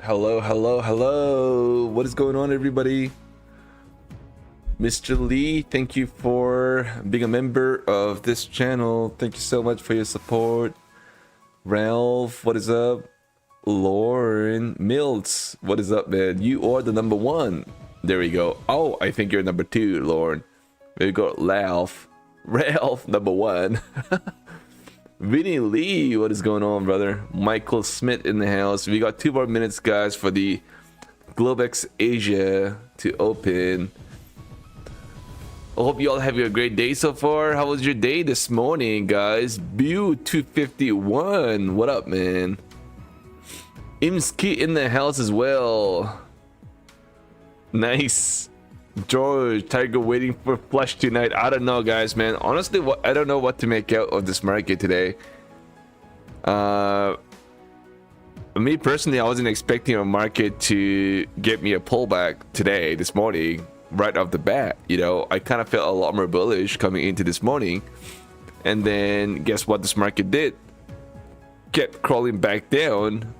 Hello, hello, hello. What is going on, everybody? Mr. Lee, thank you for being a member of this channel. Thank you so much for your support. Ralph, what is up? Lauren Mills, what is up, man? You are the number one. There we go. Oh, I think you're number two, Lauren. There we go. Ralph, number one. Vinny Lee, what is going on, brother? Michael Smith in the house. We got 2 more minutes, guys, for the Globex Asia to open. I hope you all have a great day so far. How was your day this morning, guys? Bew251, what up, man? Imski in the house as well. Nice. George, Tiger waiting for flush tonight. I don't know, guys, man. Honestly, I don't know what to make out of this market today. Me personally, I wasn't expecting a market to get me a pullback today, this morning, right off the bat. You know, I kind of felt a lot more bullish coming into this morning, and then guess what? This market did, kept crawling back down.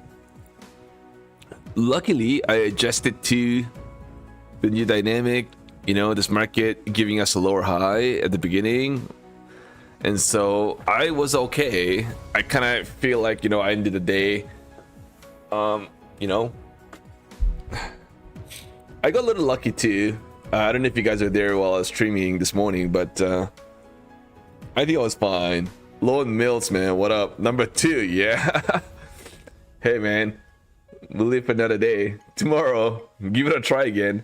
Luckily, I adjusted to the new dynamic, you know, this market giving us a lower high at the beginning, and so I was okay. I kind of feel like, you know, I ended the day, you know, I got a little lucky too. I don't know if you guys are there while I was streaming this morning, but I think I was fine. Lone Mills, man, what up? Number 2, yeah. Hey, man, we'll live for another day. Tomorrow, give it a try again.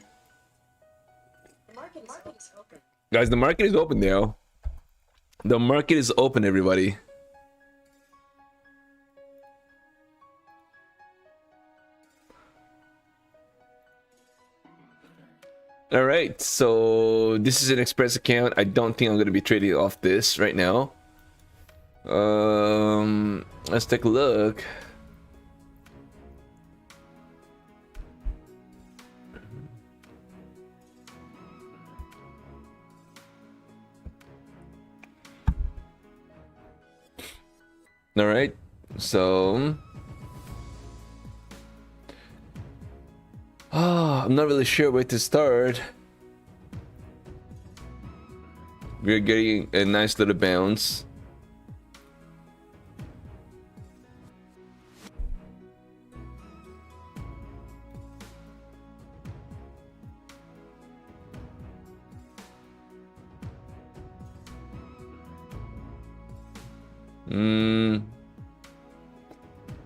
Guys, the market is open now. The market is open, everybody. All right, so this is an Express account. I don't think I'm going to be trading off this right now. Let's take a look. All right, so I'm not really sure where to start. We're getting a nice little bounce.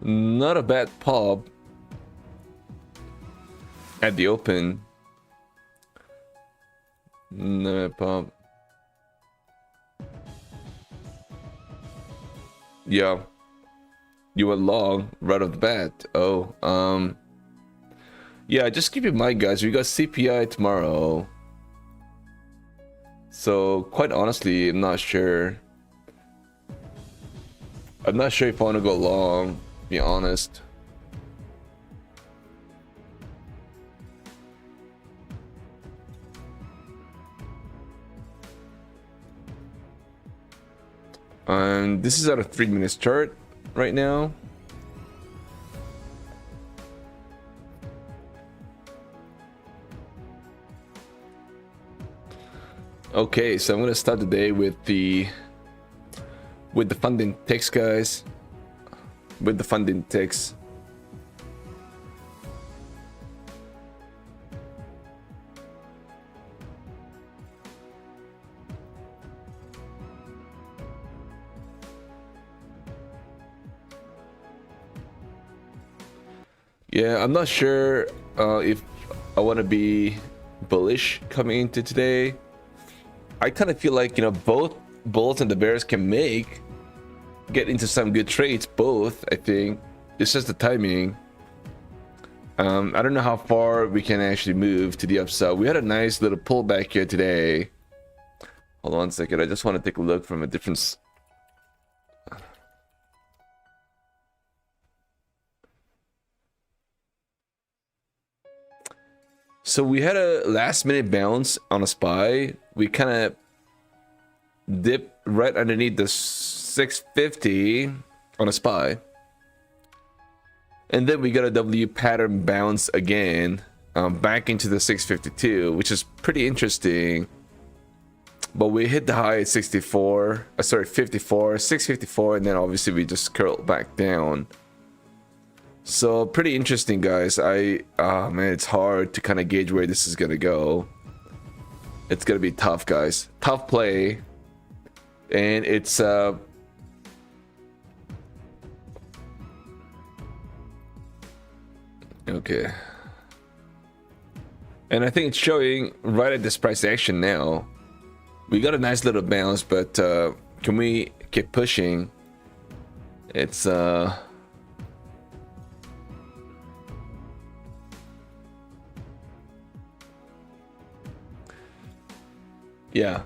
Not a bad pop at the open. No pop. Yeah, you were long right off the bat. Oh, yeah, just keep in mind, guys, we got CPI tomorrow, so quite honestly, I'm not sure if I want to go long, to be honest. This is at a 3-minute chart right now. Okay, so I'm gonna start the day with the funding ticks, guys. With the funding ticks. Yeah, I'm not sure if I want to be bullish coming into today. I kind of feel like, you know, both bulls and the bears can get into some good trades, both. I think it's just the timing. I don't know how far we can actually move to the upside. We had a nice little pullback here today. Hold on a second, I just want to take a look from a different So we had a last minute bounce on a SPY. We kind of dipped right underneath the 650 on a SPY. And then we got a W pattern bounce again, back into the 652, which is pretty interesting. But we hit the high at 54, sorry, 54, 654, and then obviously we just curled back down. So pretty interesting, guys. Man, it's hard to kind of gauge where this is gonna go. It's gonna be tough, guys. Tough play, and it's okay. And I think it's showing right at this price action now. We got a nice little bounce, but can we keep pushing? It's yeah.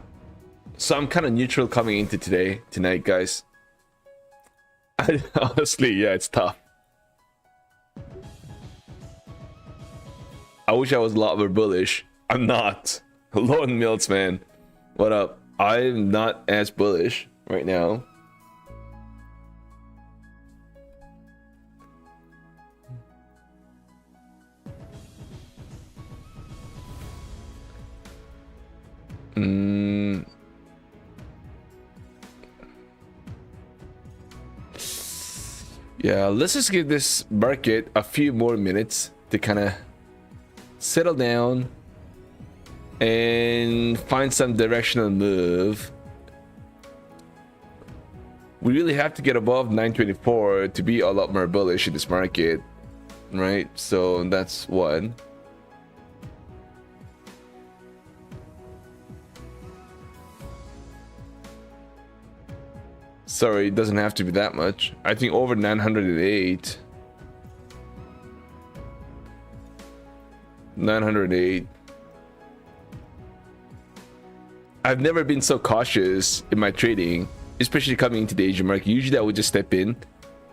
So I'm kind of neutral coming into tonight, guys. Honestly, yeah, it's tough. I wish I was a lot more bullish. I'm not. Lone Mills, man. What up? I'm not as bullish right now. Yeah, let's just give this market a few more minutes to kind of settle down and find some directional move. We really have to get above 924 to be a lot more bullish in this market, right? So that's one. Sorry, it doesn't have to be that much. I think over 908. 908. I've never been so cautious in my trading, especially coming into the Asian market. Usually I would just step in,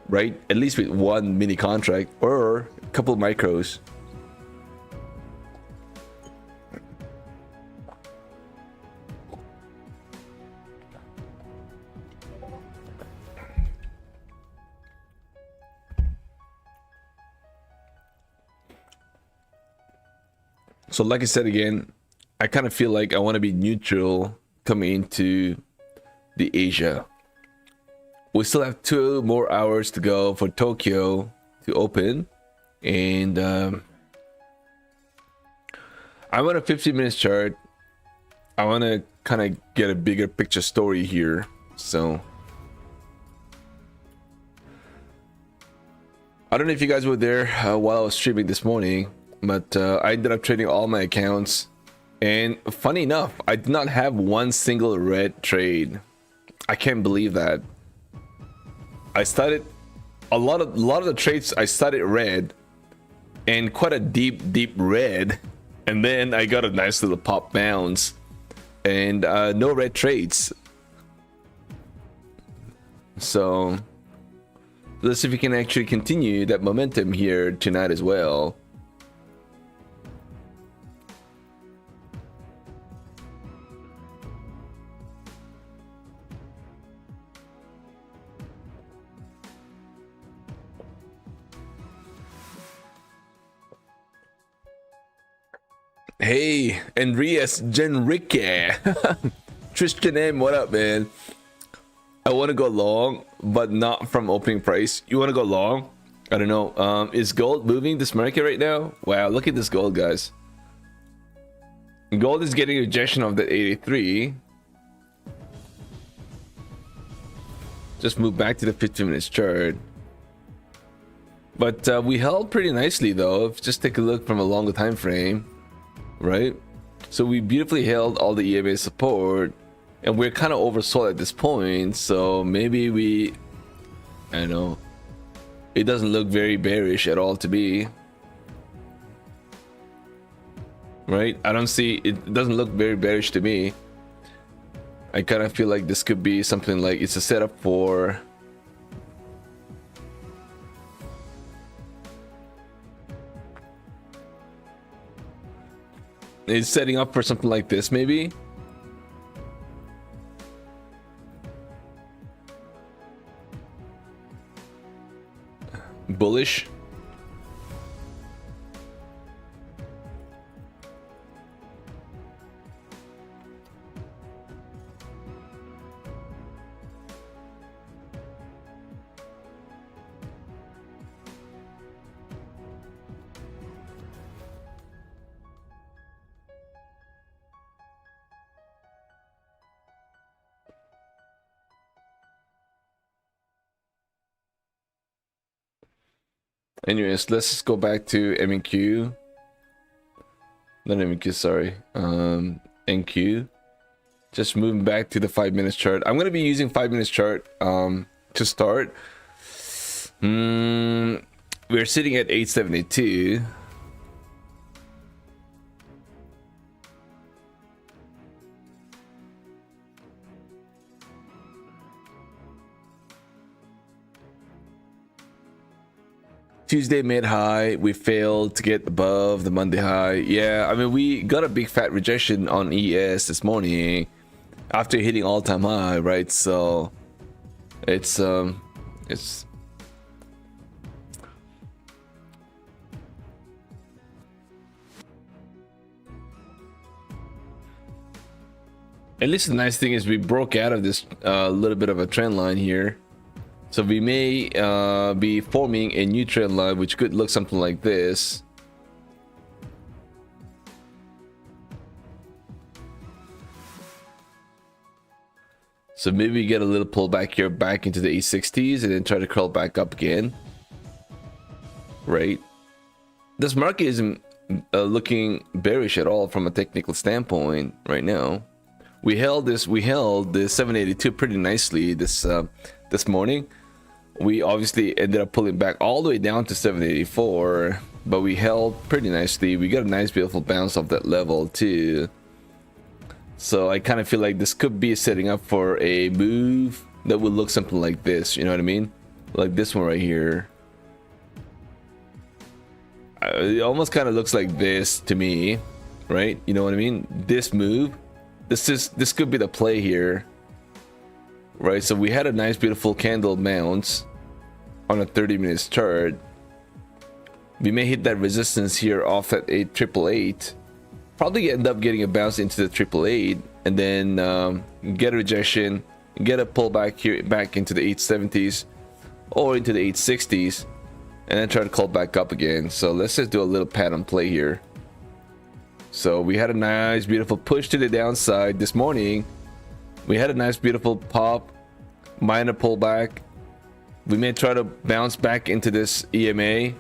right? At least with one mini contract or a couple of micros. So like I said again, I kind of feel like I want to be neutral coming into the Asia. We still have 2 more hours to go for Tokyo to open, and I want a 15 minutes chart. I want to kind of get a bigger picture story here. So I don't know if you guys were there while I was streaming this morning, but I ended up trading all my accounts, and funny enough, I did not have one single red trade. I can't believe that. I started a lot of the trades. I started red, and quite a deep red, and then I got a nice little pop bounce, and no red trades. So let's see if we can actually continue that momentum here tonight as well. Hey, Enrias Genrique. Tristan M, what up, man? I want to go long, but not from opening price. You want to go long? I don't know. Is gold moving this market right now? Wow, look at this gold, guys. Gold is getting a rejection of that 83. Just move back to the 15 minutes chart. But we held pretty nicely though. If just take a look from a longer time frame, right? So we beautifully held all the EMA support, and we're kind of oversold at this point. So maybe we, I don't know, it doesn't look very bearish at all to me, right? I don't see, it doesn't look very bearish to me. I kind of feel like this could be something like it's a setup for it's setting up for something like this, maybe. Bullish. Anyways, let's just go back to MQ. Not MQ, sorry. NQ. Just moving back to the 5 minutes chart. I'm gonna be using 5 minutes chart to start. We're sitting at 872. Tuesday mid high, we failed to get above the Monday high. Yeah, I mean, we got a big fat rejection on ES this morning after hitting all-time high, right? So it's at least the nice thing is we broke out of this little bit of a trend line here. So we may be forming a new trend line, which could look something like this. So maybe we get a little pullback here back into the 860s and then try to curl back up again. Right? This market isn't looking bearish at all from a technical standpoint right now. We held the 782 pretty nicely this morning. We obviously ended up pulling back all the way down to 784, but we held pretty nicely. We got a nice beautiful bounce off that level too. So I kind of feel like this could be setting up for a move that would look something like this, you know what I mean? Like this one right here. It almost kind of looks like this to me, right? You know what I mean? This move, this could be the play here, right? So we had a nice beautiful candle bounce on a 30 minutes chart. We may hit that resistance here off at 888, probably end up getting a bounce into the 888, and then get a rejection, get a pullback here back into the 870s or into the 860s, and then try to call back up again. So let's just do a little pattern play here. So we had a nice beautiful push to the downside this morning. We had a nice beautiful pop, minor pullback. We may try to bounce back into this EMA,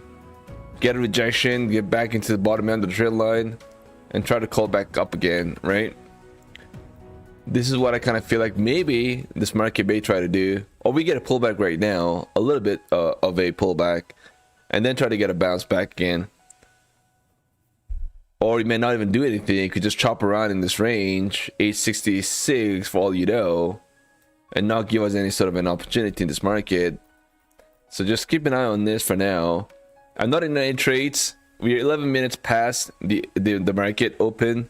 get a rejection, get back into the bottom end of the trend line, and try to call back up again, right? This is what I kind of feel like maybe this market may try to do. Or we get a pullback right now, a little bit of a pullback, and then try to get a bounce back again. Or you may not even do anything. You could just chop around in this range, 866 for all you know, and not give us any sort of an opportunity in this market. So just keep an eye on this for now. I'm not in any trades. We're 11 minutes past the market open.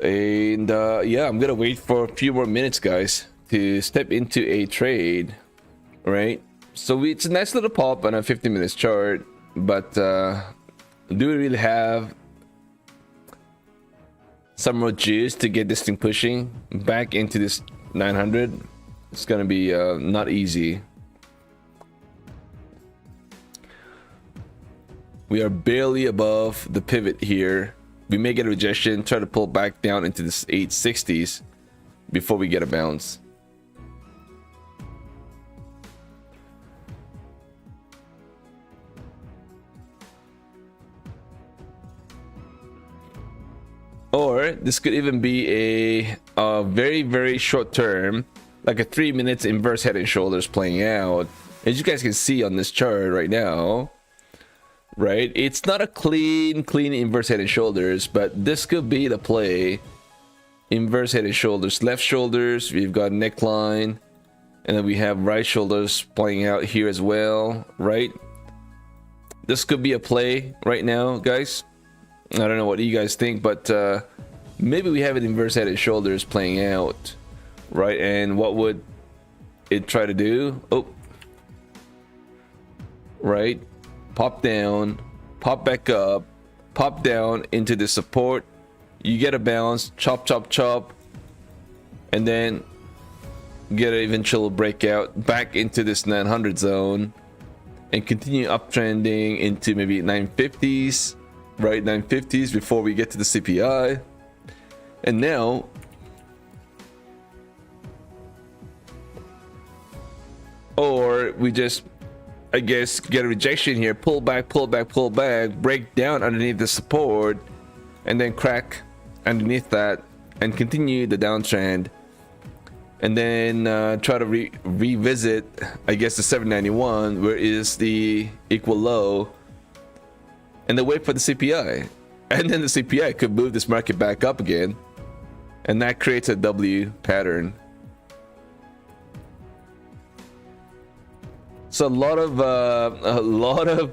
And yeah, I'm gonna wait for a few more minutes, guys, to step into a trade, right? So it's a nice little pop on a 50 minutes chart, but do we really have some more juice to get this thing pushing back into this 900? It's gonna be not easy. We are barely above the pivot here. We may get a rejection, try to pull back down into this 860s before we get a bounce. Or this could even be a very, very short term, like a 3 minutes inverse head and shoulders playing out. As you guys can see on this chart right now, right? It's not a clean inverse head and shoulders, but this could be the play. Inverse head and shoulders, left shoulders, we've got neckline, and then we have right shoulders playing out here as well, right? This could be a play right now, guys. I don't know what you guys think, but maybe we have an inverse head and shoulders playing out, right? And what would it try to do? Oh, right? Pop down, pop back up, pop down into the support. You get a bounce, chop, chop, chop, and then get an eventual breakout back into this 900 zone and continue uptrending into maybe 950s, right? 950s before we get to the CPI. And now or we just I guess, get a rejection here, pull back, pull back, pull back, break down underneath the support, and then crack underneath that and continue the downtrend, and then try to revisit, I guess, the 791, where is the equal low, and then wait for the CPI, and then the CPI could move this market back up again, and that creates a W pattern. So a lot of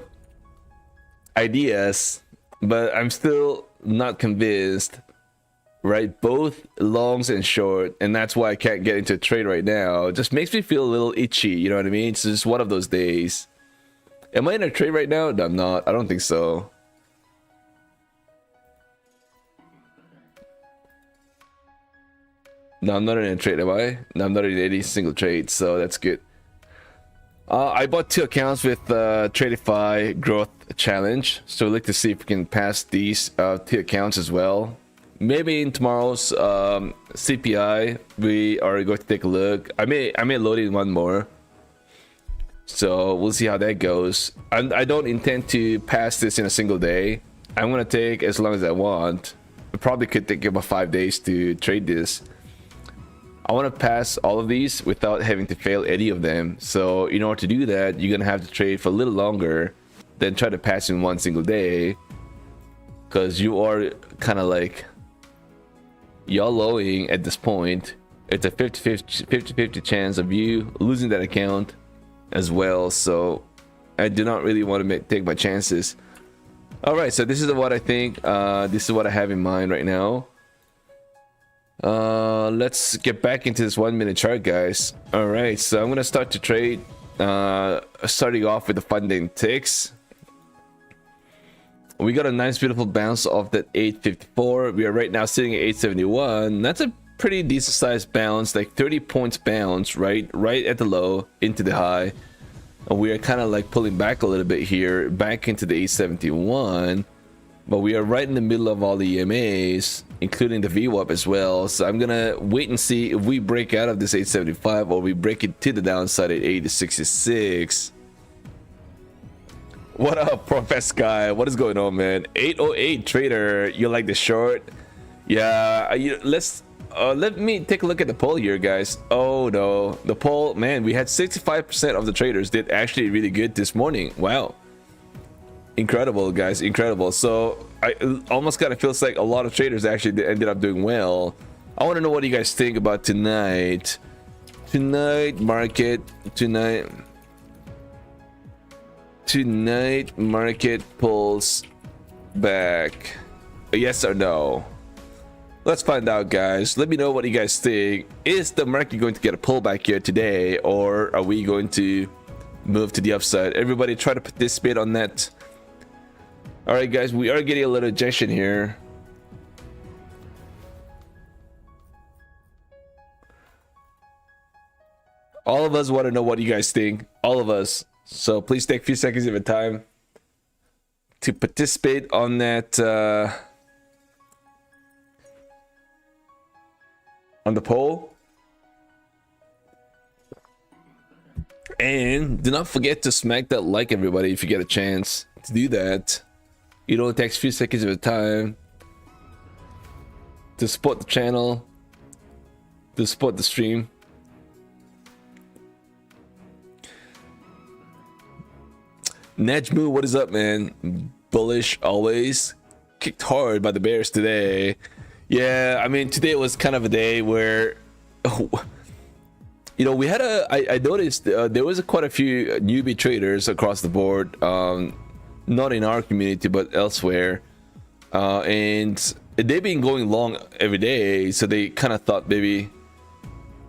ideas, but I'm still not convinced, right? Both longs and short, and that's why I can't get into a trade right now. It just makes me feel a little itchy, you know what I mean? It's just one of those days. Am I in a trade right now? No, I'm not. I don't think so. No, I'm not in a trade, am I? No, I'm not in any single trade, so that's good. I bought 2 accounts with Tradify Growth Challenge, so I'd like to see if we can pass these 2 accounts as well. Maybe in tomorrow's CPI, we are going to take a look. I may load in one more, so we'll see how that goes. And I don't intend to pass this in a single day. I'm gonna take as long as I want. I probably could take about 5 days to trade this. I want to pass all of these without having to fail any of them. So in order to do that, you're gonna have to trade for a little longer than try to pass in one single day, because you are kind of like YOLOing at this point. It's a 50-50 chance of you losing that account as well. So I do not really want to take my chances. All right, so this is what I think. This is what I have in mind right now. Let's get back into this 1 minute chart, guys. All right, so I'm gonna start to trade, starting off with the funding ticks. We got a nice beautiful bounce off that 854. We are right now sitting at 871. That's a pretty decent sized bounce, like 30 points bounce, right at the low into the high. And we are kind of like pulling back a little bit here, back into the 871. But we are right in the middle of all the EMAs, including the VWAP as well. So I'm gonna wait and see if we break out of this 875 or we break it to the downside at 866. What up, Professor Guy? What is going on, man? 808 trader, you like the short? Yeah, let me take a look at the poll here, guys. Oh no, the poll, man, we had 65% of the traders did actually really good this morning. Wow. Incredible, guys, incredible. So I almost kind of feels like a lot of traders actually ended up doing well. I want to know what you guys think about tonight market pulls back, yes or no? Let's find out, guys. Let me know what you guys think. Is the market going to get a pullback here today, or are we going to move to the upside? Everybody try to participate on that. All right, guys, we are getting a little ejection here. All of us want to know what you guys think. All of us. So please take a few seconds of your time to participate on that, on the poll. And do not forget to smack that like, everybody, if you get a chance to do that. You know, it takes a few seconds of your time to support the channel, to support the stream. Najmu, what is up, man? Bullish always. Kicked hard by the Bears today. Yeah, I mean, today was kind of a day where, you know, we had I noticed there was quite a few newbie traders across the board. Not in our community, but elsewhere. And they've been going long every day, so they kind of thought maybe,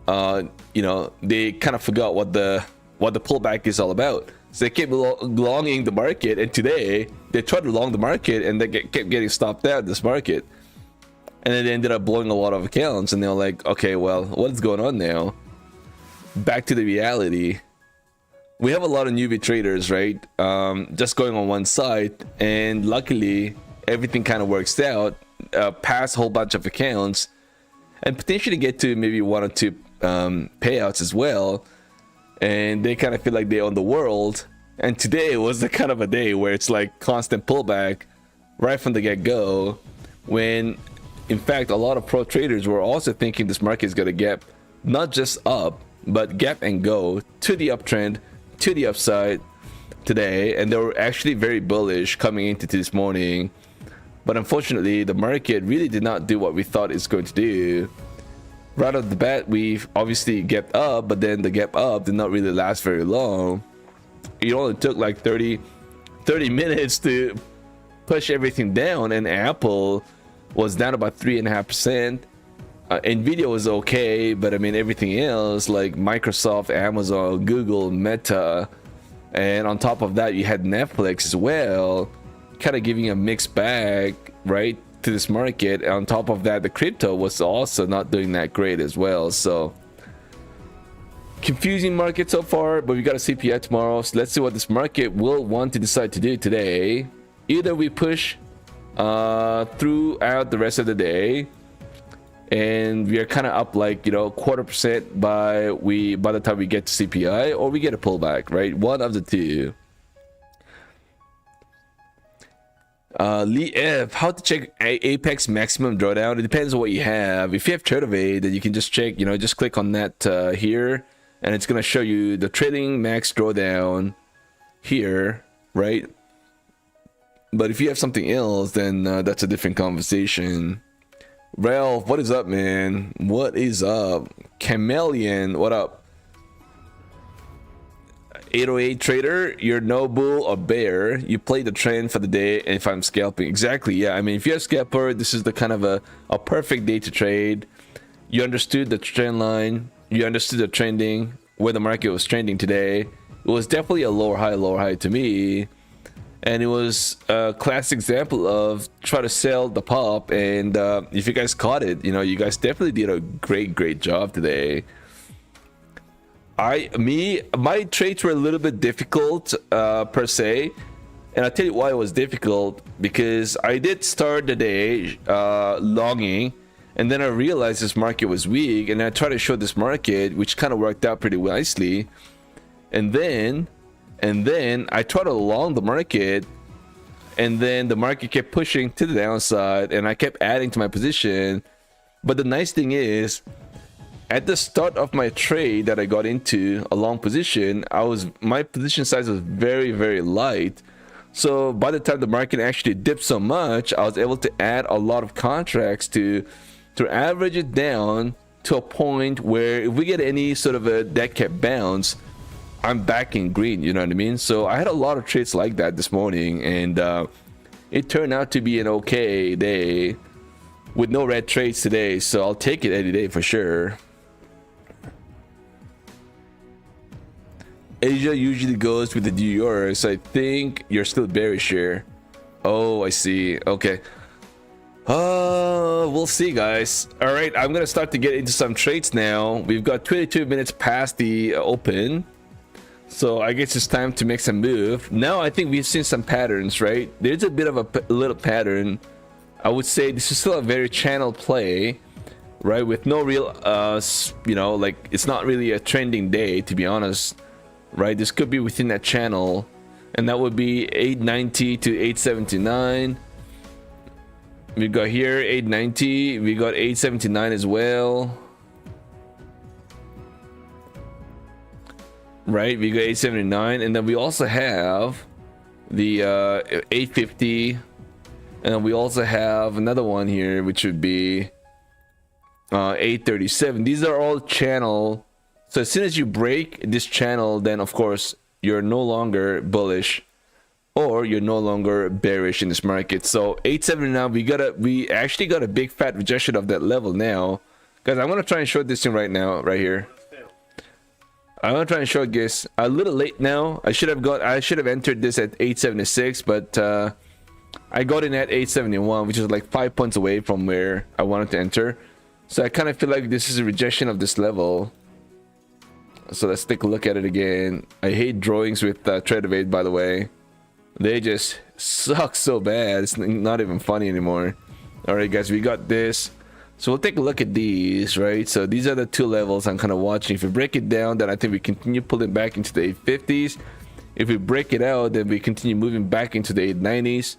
you know, they kind of forgot what the pullback is all about. So they kept longing the market, and today they tried to long the market, and they kept getting stopped out in this market. And then they ended up blowing a lot of accounts, and they were like, okay, well, what's going on now? Back to the reality. We have a lot of newbie traders, right? Just going on one side, and luckily everything kind of works out. Pass a whole bunch of accounts, and potentially get to maybe 1 or 2 payouts as well. And they kind of feel like they own the world, And today was the kind of a day where it's like constant pullback right from the get-go, when in fact a lot of pro traders were also thinking this market is going to gap not just up, but gap and go to the uptrend, to the upside today. And they were actually very bullish coming into this morning, but unfortunately the market really did not do what we thought it's going to do. Right off the bat, we obviously gapped up, but then the gap up did not really last very long. It only took like 30 minutes to push everything down, and Apple was down about 3.5%. Nvidia was okay, but I mean everything else like Microsoft, Amazon, Google, Meta, and on top of that you had Netflix as well, kind of giving a mixed bag, right, to this market. On top of that, the crypto was also not doing that great as well. So confusing market so far, but we got a CPI tomorrow, so let's see what this market will want to decide to do today. Either we push throughout the rest of the day and we are kind of up like, you know, 0.25% by the time we get to CPI, or we get a pullback, right? One of the two. Lee F, how to check Apex maximum drawdown? It depends on what you have. If you have Trade, then you can just check, you know, just click on that here, and it's gonna show you the trading max drawdown here, right? But if you have something else, then that's a different conversation. Ralph, what is up, man? What is up? Chameleon, what up? 808 trader, you're no bull or bear. You play the trend for the day. And if I'm scalping, exactly, yeah. I mean, if you're a scalper, this is the kind of a perfect day to trade. You understood the trend line, you understood the trending, where the market was trending today. It was definitely a lower high to me, and it was a classic example of try to sell the pop. And if you guys caught it, you know, you guys definitely did a great job today. My trades were a little bit difficult per se, and I'll tell you why it was difficult. Because I did start the day longing, and then I realized this market was weak, and I tried to short this market, which kind of worked out pretty nicely. And then I tried to long the market, and then the market kept pushing to the downside, and I kept adding to my position. But the nice thing is, at the start of my trade that I got into a long position, my position size was very light. So by the time the market actually dipped so much, I was able to add a lot of contracts to average it down to a point where if we get any sort of a dead cat bounce, I'm back in green, you know what I mean? So I had a lot of trades like that this morning, and it turned out to be an okay day with no red trades today. So I'll take it any day for sure. Asia usually goes with the New York, so I think you're still bearish here. Oh, I see. Okay. We'll see, guys. All right, I'm gonna start to get into some trades now. We've got 22 minutes past the open, so I guess it's time to make some move. Now I think we've seen some patterns, right? There's a bit of a little pattern. I would say this is still a very channel play, right? With no real, you know, like it's not really a trending day, to be honest. Right, this could be within that channel, and that would be 890 to 879. We got here 890, we got 879 as well. Right, we got 879, and then we also have the 850, and then we also have another one here, which would be 837. These are all channel. So as soon as you break this channel, then of course you're no longer bullish, or you're no longer bearish in this market. So 879, we actually got a big fat rejection of that level now. Guys, I'm gonna try and short this thing right now, right here. I'm gonna try and short this a little late now. I should have entered this at 876, but I got in at 871, which is like 5 points away from where I wanted to enter. So I kind of feel like this is a rejection of this level. So let's take a look at it again. I hate drawings with Trade, by the way. They just suck so bad. It's not even funny anymore. All right, guys, we got this. So we'll take a look at these, right? So these are the two levels I'm kind of watching. If we break it down, then I think we continue pulling back into the 850s. If we break it out, then we continue moving back into the 890s.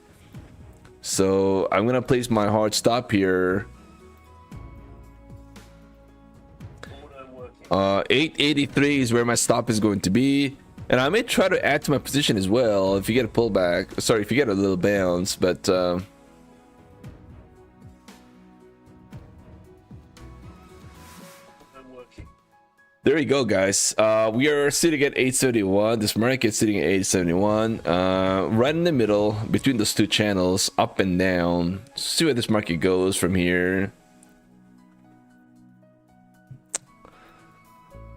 So I'm gonna place my hard stop here. 883 is where my stop is going to be, and I may try to add to my position as well if you get a pullback. Sorry, if you get a little bounce, but there you go, guys. We are sitting at 871. This market is sitting at 871, right in the middle between those two channels, up and down. See where this market goes from here.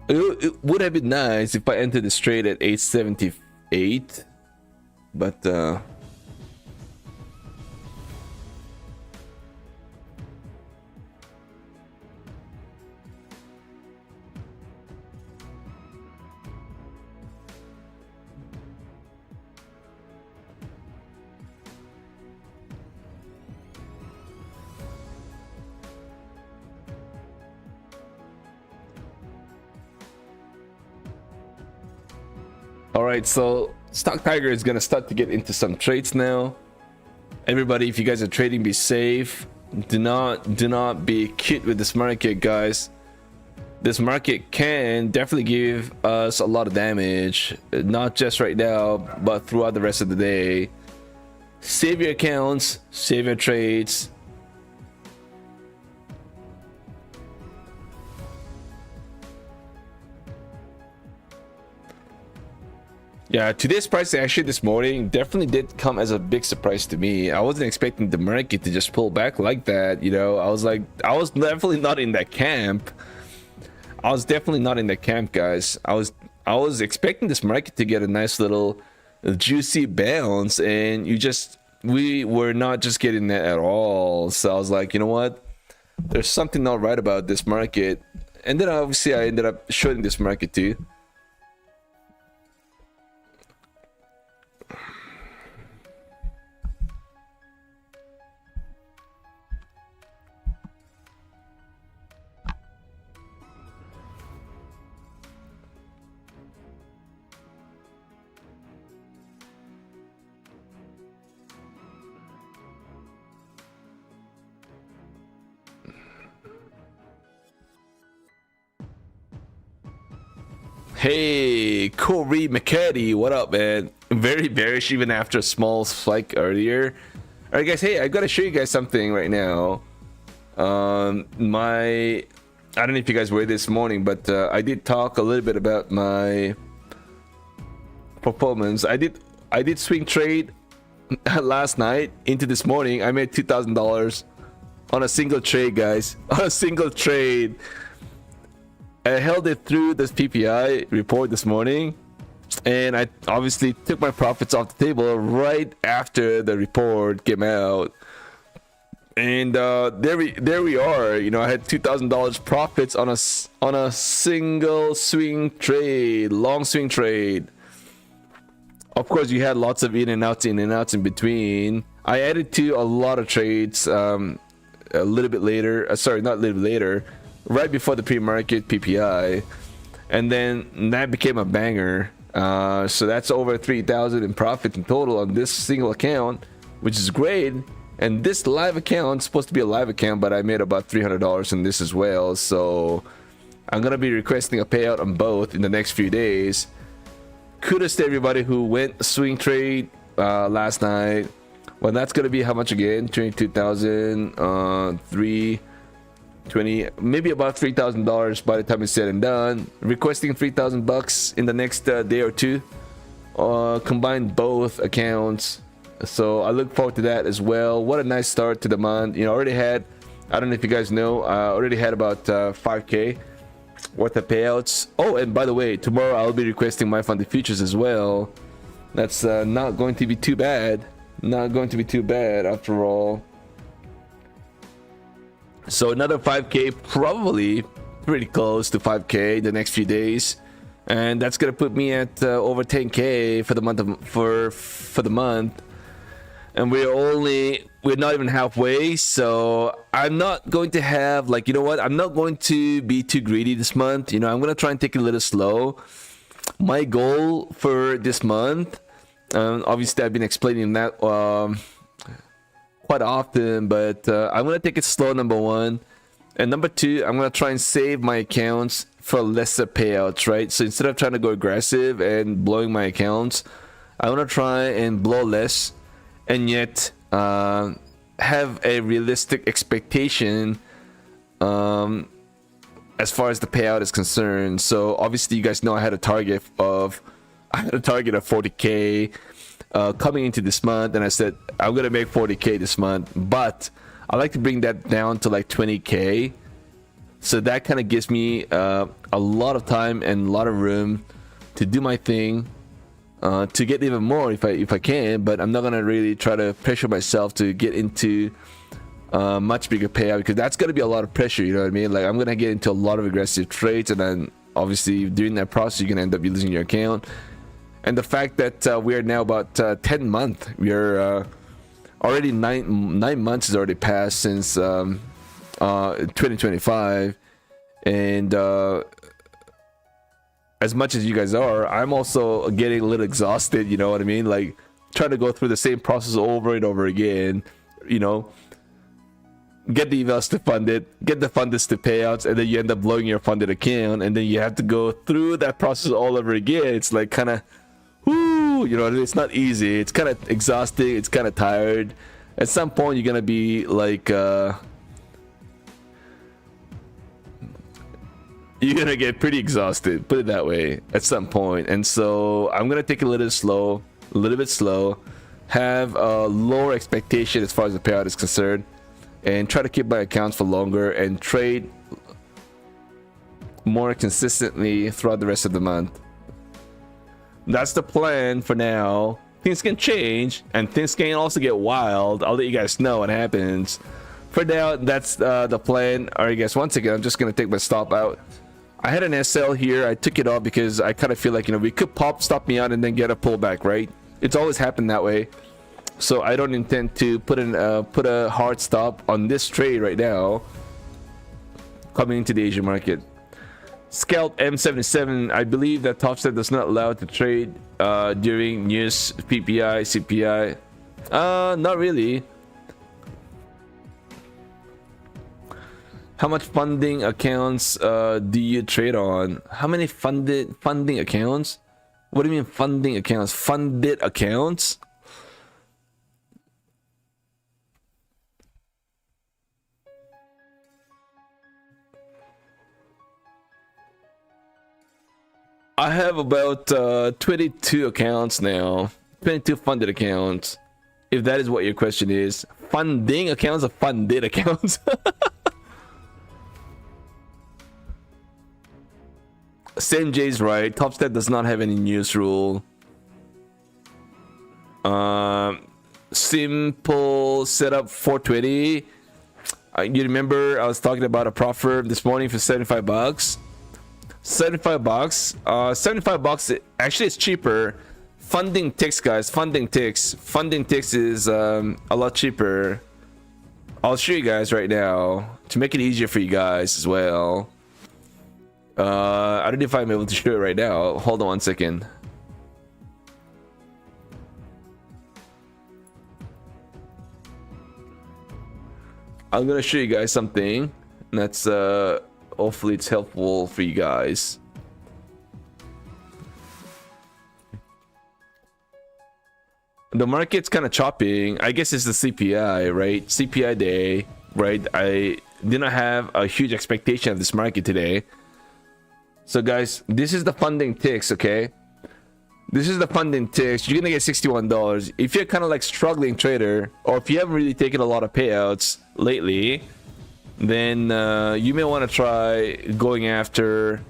It would have been nice if I entered this trade at 878, but all right, so Stock Tiger is gonna start to get into some trades now. Everybody, if you guys are trading, be safe. Do not be cute with this market, guys. This market can definitely give us a lot of damage, not just right now, but throughout the rest of the day. Save your accounts, save your trades. Yeah, today's price action this morning definitely did come as a big surprise to me. I wasn't expecting the market to just pull back like that, you know. I was definitely not in that camp. I was definitely not in that camp, guys. I was expecting this market to get a nice little juicy bounce, and we were not just getting that at all. So I was like, you know what? There's something not right about this market. And then obviously I ended up shorting this market too. Hey, Corey McCaddy, what up, man? Very bearish even after a small spike earlier. All right, guys. Hey, I gotta show you guys something right now. I don't know if you guys were this morning, but I did talk a little bit about my performance. I did swing trade last night into this morning. I made $2,000 on a single trade, guys. On a single trade. I held it through this PPI report this morning, and I obviously took my profits off the table right after the report came out. And there we are. You know, I had $2,000 profits on a single swing trade, long swing trade. Of course, you had lots of in and outs in between. I added to a lot of trades a little bit later. Sorry, not a little bit later. Right before the pre-market PPI, and then that became a banger. So that's over 3,000 in profit in total on this single account, which is great. And this live account is supposed to be a live account, but I made about $300 in this as well. So I'm gonna be requesting a payout on both in the next few days. Kudos to everybody who went swing trade last night. Well, that's gonna be how much again? 22,000, 20, maybe about $3,000 by the time it's said and done. Requesting $3,000 in the next day or two. Combine both accounts. So I look forward to that as well. What a nice start to the month. You know, I already had, I don't know if you guys know, I already had about 5K worth of payouts. Oh, and by the way, tomorrow I'll be requesting my funded futures as well. That's not going to be too bad. Not going to be too bad after all. So another 5K, probably pretty close to 5K the next few days, and that's gonna put me at over 10K for the month for the month. And we're not even halfway. So I'm not going to have, like, you know what, I'm not going to be too greedy this month. You know, I'm gonna try and take it a little slow. my goal for this month, obviously I've been explaining that quite often, but I'm gonna take it slow, number one, and number two, I'm gonna try and save my accounts for lesser payouts, right? So instead of trying to go aggressive and blowing my accounts, I want to try and blow less and yet have a realistic expectation as far as the payout is concerned. So obviously you guys know I had a target of 40k coming into this month, and I said I'm gonna make 40k this month, but I like to bring that down to like 20k. So that kind of gives me a lot of time and a lot of room to do my thing, to get even more if I can. But I'm not gonna really try to pressure myself to get into much bigger payout, because that's gonna be a lot of pressure. You know what I mean? Like I'm gonna get into a lot of aggressive trades, and then obviously during that process you're gonna end up losing your account. And the fact that we are now about 10 months, we are already nine months has already passed since 2025, and as much as you guys are, I'm also getting a little exhausted. You know what I mean? Like trying to go through the same process over and over again. You know, get the evals to fund it, get the funders to payouts, and then you end up blowing your funded account, and then you have to go through that process all over again. It's like kind of, whoo, you know, it's not easy. It's kind of exhausting. It's kind of tired. At some point, you're gonna be like, you're gonna get pretty exhausted, put it that way, at some point. And so I'm gonna take it a little bit slow, have a lower expectation as far as the payout is concerned, and try to keep my accounts for longer and trade more consistently throughout the rest of the month. That's the plan for now. Things can change and things can also get wild. I'll let you guys know what happens. For now, that's the plan. Alright guys, once again, I'm just gonna take my stop out. I had an SL here. I took it off because I kind of feel like, you know, we could pop, stop me out, and then get a pullback, right? It's always happened that way. So I don't intend to put a hard stop on this trade right now coming into the Asian market. Scalp M77, I believe that Topstep does not allow to trade during news, PPI, CPI. Not really. How much funding accounts do you trade on? How many funding accounts? What do you mean funding accounts? Funded accounts? I have about 22 accounts now. 22 funded accounts. If that is what your question is. Funding accounts or funded accounts? Sam J's right. Topstep does not have any news rule. Simple setup 420. You remember I was talking about a prop firm this morning for 75 bucks. 75 bucks. 75 bucks. Actually, it's cheaper. Funding ticks, guys. Funding ticks. Funding ticks is a lot cheaper. I'll show you guys right now to make it easier for you guys as well. I don't know if I'm able to show it right now. Hold on one second. I'm gonna show you guys something that's hopefully it's helpful for you guys. The market's kind of chopping. I guess it's the CPI, right? CPI day, right? I did not have a huge expectation of this market today. So guys, this is the funding ticks, okay? This is the funding ticks. You're gonna get $61. If you're kind of like struggling trader, or if you haven't really taken a lot of payouts lately, then you may want to try going after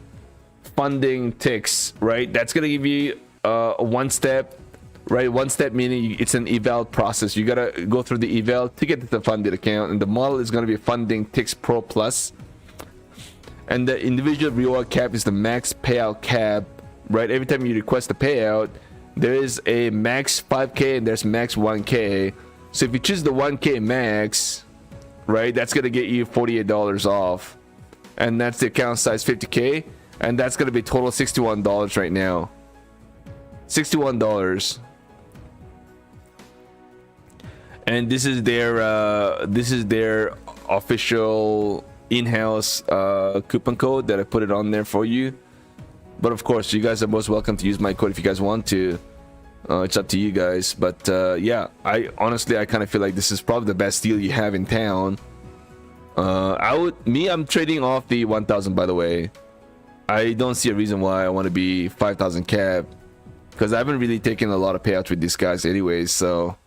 funding ticks, right? That's gonna give you one step, right? One step meaning it's an eval process. You gotta go through the eval to get to the funded account, and the model is gonna be funding ticks Pro Plus. And the individual reward cap is the max payout cap, right? Every time you request a payout, there is a max 5k and there's max 1k. So if you choose the 1k max, right, that's gonna get you $48 off, and that's the account size 50k. and that's gonna be total $61 right now. $61. And this is their official in-house coupon code that I put it on there for you. But of course, you guys are most welcome to use my code if you guys want to. It's up to you guys. But yeah, I kind of feel like this is probably the best deal you have in town. I'm trading off the 1,000, by the way. I don't see a reason why I want to be 5,000 cap, because I haven't really taken a lot of payouts with these guys anyways. So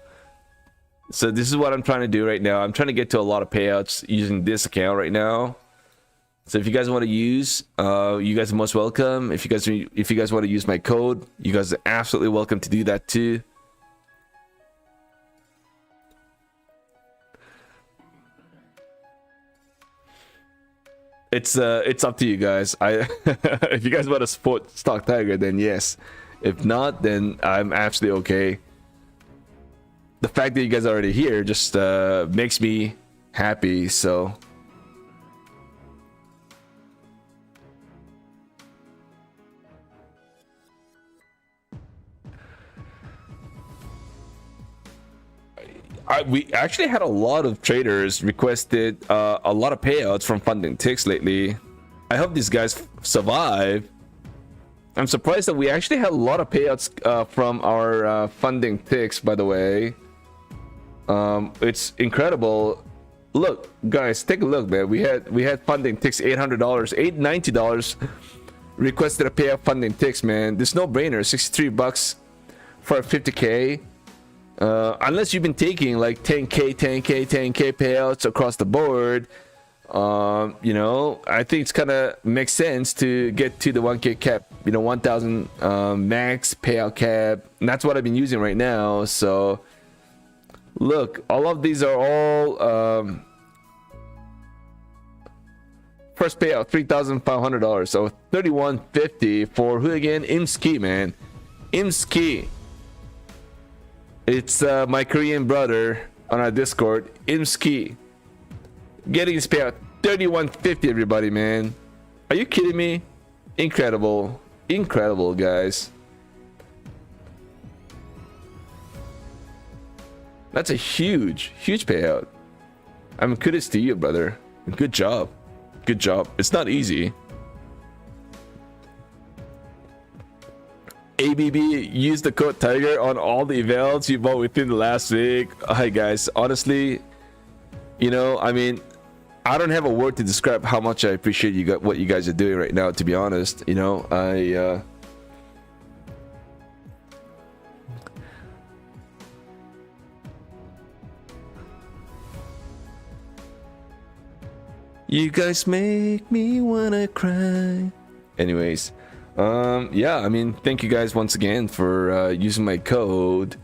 this is what I'm trying to do right now. I'm trying to get to a lot of payouts using this account right now. So if you guys want to use, you guys are most welcome. If you guys want to use my code, you guys are absolutely welcome to do that too. It's up to you guys. If you guys want to support Stock Tiger, then yes. If not, then I'm absolutely okay. The fact that you guys are already here just makes me happy. So we actually had a lot of traders requested a lot of payouts from funding ticks lately. I hope these guys survive. I'm surprised that we actually had a lot of payouts from our funding ticks, by the way. It's incredible. Look, guys, take a look, man. We had funding ticks $800, $890 requested a payout funding ticks, man. There's no brainer. $63 for a 50k. Unless you've been taking like 10k payouts across the board, you know, I think it's kind of makes sense to get to the 1k cap, you know, 1,000 max payout cap, and that's what I've been using right now. So look, all of these are all first payout $3,500, so $3,150 for who again? Imski, man. Imski. It's my Korean brother on our Discord, Imski, getting his payout $3,150. Everybody, man, are you kidding me? Incredible, incredible, guys. That's a huge payout. I mean, kudos to you, brother. Good job, good job. It's not easy. ABB, use the code Tiger on all the events you bought within the last week. Hi guys, honestly, you know, I mean, I don't have a word to describe how much I appreciate you got what you guys are doing right now, to be honest. You know, you guys make me wanna cry. Anyways, yeah, I mean, thank you guys once again for using my code.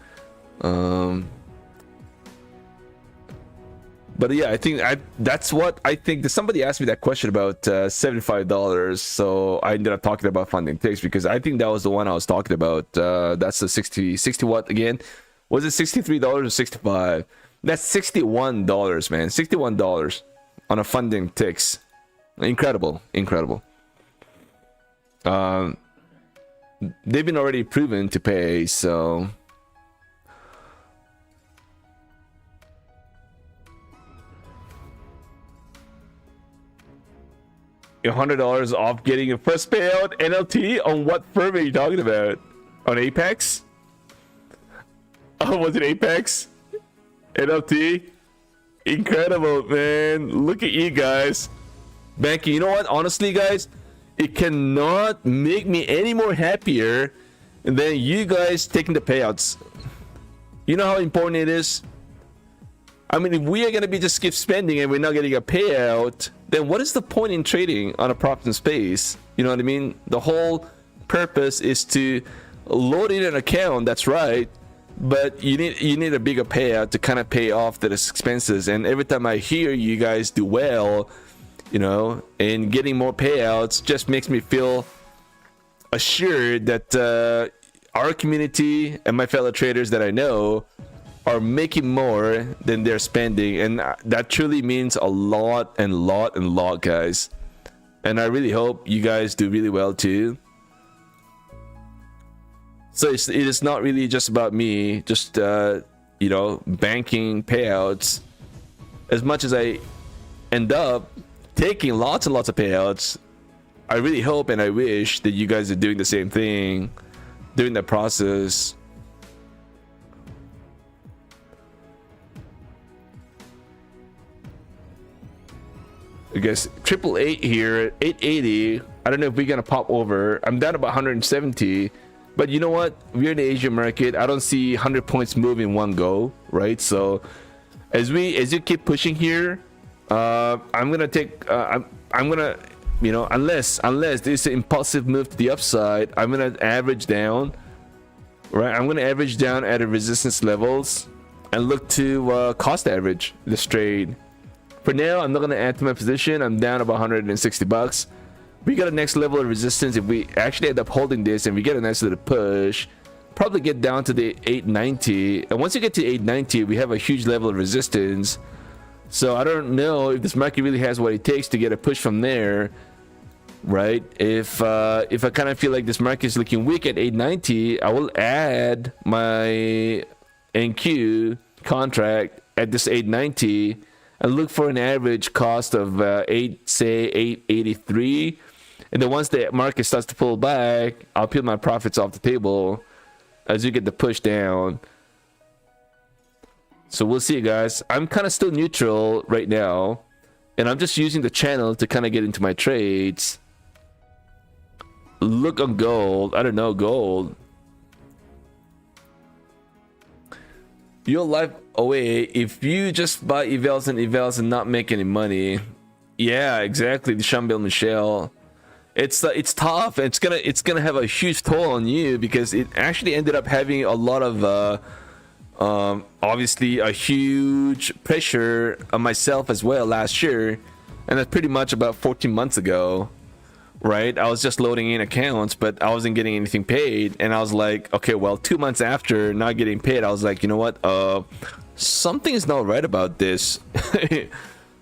But yeah, I think that's what I think. Somebody asked me that question about $75, so I ended up talking about funding ticks because I think that was the one I was talking about. That's the 60 what again? Was it $63 or 65? That's $61, man. $61 on a funding ticks. Incredible, incredible. They've been already proven to pay, so $100 off getting your first payout. NLT on what firm are you talking about? On Apex? Oh, was it Apex? NLT? Incredible, man. Look at you guys. Banky, you know what? Honestly, guys, it cannot make me any more happier than you guys taking the payouts. You know how important it is? I mean, if we are going to be just skip spending and we're not getting a payout, then what is the point in trading on a prop in space? You know what I mean? The whole purpose is to load in an account, that's right, but you need a bigger payout to kind of pay off the expenses. And every time I hear you guys do well, you know, and getting more payouts just makes me feel assured that our community and my fellow traders that I know are making more than they're spending, and that truly means a lot, guys. and I really hope you guys do really well too. So it is not really just about me, just you know, banking payouts. As much as I end up taking lots and lots of payouts, I really hope and I wish that you guys are doing the same thing during that process. I guess 888 here, 880. I don't know if we're gonna pop over. I'm down about 170, but you know what? We're in the Asian market. I don't see 100 points move in one go, right? So as you keep pushing here, I'm gonna take. I'm gonna, you know, unless there's an impulsive move to the upside, I'm gonna average down, right? I'm gonna average down at the resistance levels and look to cost average this trade. For now, I'm not gonna add to my position. I'm down about 160 bucks. We got a next level of resistance. If we actually end up holding this and we get a nice little push, probably get down to the 890. And once you get to 890, we have a huge level of resistance. So I don't know if this market really has what it takes to get a push from there, right? If I kind of feel like this market is looking weak at 890, I will add my NQ contract at this 890 and look for an average cost of 883. And then once the market starts to pull back, I'll peel my profits off the table as you get the push down. So we'll see, guys. I'm kind of still neutral right now, and I'm just using the channel to kind of get into my trades. Look on gold. I don't know, gold. Your life away if you just buy evals and not make any money. Yeah, exactly. The Chambel Michelle. It's tough. It's gonna have a huge toll on you because it actually ended up having a lot of obviously a huge pressure on myself as well last year, and that's pretty much about 14 months ago, right? I was just loading in accounts, but I wasn't getting anything paid, and I was like, okay, well, 2 months after not getting paid, I was like, you know what, something is not right about this.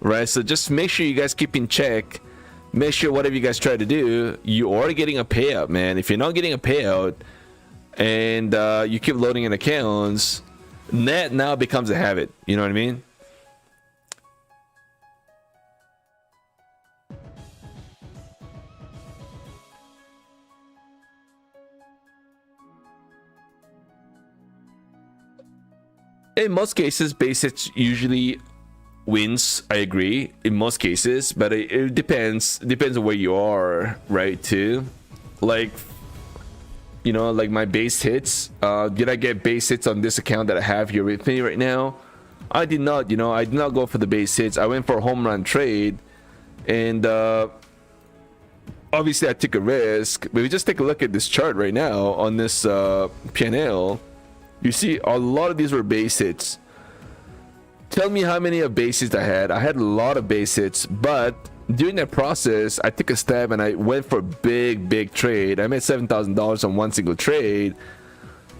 Right? So just make sure you guys keep in check. Make sure whatever you guys try to do, you are getting a payout, man. If you're not getting a payout and you keep loading in accounts, that now becomes a habit. You know what I mean? In most cases, base hits usually wins. I agree in most cases, but it depends on where you are, right? Too, like, you know, like my base hits. Did I get base hits on this account that I have here with me right now? I did not. You know, I did not go for the base hits. I went for a home run trade, and obviously I took a risk. But we just take a look at this chart right now on this PNL. You see, a lot of these were base hits. Tell me how many of base hits I had. I had a lot of base hits, but during that process, I took a stab and I went for a big trade. I made $7,000 on one single trade,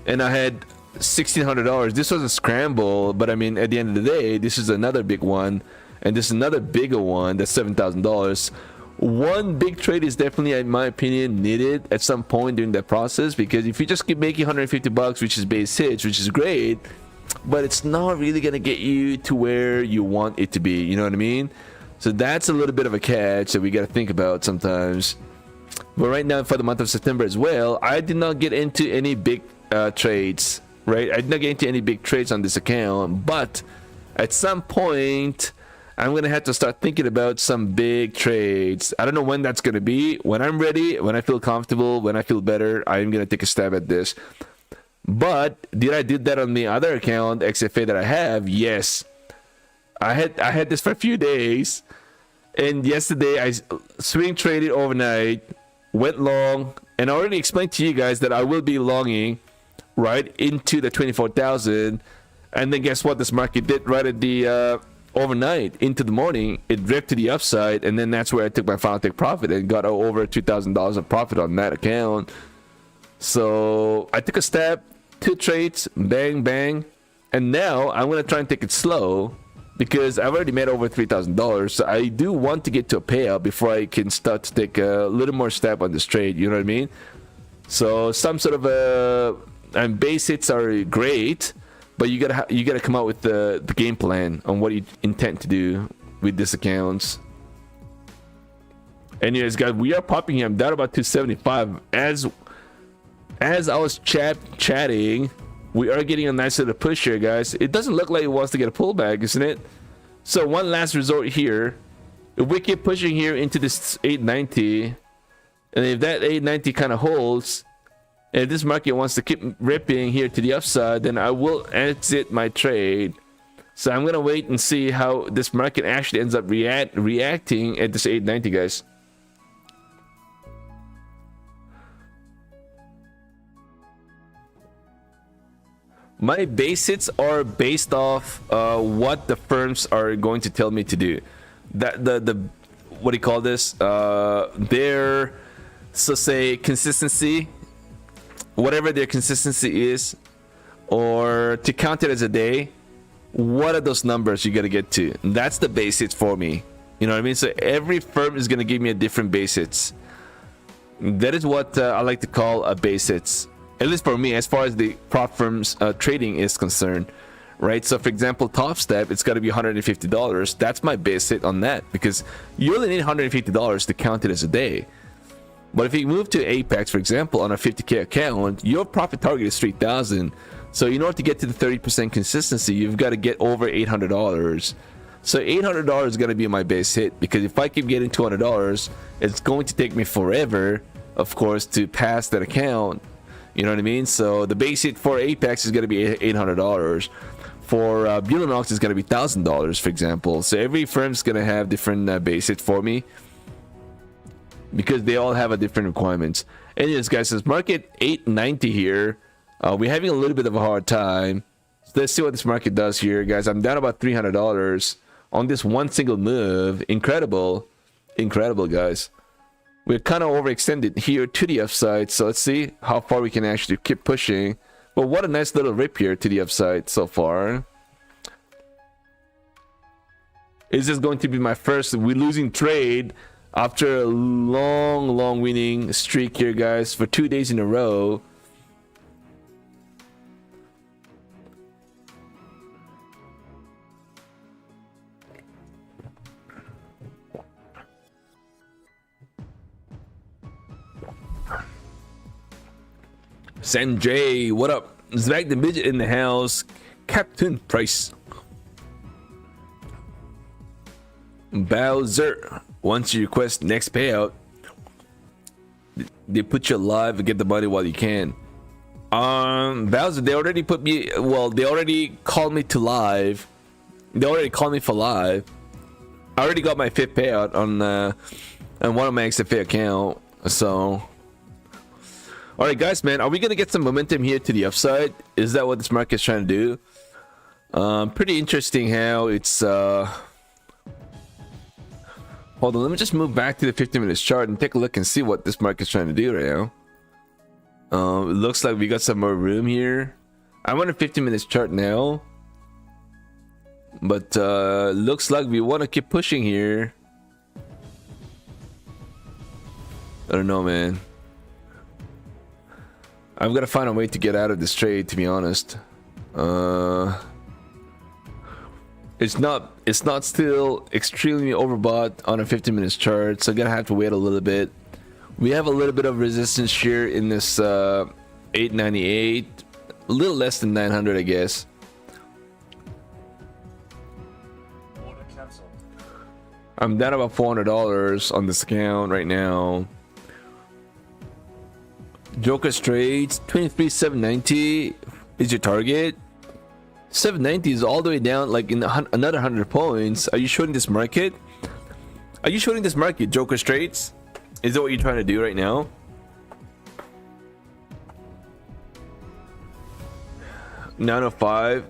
and I had $1,600. This was a scramble, but I mean, at the end of the day, this is another big one, and this is another bigger one. That's $7,000. One big trade is definitely, in my opinion, needed at some point during that process, because if you just keep making $150, which is base hits, which is great, but it's not really gonna get you to where you want it to be. You know what I mean? So that's a little bit of a catch that we got to think about sometimes. But right now, for the month of September as well, I did not get into any big trades, right? I did not get into any big trades on this account, but at some point, I'm going to have to start thinking about some big trades. I don't know when that's going to be. When I'm ready, when I feel comfortable, when I feel better, I'm going to take a stab at this. But did I do that on the other account, XFA, that I have? Yes. I had this for a few days, and yesterday I swing traded overnight, went long, and I already explained to you guys that I will be longing right into the 24,000. And then guess what? This market did right at the overnight into the morning. It dripped to the upside, and then that's where I took my final take profit and got over $2,000 of profit on that account. So I took a stab, 2 trades, bang bang, and now I'm gonna try and take it slow. because I've already made over $3,000. So I do want to get to a payout before I can start to take a little more step on this trade. You know what I mean? So some sort of and base hits are great, but you gotta come out with the game plan on what you intend to do with these accounts. Anyways, guys, we are popping here. I'm down about 275. As I was chatting, we are getting a nice little push here, guys. It doesn't look like it wants to get a pullback, isn't it? So one last resort here. If we keep pushing here into this 890, and if that 890 kind of holds, and if this market wants to keep ripping here to the upside, then I will exit my trade. So I'm gonna wait and see how this market actually ends up reacting at this 890, guys. My base hits are based off what the firms are going to tell me to do. That the what do you call this? Their, so say, consistency, whatever their consistency is, or to count it as a day. What are those numbers you gotta get to? That's the base hits for me. You know what I mean? So every firm is gonna give me a different base hits. That is what I like to call a base hits. At least for me, as far as the prop firms trading is concerned, right? So for example, Top Step, it's got to be $150. That's my base hit on that, because you only need $150 to count it as a day. But if you move to Apex, for example, on a 50k account, your profit target is 3,000. So in order to get to the 30% consistency, you've got to get over $800. So $800 is going to be my base hit, because if I keep getting $200, it's going to take me forever, of course, to pass that account. You know what I mean? So the base hit for Apex is going to be $800. For Bulanox is going to be $1,000, for example. So every firm is going to have different base hits for me, because they all have a different requirements. Anyways, guys, this market 890 here, we're having a little bit of a hard time. So let's see what this market does here, guys. I'm down about $300 on this one single move. Incredible, guys. We're kind of overextended here to the upside, so let's see how far we can actually keep pushing. But what a nice little rip here to the upside so far. Is this going to be my first losing trade after a long winning streak here, guys, for 2 days in a row? Sanjay, what up? Zach the Midget in the house. Captain Price. Bowser, once you request next payout, they put you live and get the money while you can. Bowser, they already put me, well, they already called me to live. They already called me for live. I already got my 5th payout on one of my XFA account, so... Alright guys, man, are we gonna get some momentum here to the upside? Is that what this market's trying to do? Pretty interesting how it's hold on, let me just move back to the 50 minutes chart and take a look and see what this market's trying to do right now. It looks like we got some more room here. I'm on a 50 minutes chart now, but looks like we want to keep pushing here. I don't know, man. I've got to find a way to get out of this trade, to be honest. It's not still extremely overbought on a 50 minutes chart, so I'm gonna have to wait a little bit. We have a little bit of resistance here in this 898, a little less than 900, I guess. I'm down about $400 on this account right now. Joker trades 23,790 is your target. 790 is all the way down, like in another 100 points. Are you shorting this market? Are you shorting this market, Joker trades? Is that what you're trying to do right now? $905.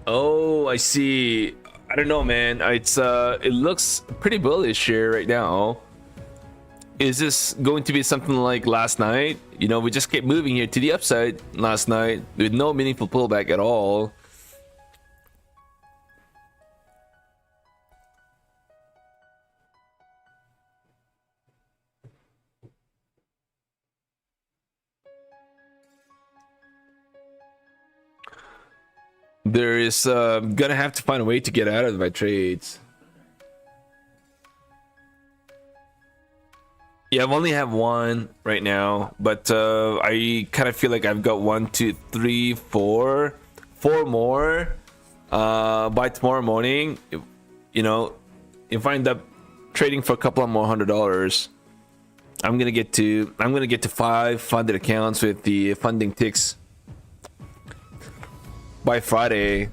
Oh, I see. I don't know, man. It's it looks pretty bullish here right now. Is this going to be something like last night? You know, we just kept moving here to the upside last night with no meaningful pullback at all. There is gonna have to find a way to get out of my trades. Yeah, I've only have one right now, but I kind of feel like I've got 1, 2, 3, 4 more by tomorrow morning. You know, if I end up trading for a couple of more $100, I'm gonna get to 5 funded accounts with the funding ticks by Friday.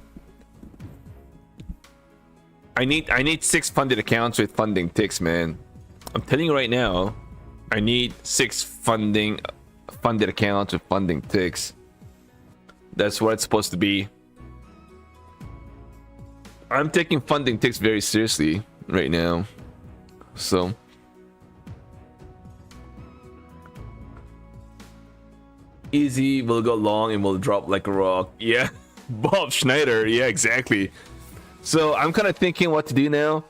I need 6 funded accounts with funding ticks, man. I'm telling you right now, I need 6 funded accounts with funding ticks. That's what it's supposed to be. I'm taking funding ticks very seriously right now. So easy will go long and will drop like a rock. Yeah. Bob Schneider. Yeah, exactly. So I'm kind of thinking what to do now.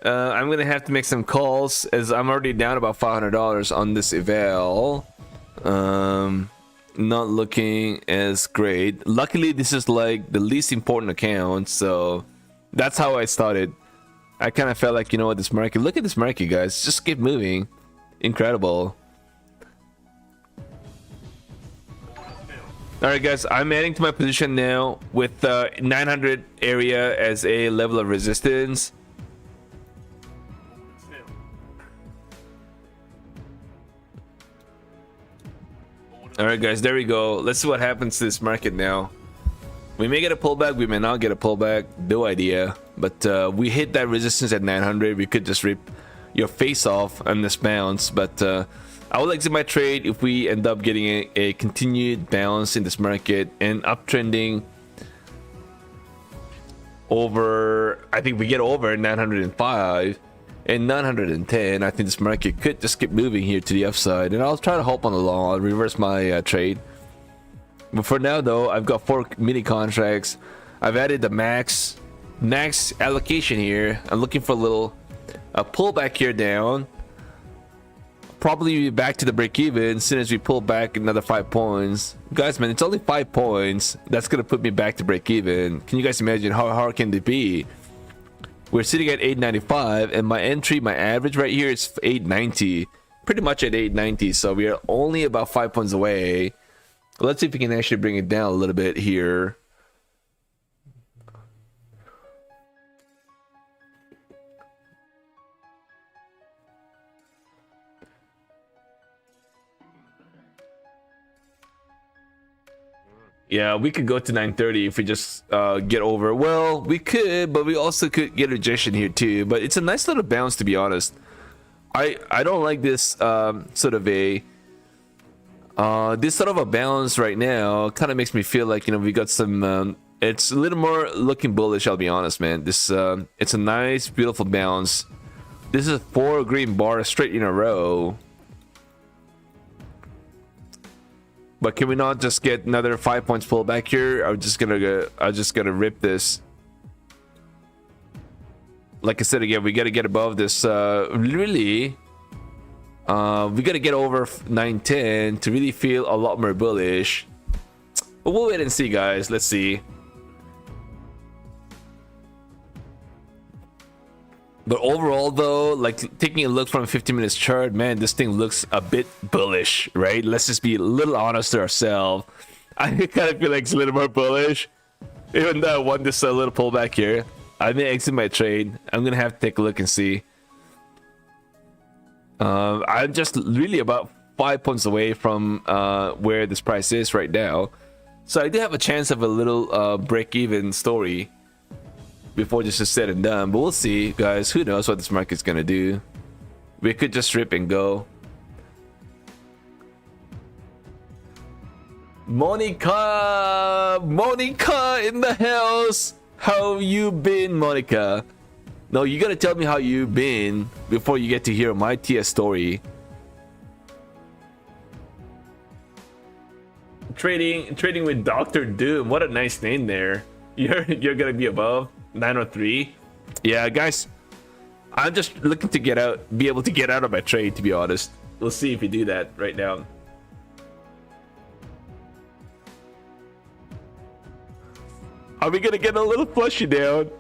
I'm gonna have to make some calls as I'm already down about $500 on this eval. Not looking as great. Luckily, this is like the least important account, so that's how I started. I kind of felt like, you know what, this market. Look at this market, guys. Just keep moving. Incredible. All right, guys. I'm adding to my position now with 900 area as a level of resistance. All right, guys, there we go. Let's see what happens to this market now. We may get a pullback, we may not get a pullback, no idea. But we hit that resistance at 900. We could just rip your face off on this bounce. But I will exit my trade if we end up getting a continued bounce in this market and uptrending over. I think we get over 905 and 910. I think this market could just keep moving here to the upside, and I'll try to hope on the long. I'll reverse my trade. But for now, though, I've got 4 mini contracts. I've added the max allocation here. I'm looking for a little pullback here down. Probably be back to the break even as soon as we pull back another 5 points. Guys, man, it's only 5 points. That's gonna put me back to break even. Can you guys imagine how hard can it be? We're sitting at 895, and my entry, my average right here is 890. Pretty much at 890, so we are only about 5 points away. Let's see if we can actually bring it down a little bit here. Yeah, we could go to 930 if we just get over. Well, we could, but we also could get rejection here too. But it's a nice little bounce, to be honest. I don't like this sort of a bounce right now. Kind of makes me feel like, you know, we got some. It's a little more looking bullish. I'll be honest, man. This it's a nice, beautiful bounce. This is 4 green bars straight in a row. But can we not just get another 5 points pull back here? I'm just gonna rip this. Like I said again, we gotta get above this. Really, we gotta get over 910 to really feel a lot more bullish. But we'll wait and see, guys. Let's see. But overall, though, like taking a look from a 50 minutes chart, man, this thing looks a bit bullish, right? Let's just be a little honest to ourselves. I kind of feel like it's a little more bullish. Even though I want this little pullback here, I may exit my trade. I'm gonna have to take a look and see. I'm just really about 5 points away from where this price is right now, so I do have a chance of a little break-even story before this is said and done. But we'll see, guys. Who knows what this market's gonna do? We could just rip and go. Monica in the house. How you been, Monica? No, you gotta tell me how you been before you get to hear my TS story. Trading with Dr. Doom. What a nice name there. You're gonna be above 903. Yeah, guys, I'm just looking to be able to get out of my trade, to be honest. We'll see if we do that right now. Are we gonna get a little flushy down,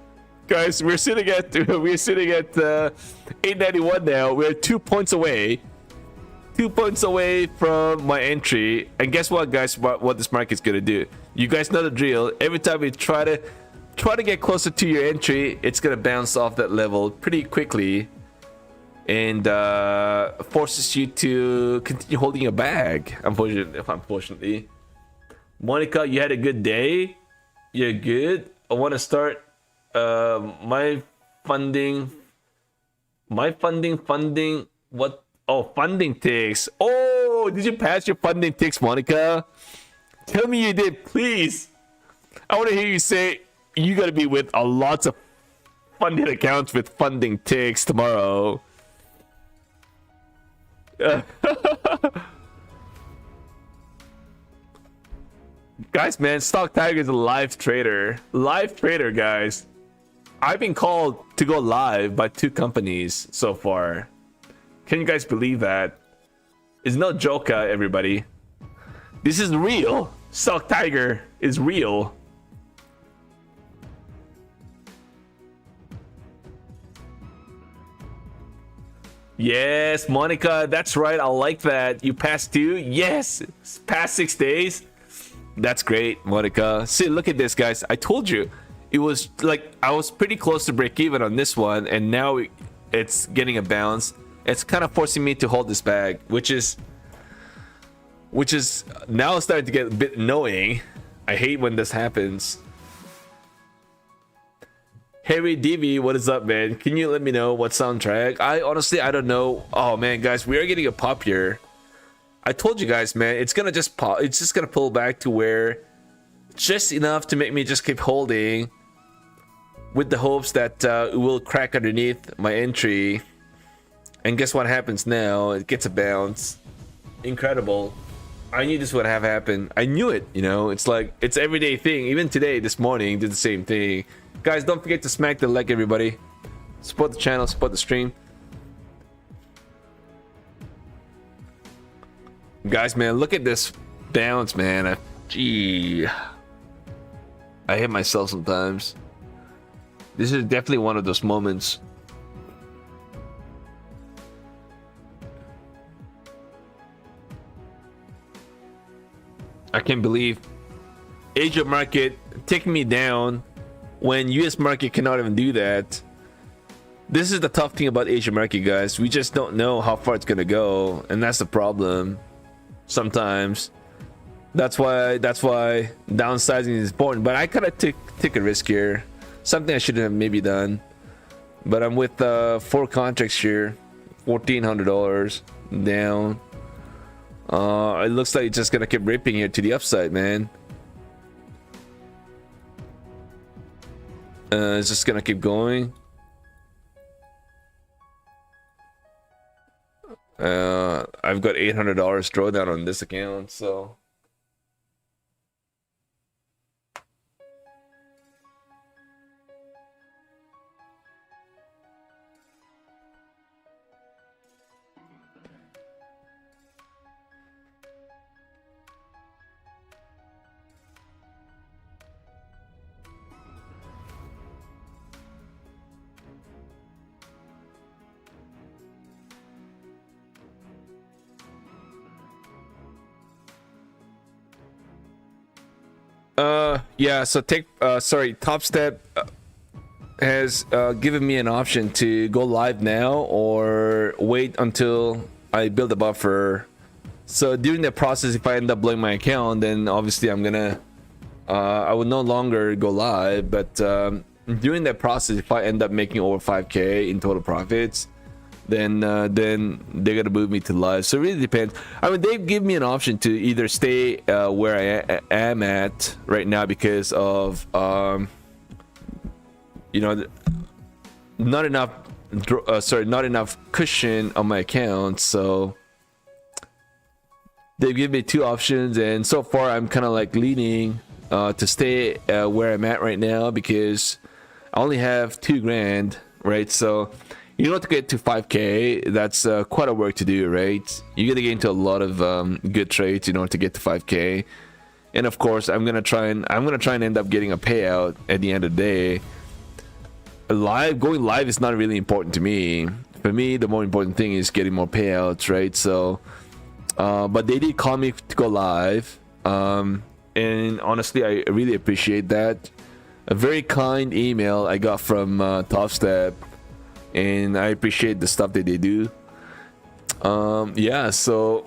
guys? We're sitting at 891 now. We're 2 points away. 2 points away from my entry. And guess what, guys? What this market's gonna do? You guys know the drill. Every time we try to get closer to your entry, it's gonna bounce off that level pretty quickly, and forces you to continue holding your bag. Unfortunately, Monica, you had a good day. You're good. I want to start my funding. What? Oh, funding ticks. Oh, did you pass your funding ticks, Monica? Tell me you did, please. I want to hear you say you got to be with a lots of funded accounts with funding ticks tomorrow. Guys, man, Stock Tiger is a live trader. Live trader, guys. I've been called to go live by 2 companies so far. Can you guys believe that? It's no joke, everybody. This is real. Stock Tiger is real. Yes, Monica, that's right. I like that. You passed 2? Yes, past 6 days. That's great, Monica. See, look at this, guys. I told you. It was like I was pretty close to break even on this one, and now it's getting a bounce. It's kind of forcing me to hold this bag, which is now starting to get a bit annoying. I hate when this happens. Harry DV, what is up, man? Can you let me know what soundtrack? I don't know. Oh man, guys, we are getting a pop here. I told you guys, man, it's gonna just pop. It's just gonna pull back to where just enough to make me just keep holding, with the hopes that it will crack underneath my entry. And guess what happens now? It gets a bounce. Incredible. I knew this would have happened. I knew it, you know. It's like, it's everyday thing. Even today, this morning, did the same thing. Guys, don't forget to smack the like, everybody. Support the channel, support the stream. Guys, man, look at this bounce, man. Gee. I hate myself sometimes. This is definitely one of those moments. I can't believe Asia market taking me down when US market cannot even do that. This is the tough thing about Asia market, guys. We just don't know how far it's gonna go, and that's the problem. Sometimes that's why downsizing is important. But I kind of take a risk here, something I shouldn't have maybe done. But I'm with 4 contracts here, $1,400 down. It looks like it's just gonna keep ripping here to the upside, man. It's just gonna keep going. I've got $800 drawdown on this account, so yeah, so Top Step has given me an option to go live now or wait until I build a buffer. So during that process, if I end up blowing my account, then obviously I'm gonna I will no longer go live. But during that process, if I end up making over 5k in total profits, then they're gonna move me to live. So it really depends. I mean, they give me an option to either stay where I am at right now because of you know, not enough cushion on my account. So they give me 2 options, and so far I'm kind of like leaning to stay where I'm at right now because I only have 2 grand, right? So you know, to get to 5k, that's quite a work to do, right? You gotta get into a lot of good trades in order to get to 5k. And of course, I'm gonna try and end up getting a payout at the end of the day. Going live is not really important to me. For me, the more important thing is getting more payouts, right? So, but they did call me to go live, and honestly, I really appreciate that. A very kind email I got from Top Step, and I appreciate the stuff that they do. Yeah, so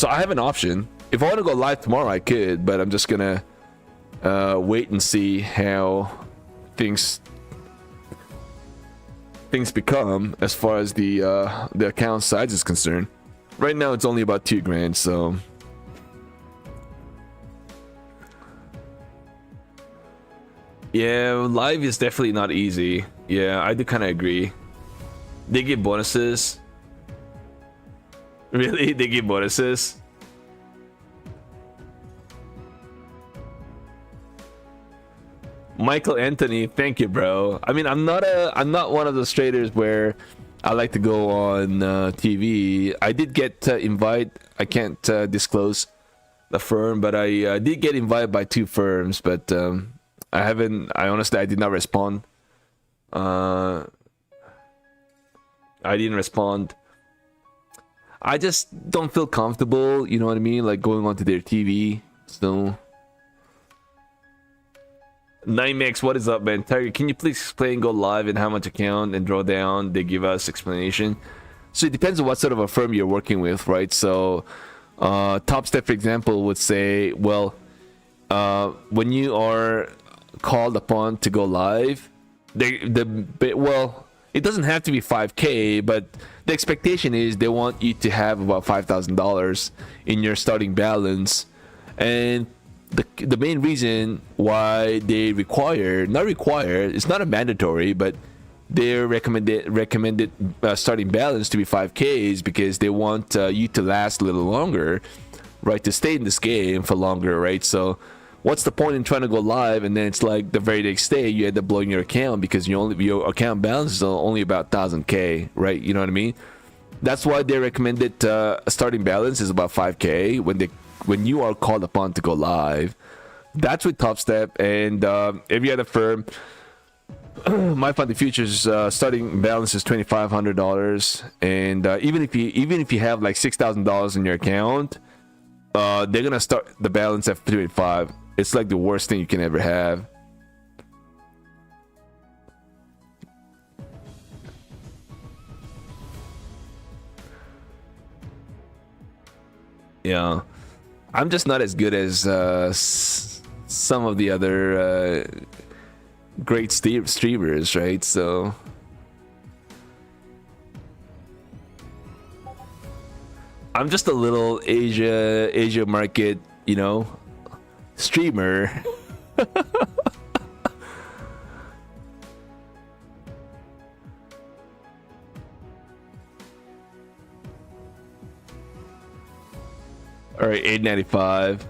I have an option. If I want to go live tomorrow, I could, but I'm just gonna wait and see how things become as far as the account size is concerned. Right now, it's only about $2,000, so. Yeah, live is definitely not easy. Yeah, I do kind of agree. They give bonuses. Really? They give bonuses? Michael Anthony, thank you, bro. I mean, I'm not one of those traders where I like to go on TV. I did get invite. I can't disclose the firm, but I did get invited by 2 firms, but I honestly did not respond. I didn't respond. I just don't feel comfortable, you know what I mean, like going onto their TV. So Nymex, what is up, man? Tiger, can you please explain go live and how much account and drawdown they give us explanation? So it depends on what sort of a firm you're working with, right? So Top Step, for example, would say, well, when you are called upon to go live, it doesn't have to be 5K, but the expectation is they want you to have about $5,000 in your starting balance. And the main reason why they it's not a mandatory, but their recommended starting balance to be 5K is because they want you to last a little longer, right? To stay in this game for longer, right? So what's the point in trying to go live and then it's like the very next day you end up blowing your account because your account balance is only about 1,000K, right? You know what I mean? That's why their recommended starting balance is about 5K when you are called upon to go live. That's with Top Step and every other firm. My Fund the Futures starting balance is $2,500, and even if you have like $6,000 in your account, they're gonna start the balance at 3.5. It's like the worst thing you can ever have. Yeah, I'm just not as good as some of the other great streamers, right? So I'm just a little Asia market, streamer. All right, $8.95.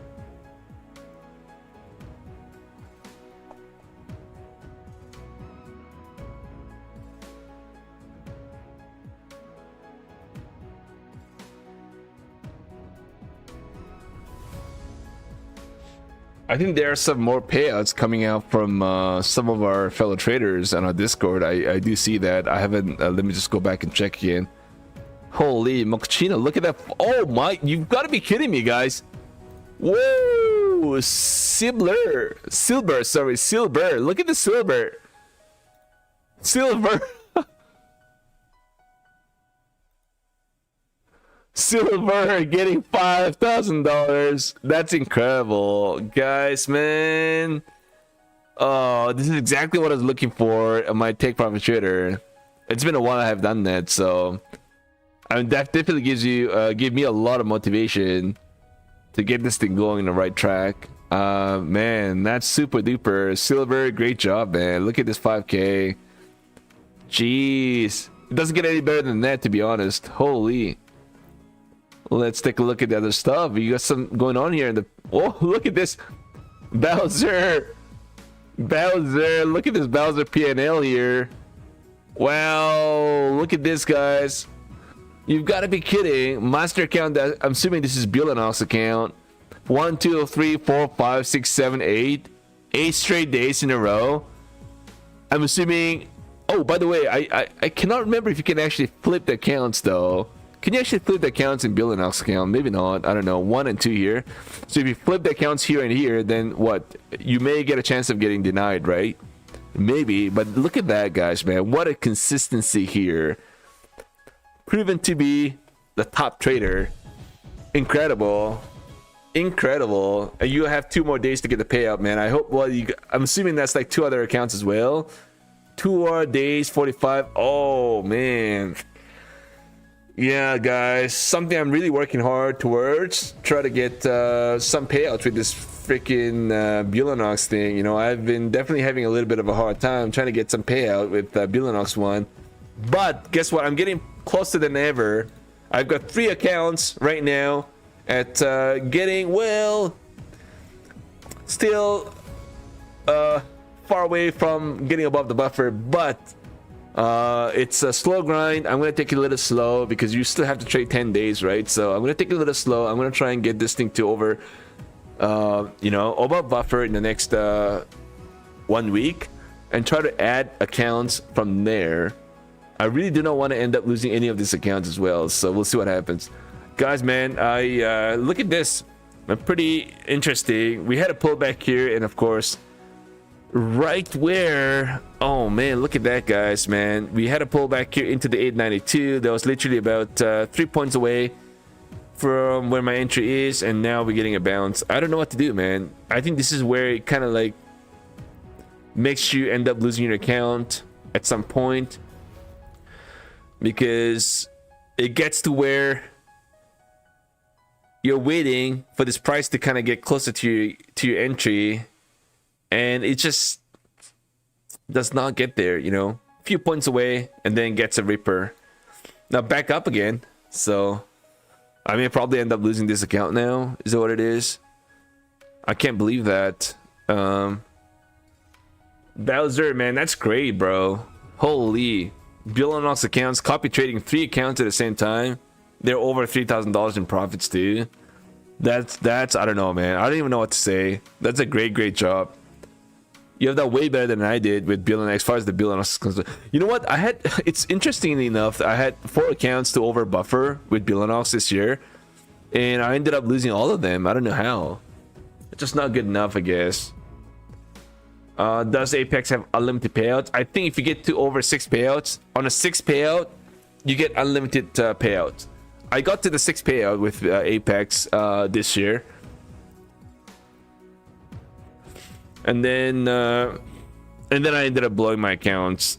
I think there are some more payouts coming out from some of our fellow traders on our Discord. I do see that. I haven't. Let me just go back and check again. Holy Mochaccino, look at that. Oh my, you've got to be kidding me, guys. Whoa, silver. Look at the silver. Silver getting $5,000. That's incredible, guys, man. Oh, this is exactly what I was looking for on my Take Profit Trader. It's been a while I have done that, so that definitely give me a lot of motivation to get this thing going in the right track. Man, that's super duper. Silver, great job, man. Look at this 5K. Jeez, it doesn't get any better than that, to be honest. Holy. Let's take a look at the other stuff. You got some going on here. Oh, look at this. Bowser. Look at this Bowser PNL here. Wow. Look at this, guys. You've got to be kidding. Master account, that I'm assuming this is Billanox account. 1, 2, 3, 4, 5, 6, 7, 8. 8 straight days in a row. I'm assuming... Oh, by the way, I cannot remember if you can actually flip the accounts, though. Can you actually flip the accounts in Billanox account? Maybe not. I don't know. 1 and 2 here. So if you flip the accounts here and here, then what? You may get a chance of getting denied, right? Maybe. But look at that, guys, man. What a consistency here. Proven to be the top trader. Incredible. Incredible. And you have 2 more days to get the payout, man. I hope, well, I'm assuming that's like 2 other accounts as well. 2 more days, 45. Oh, man. Yeah, guys. Something I'm really working hard towards. Try to get some payouts with this freaking Billanox thing. You know, I've been definitely having a little bit of a hard time trying to get some payout with Billanox one. But guess what? I'm getting closer than ever. I've got 3 accounts right now at getting, well, still far away from getting above the buffer, but it's a slow grind. I'm gonna take it a little slow because you still have to trade 10 days, right? So I'm gonna take it a little slow. I'm gonna try and get this thing to over you know, above buffer in the next 1 week and try to add accounts from there. I really do not want to end up losing any of these accounts as well, so we'll see what happens. Guys, man, I look at this. Pretty interesting. We had a pullback here, and of course, right where, oh man, look at that, guys, man. We had a pullback here into the 892. That was literally about 3 points away from where my entry is, and now we're getting a bounce. I don't know what to do, man. I think this is where it kind of like makes you end up losing your account at some point, because it gets to where you're waiting for this price to kind of get closer to your entry, and it just does not get there, you know, a few points away, and then gets a ripper. Now back up again. So I may probably end up losing this account now. Is that what it is? I can't believe that. Bowser, man, that's great, bro. Holy. Billanox accounts, copy trading 3 accounts at the same time. They're over $3,000 in profits too. That's I don't know, man. I don't even know what to say. That's a great job. You have that way better than I did with Billanox as far as the Billanox is concerned. You know what? I had, it's interestingly enough, I had 4 accounts to over buffer with Billanox this year, and I ended up losing all of them. I don't know how. It's just not good enough, I guess. Does Apex have unlimited payouts? I think if you get to over 6 payouts, on a 6 payout, you get unlimited payouts. I got to the 6 payout with Apex this year. And then I ended up blowing my accounts.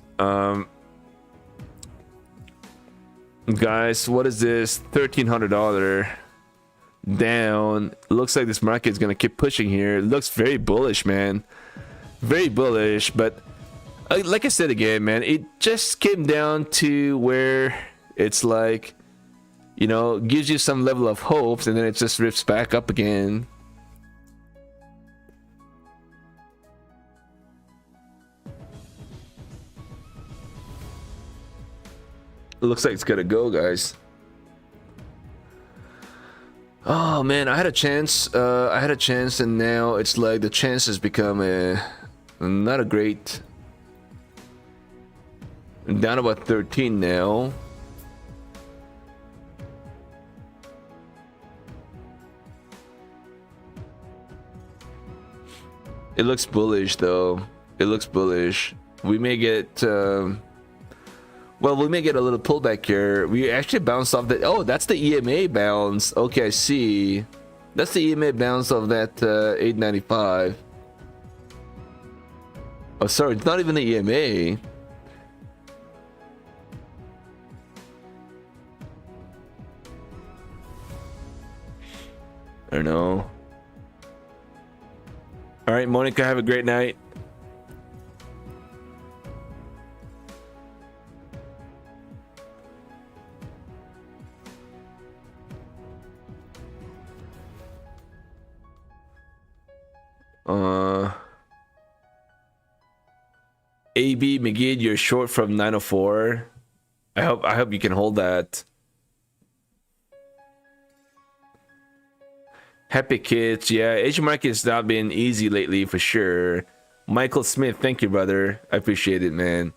Guys, what is this? $1,300 down. Looks like this market is gonna keep pushing here. It looks very bullish, man. Very bullish, but like I said again, man, it just came down to where it's like, you know, gives you some level of hopes, and then it just rips back up again. It looks like it's gonna go, guys. Oh man, I had a chance, and now it's like the chance has become not a great. I'm down about 13 now. It looks bullish though. It looks bullish. We may get well, we may get a little pullback here. We actually bounced off that. Oh, that's the EMA bounce. Okay, I see. That's the EMA bounce of that 895. Oh, sorry, it's not even the EMA. I don't know. All right, Monica, have a great night. AB McGee, you're short from 904. I hope you can hold that. Happy kids. Yeah, Asian market has not been easy lately for sure. Michael Smith, thank you, brother. I appreciate it, man.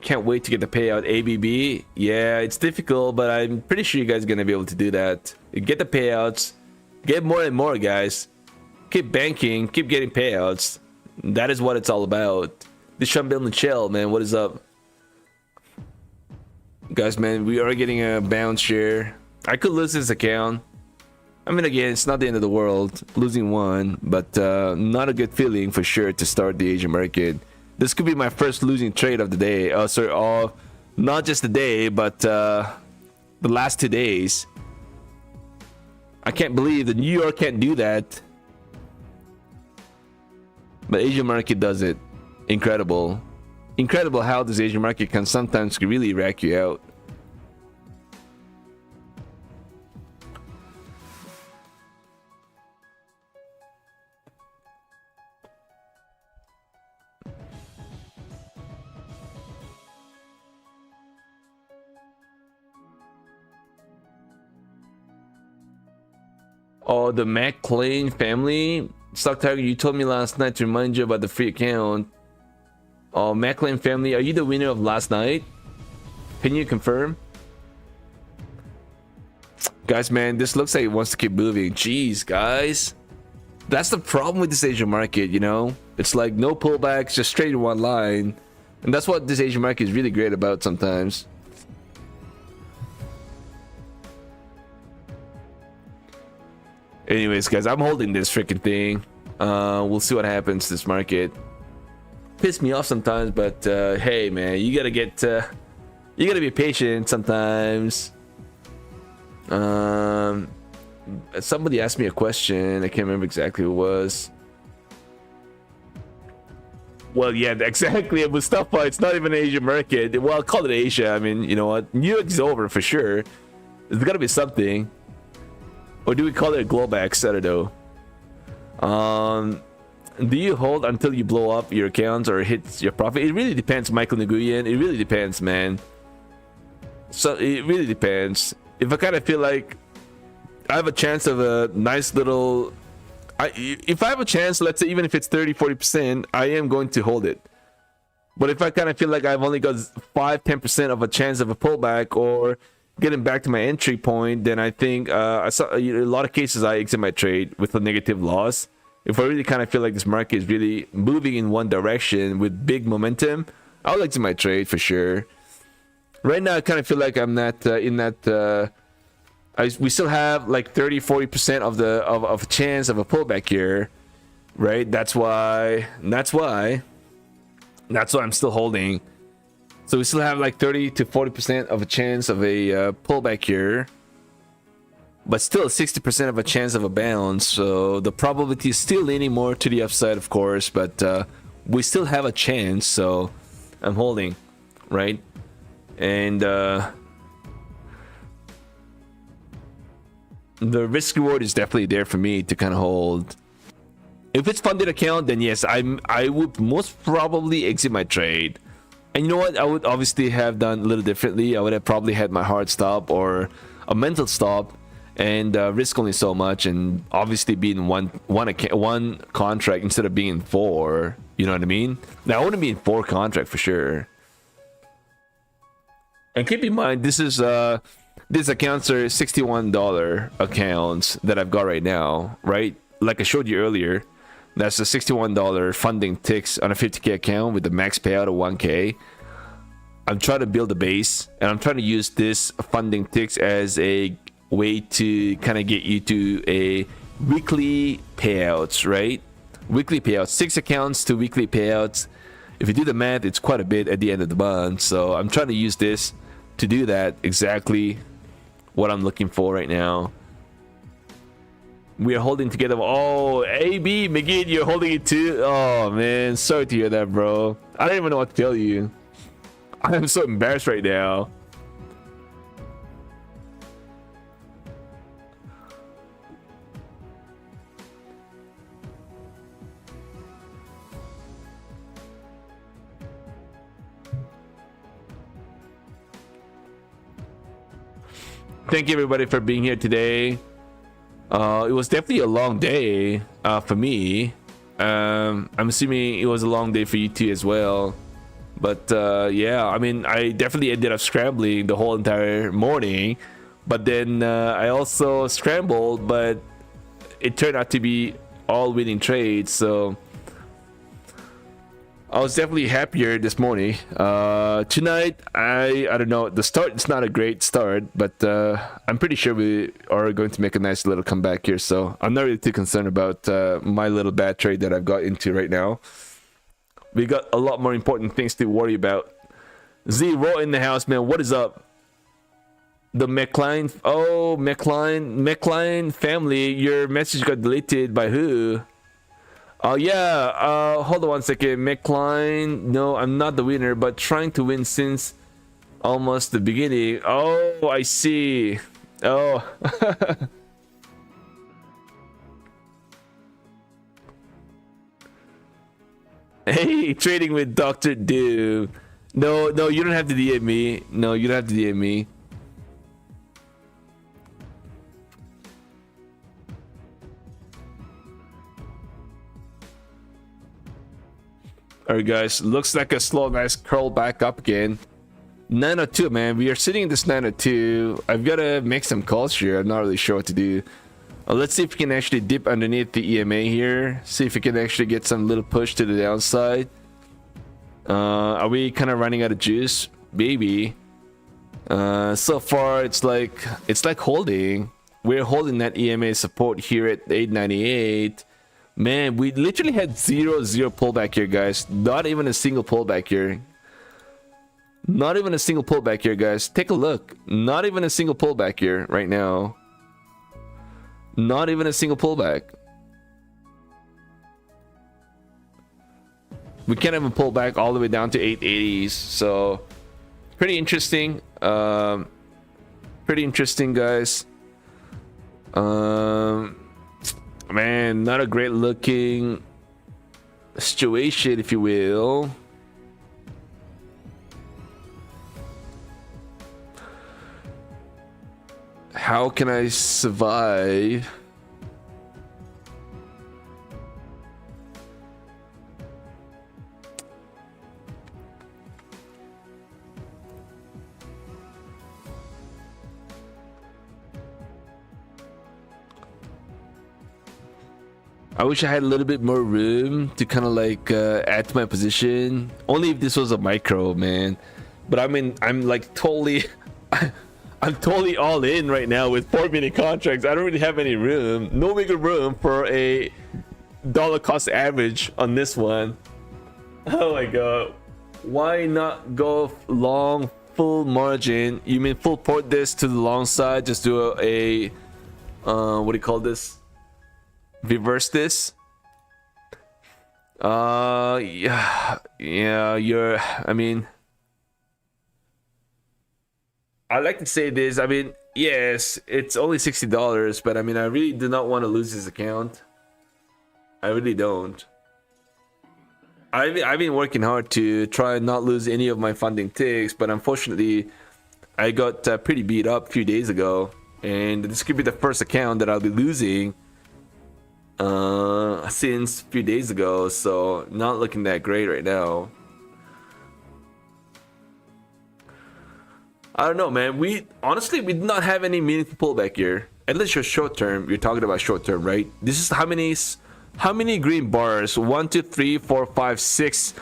Can't wait to get the payout. ABB. Yeah, it's difficult, but I'm pretty sure you guys are going to be able to do that. Get the payouts. Get more and more, guys. Keep banking. Keep getting payouts. That is what it's all about. This Shambil Michelle, man. What is up? Guys, man, we are getting a bounce share. I could lose this account. I mean, again, it's not the end of the world. Losing one, but not a good feeling for sure to start the Asian market. This could be my first losing trade of the day. Not just the day, but the last 2 days. I can't believe that New York can't do that. But Asian market does it. Incredible. Incredible how this Asian market can sometimes really rack you out. Oh, the McLean family. Stock Tiger, you told me last night to remind you about the free account. Oh, McLean family, are you the winner of last night? Can you confirm? Guys, man, this looks like it wants to keep moving. Jeez, guys. That's the problem with this Asian market, you know? It's like no pullbacks, just straight in one line. And that's what this Asian market is really great about sometimes. Anyways, guys, I'm holding this freaking thing. We'll see what happens to this market. Piss me off sometimes, but hey, man, you gotta be patient sometimes. Somebody asked me a question. I can't remember exactly who it was. Well, yeah, exactly. Mustafa, it's not even an Asian market. Well, I'll call it Asia. I mean, you know what? New York is over for sure. There's gotta be something. Or do we call it a Globex? I don't know. Do you hold until you blow up your accounts or hits your profit? It really depends, Michael Nguyen. It really depends, man. So it really depends. If I kind of feel like I have a chance of a nice little... if I have a chance, let's say even if it's 30-40%, I am going to hold it. But if I kind of feel like I've only got 5-10% of a chance of a pullback or getting back to my entry point, then I think I saw a lot of cases I exit my trade with a negative loss. If I really kind of feel like this market is really moving in one direction with big momentum, I'll exit my trade for sure. Right now, I kind of feel like I'm not in that. We still have like 30-40% of a chance of a pullback here, right? That's why I'm still holding. So we still have like 30-40% of a chance of a pullback here, but still 60% of a chance of a bounce. So the probability is still leaning more to the upside, of course, but we still have a chance. So I'm holding, right? And the risk reward is definitely there for me to kind of hold. If it's funded account, then yes, I would most probably exit my trade. And you know what? I would obviously have done a little differently. I would have probably had my hard stop or a mental stop and risk only so much, and obviously be in one contract instead of being in 4. You know what I mean? Now I wouldn't be in 4 contract for sure. And keep in mind, this is these accounts are $61 accounts that I've got right now, right? Like I showed you earlier. That's a $61 funding ticks on a 50K account with the max payout of 1K. I'm trying to build a base, and I'm trying to use this funding ticks as a way to kind of get you to a weekly payouts, right? Weekly payouts, 6 accounts to weekly payouts. If you do the math, it's quite a bit at the end of the month. So I'm trying to use this to do that, exactly what I'm looking for right now. We are holding together. Oh, AB, McGee, you're holding it too? Oh, man. Sorry to hear that, bro. I don't even know what to tell you. I am so embarrassed right now. Thank you everybody for being here today. It was definitely a long day for me. I'm assuming it was a long day for you too as well. But yeah, I mean, I definitely ended up scrambling the whole entire morning. But then I also scrambled, but it turned out to be all winning trades. So I was definitely happier this morning. Tonight, I don't know. The start is not a great start, but I'm pretty sure we are going to make a nice little comeback here. So I'm not really too concerned about my little bad trade that I've got into right now. We got a lot more important things to worry about. Z Raw in the house, man. What is up? The McLean, oh McLean family. Your message got deleted by who? Oh yeah, hold on 1 second. McLean, no, I'm not the winner, but trying to win since almost the beginning. Oh, I see. Oh. Hey, trading with Dr. Doom. No, you don't have to DM me. No, you don't have to DM me. Alright guys, looks like a slow nice curl back up again. 902, man, we are sitting in this 902. I've got to make some calls here. I'm not really sure what to do. Let's see if we can actually dip underneath the EMA here. See if we can actually get some little push to the downside. Are we kind of running out of juice? Maybe. So far it's like holding. We're holding that EMA support here at 898. Man, we literally had zero pullback here, guys. Not even a single pullback here. Not even a single pullback here, guys. Take a look. Not even a single pullback here right now. Not even a single pullback. We can't even pull back all the way down to 880s. So pretty interesting. Pretty interesting, guys. Man, not a great looking situation, if you will. How can I survive? I wish I had a little bit more room to kind of like add to my position. Only if this was a micro, man. But I mean, I'm like totally I'm totally all in right now with 4-minute contracts. I don't really have any room. No wiggle room for a dollar cost average on this one. Oh my god. Why not go long full margin? You mean full port this to the long side? Just do a what do you call this? Reverse this. Yeah, you're, I mean, I like to say this. I mean, yes, it's only $60, but I mean, I really do not want to lose this account. I really don't. I've been working hard to try and not lose any of my funding ticks, but unfortunately, I got pretty beat up a few days ago, and this could be the first account that I'll be losing since a few days ago, so not looking that great right now. I don't know, man. We honestly did not have any meaningful pullback here. At least your short term. You're talking about short term, right? This is how many green bars? 1 2 3 4 5 6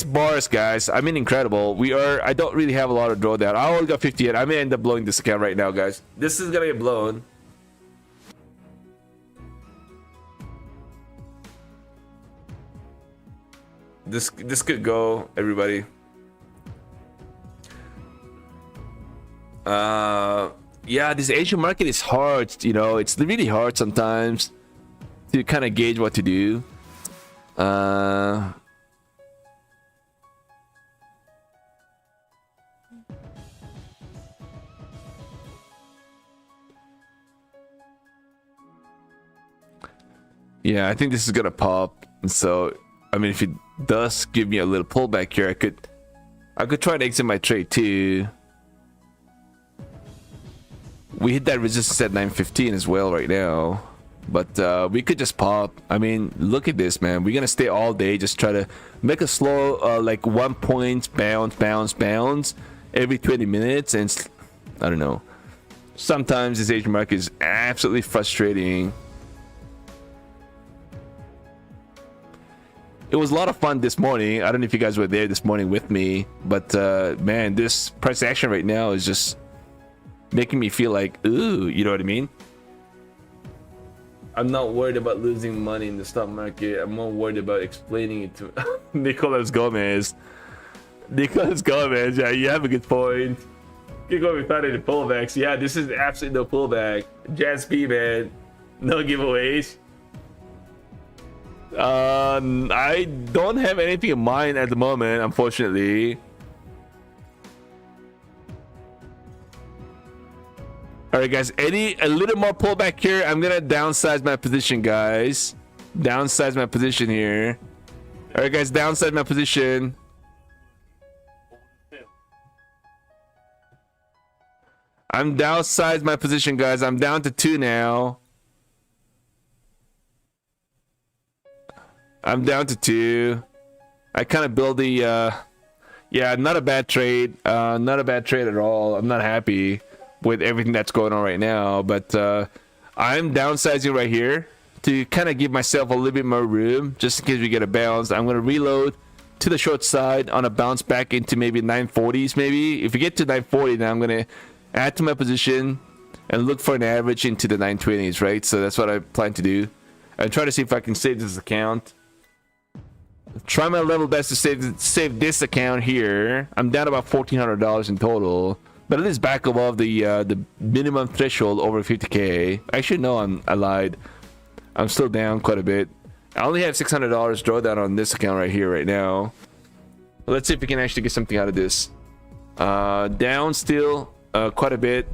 bars, guys. I mean, incredible. I don't really have a lot of drawdown. I only got 58. I may end up blowing this account right now, guys. This is gonna get blown. This could go, everybody. Yeah, this Asian market is hard, you know. It's really hard sometimes to kind of gauge what to do. Yeah, I think this is gonna pop. So, I mean, if it does give me a little pullback here, I could try and exit my trade too. We hit that resistance at 915 as well right now. But we could just pop. I mean, look at this, man. We're gonna stay all day, just try to make a slow like 1 point bounce every 20 minutes. And I don't know, sometimes this Asian market is absolutely frustrating. It was a lot of fun this morning. I don't know if you guys were there this morning with me, but man, this price action right now is just making me feel like, ooh, you know what I mean? I'm not worried about losing money in the stock market. I'm more worried about explaining it to Nicolas Gomez. Nicolas Gomez, yeah, you have a good point. You go without any pullbacks. Yeah, this is absolutely no pullback. Jazz P, man, no giveaways. I don't have anything in mind at the moment, unfortunately. All right, guys, a little more pullback here. I'm gonna downsize my position, guys. Downsize my position here. All right, guys, downsize my position. I'm downsized my position, guys. I'm down to 2 now. I'm down to 2. I kind of build the yeah, not a bad trade. Not a bad trade at all. I'm not happy with everything that's going on right now, but I'm downsizing right here to kind of give myself a little bit more room just in case we get a bounce. I'm going to reload to the short side on a bounce back into maybe 940s. Maybe if we get to 940, then I'm going to add to my position and look for an average into the 920s, right? So that's what I plan to do. And try to see if I can save this account. Try my level best to save this account here. I'm down about $1,400 in total, but it is back above the minimum threshold over 50k. Actually, no, I lied. I'm still down quite a bit. I only have $600 drawdown on this account right here right now. Let's see if we can actually get something out of this. Down still quite a bit.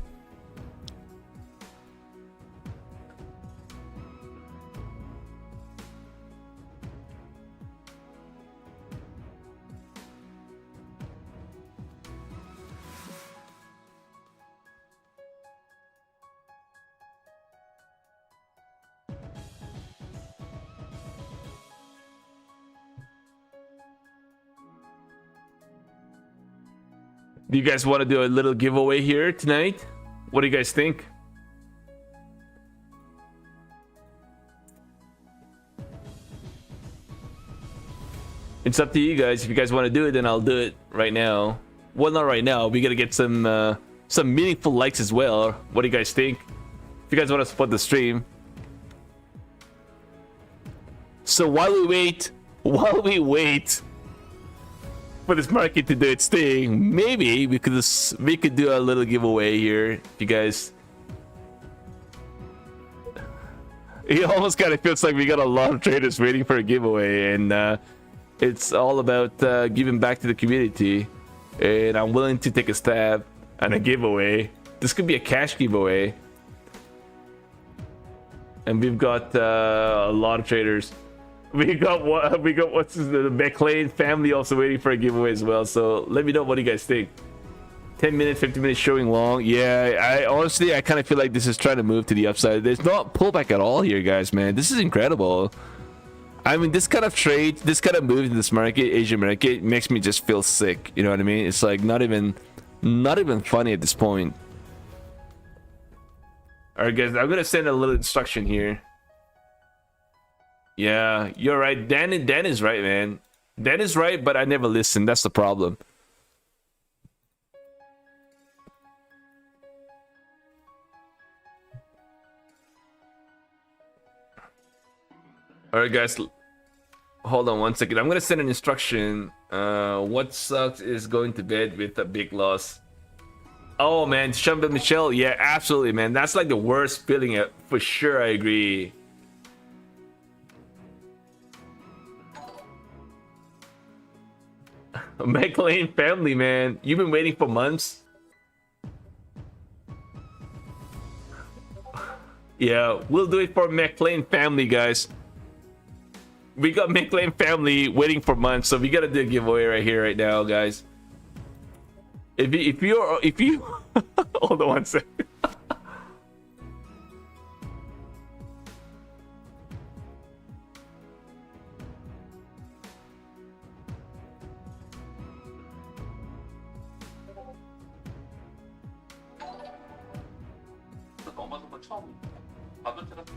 Do you guys want to do a little giveaway here tonight? What do you guys think? It's up to you guys. If you guys want to do it, then I'll do it right now. Well, not right now. We gotta get some meaningful likes as well. What do you guys think? If you guys want to support the stream. So while we wait for this market to do its thing, maybe we could do a little giveaway here. If you guys, it almost kind of feels like we got a lot of traders waiting for a giveaway, and it's all about giving back to the community. And I'm willing to take a stab on a giveaway. This could be a cash giveaway, and we've got a lot of traders. We got what's the McLean family also waiting for a giveaway as well. So let me know, what do you guys think? 10 minutes, 50 minutes showing long. Yeah, I honestly kind of feel like this is trying to move to the upside. There's not pullback at all here, guys, man. This is incredible. I mean, this kind of trade, this kind of move in this market, Asian market, makes me just feel sick. You know what I mean? It's like not even funny at this point. All right, guys, I'm gonna send a little instruction here. Yeah, you're right. Dan is right, man. Dan is right, but I never listen. That's the problem. All right, guys. Hold on 1 second. I'm gonna send an instruction. What sucks is going to bed with a big loss. Oh man, Shumba Michelle. Yeah, absolutely, man. That's like the worst feeling for sure. I agree. McLean family, man. You've been waiting for months. Yeah, we'll do it for McLean family, guys. We got McLean family waiting for months, so we gotta do a giveaway right here, right now, guys. If you hold on 1 second. 넘어선 거 처음 봐도 들었어.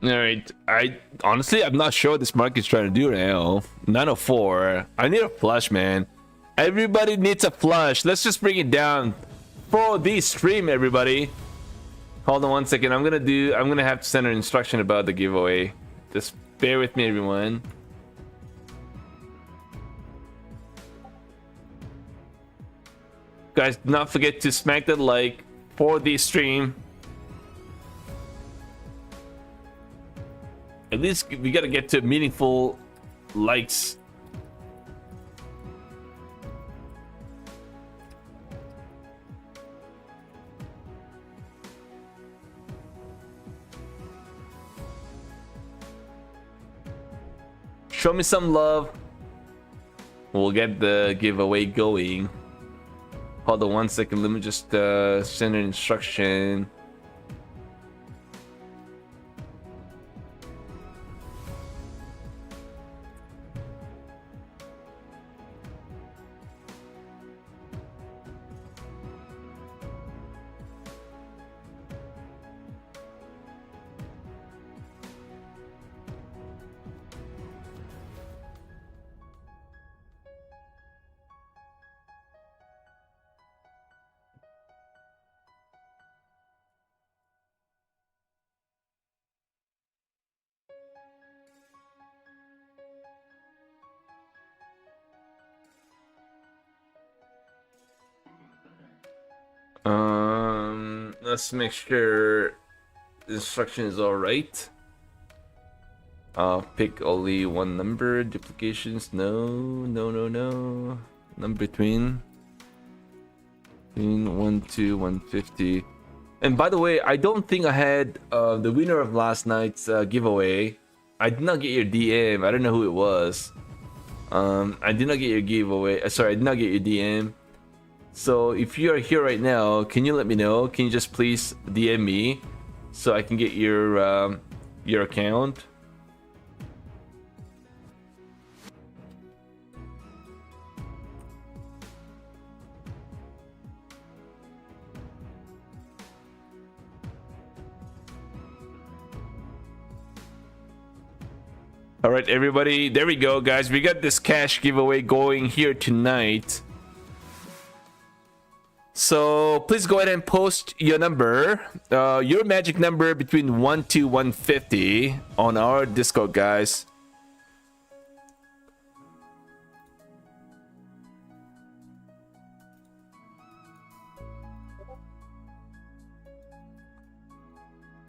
All right, I honestly I'm not sure what this market's trying to do right now. 904. I need a flush, man. Everybody needs a flush. Let's just bring it down for the stream, everybody. Hold on 1 second. I'm gonna have to send an instruction about the giveaway. Just bear with me, everyone. Guys, do not forget to smack that like for the stream. At least we gotta get to meaningful likes. Show me some love. We'll get the giveaway going. Hold on 1 second. Let me just send an instruction. Let's make sure the instruction is all right. Pick only one number. Duplications, no. Number between 1 to 150. And by the way, I don't think I had the winner of last night's giveaway. I did not get your DM. I don't know who it was. I did not get your giveaway. Sorry, I did not get your DM. So if you are here right now, can you let me know? Can you just please DM me so I can get your account? All right, everybody, there we go, guys. We got this cash giveaway going here tonight. So please go ahead and post your number, your magic number between 1 to 150 on our Discord, guys.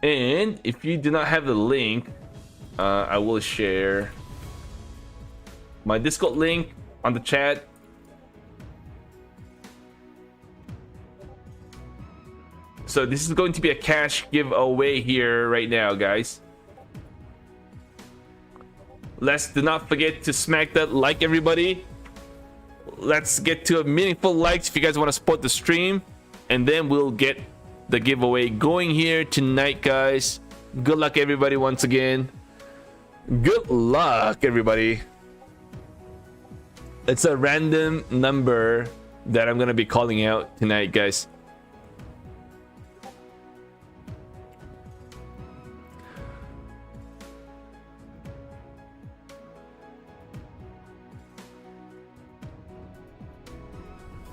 And if you do not have the link, I will share my Discord link on the chat. So this is going to be a cash giveaway here right now, guys. Let's do not forget to smack that like, everybody. Let's get to a meaningful likes if you guys want to support the stream, and then we'll get the giveaway going here tonight, guys. Good luck, everybody, once again. Good luck, everybody. It's a random number that I'm gonna be calling out tonight, guys.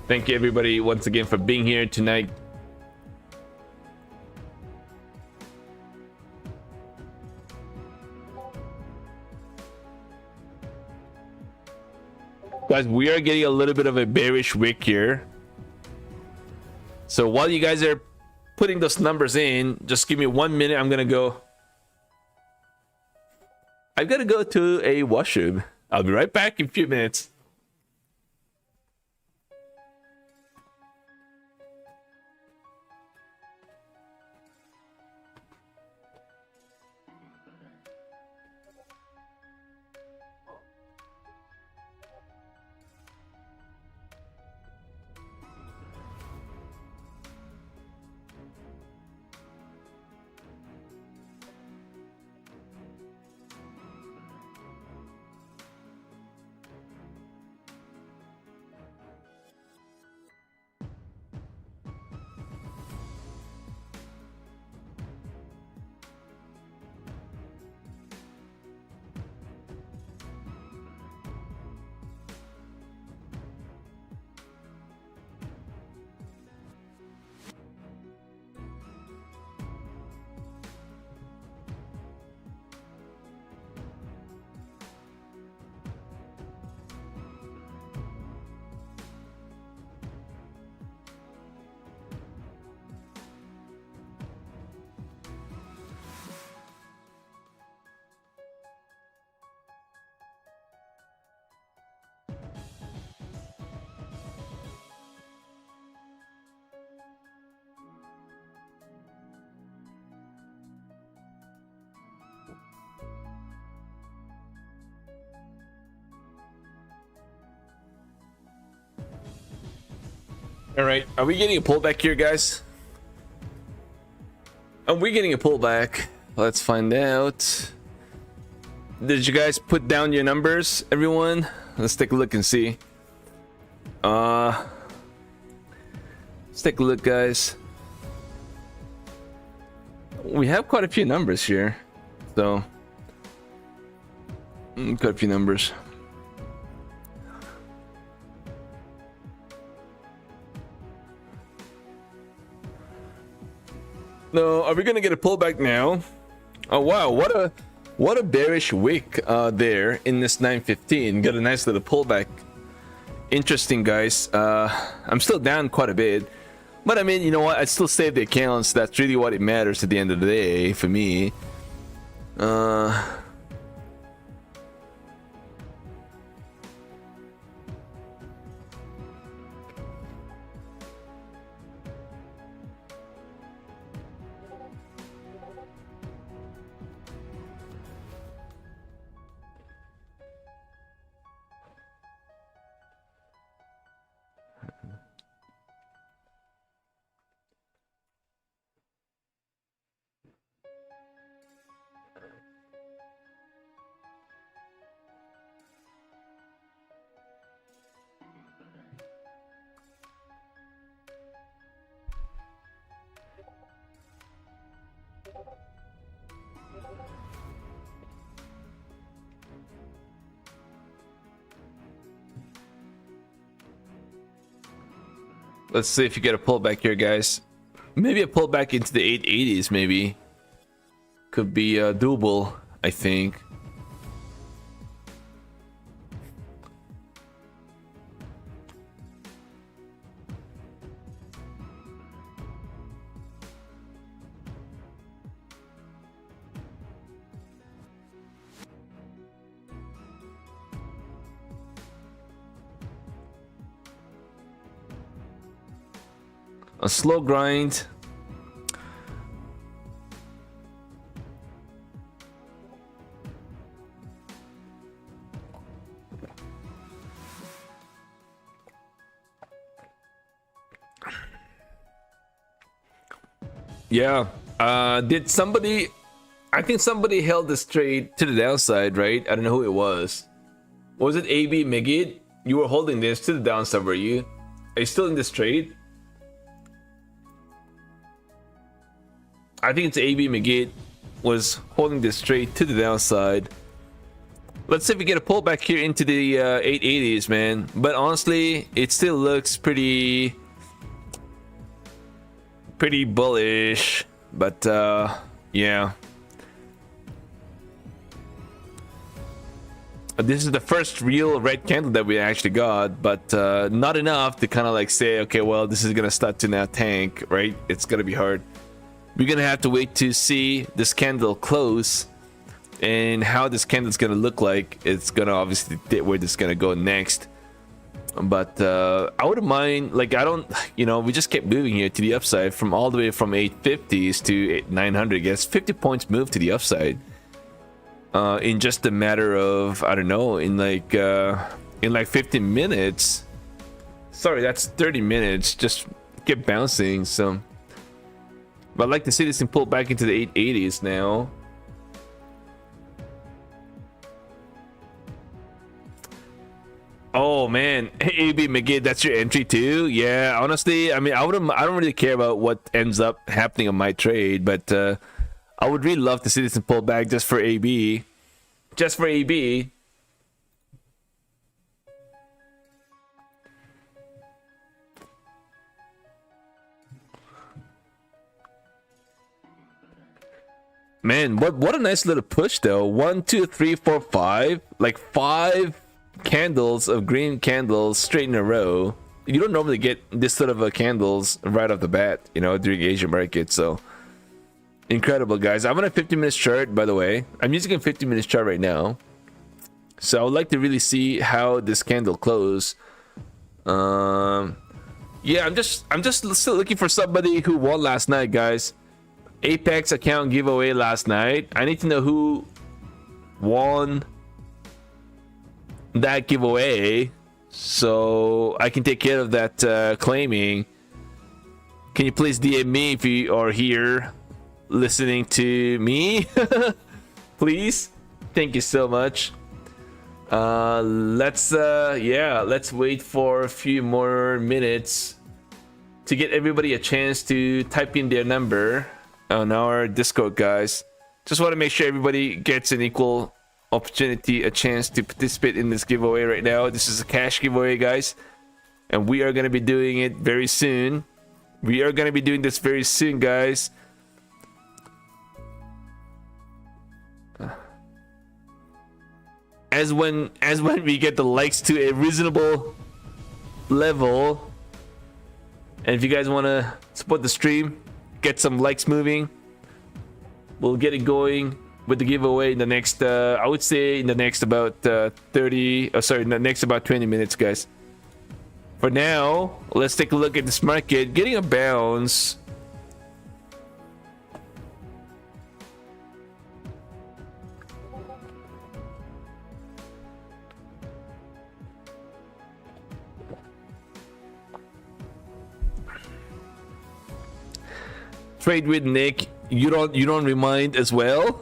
Thank you, everybody, once again for being here tonight. Guys, we are getting a little bit of a bearish wick here. So while you guys are putting those numbers in, just give me 1 minute. I'm gonna go. I've got to go to a washroom. I'll be right back in a few minutes. All right, are we getting a pullback here, guys? Are we getting a pullback? Let's find out. Did you guys put down your numbers, everyone? Let's take a look and see. Let's take a look, guys. We have quite a few numbers here, so quite a few numbers. No, are we gonna get a pullback now? Oh wow, what a bearish wick there in this 915. Got a nice little pullback. Interesting, guys. I'm still down quite a bit, but I mean, you know what? I still save the accounts. That's really what it matters at the end of the day for me. Let's see if you get a pullback here, guys. Maybe a pullback into the 880s, maybe. Could be doable, I think. A slow grind. Yeah. Did somebody... I think somebody held this trade to the downside, right? I don't know who it was. Was it AB Megid? You were holding this to the downside, were you? Are you still in this trade? I think it's AB Megid was holding this trade to the downside. Let's see if we get a pullback here into the 880s, man. But honestly, it still looks pretty bullish. But yeah. This is the first real red candle that we actually got, but not enough to kind of like say, okay, well, this is gonna start to now tank, right? It's gonna be hard. We're gonna have to wait to see this candle close and how this candle's gonna look like. It's gonna obviously dictate where this is gonna go next. But I wouldn't mind, like, I don't, you know, we just kept moving here to the upside from all the way from 850s to 900. I guess 50 points move to the upside in just a matter of, I don't know, in like 15 minutes. Sorry, that's 30 minutes. Just kept bouncing. So. But I'd like to see this thing pull back into the 880s now. Oh man, AB Megid, that's your entry too? Yeah, honestly, I mean, I don't really care about what ends up happening on my trade, but I would really love to see this thing pull back just for AB. Just for AB. Man, what a nice little push though. 1, 2, 3, 4, 5. Like 5 candles of green candles straight in a row. You don't normally get this sort of candles right off the bat, you know, during Asian market. So incredible, guys. I'm on a 50-minute chart, by the way. I'm using a 50-minute chart right now. So I would like to really see how this candle close. Yeah, I'm just still looking for somebody who won last night, guys. Apex account giveaway last night. I need to know who won that giveaway so I can take care of that claiming. Can you please DM me if you are here listening to me? Please. Thank you so much. Let's wait for a few more minutes to get everybody a chance to type in their number on our Discord, guys. Just want to make sure everybody gets an equal opportunity, a chance to participate in this giveaway right now. This is a cash giveaway, guys, and we are going to be doing it very soon. We are going to be doing this very soon, guys. As when we get the likes to a reasonable level, and if you guys want to support the stream, get some likes moving, we'll get it going with the giveaway in the next I would say in the next about 20 minutes, guys. For now, let's take a look at this market getting a bounce. Trade with Nick. You don't remind as well.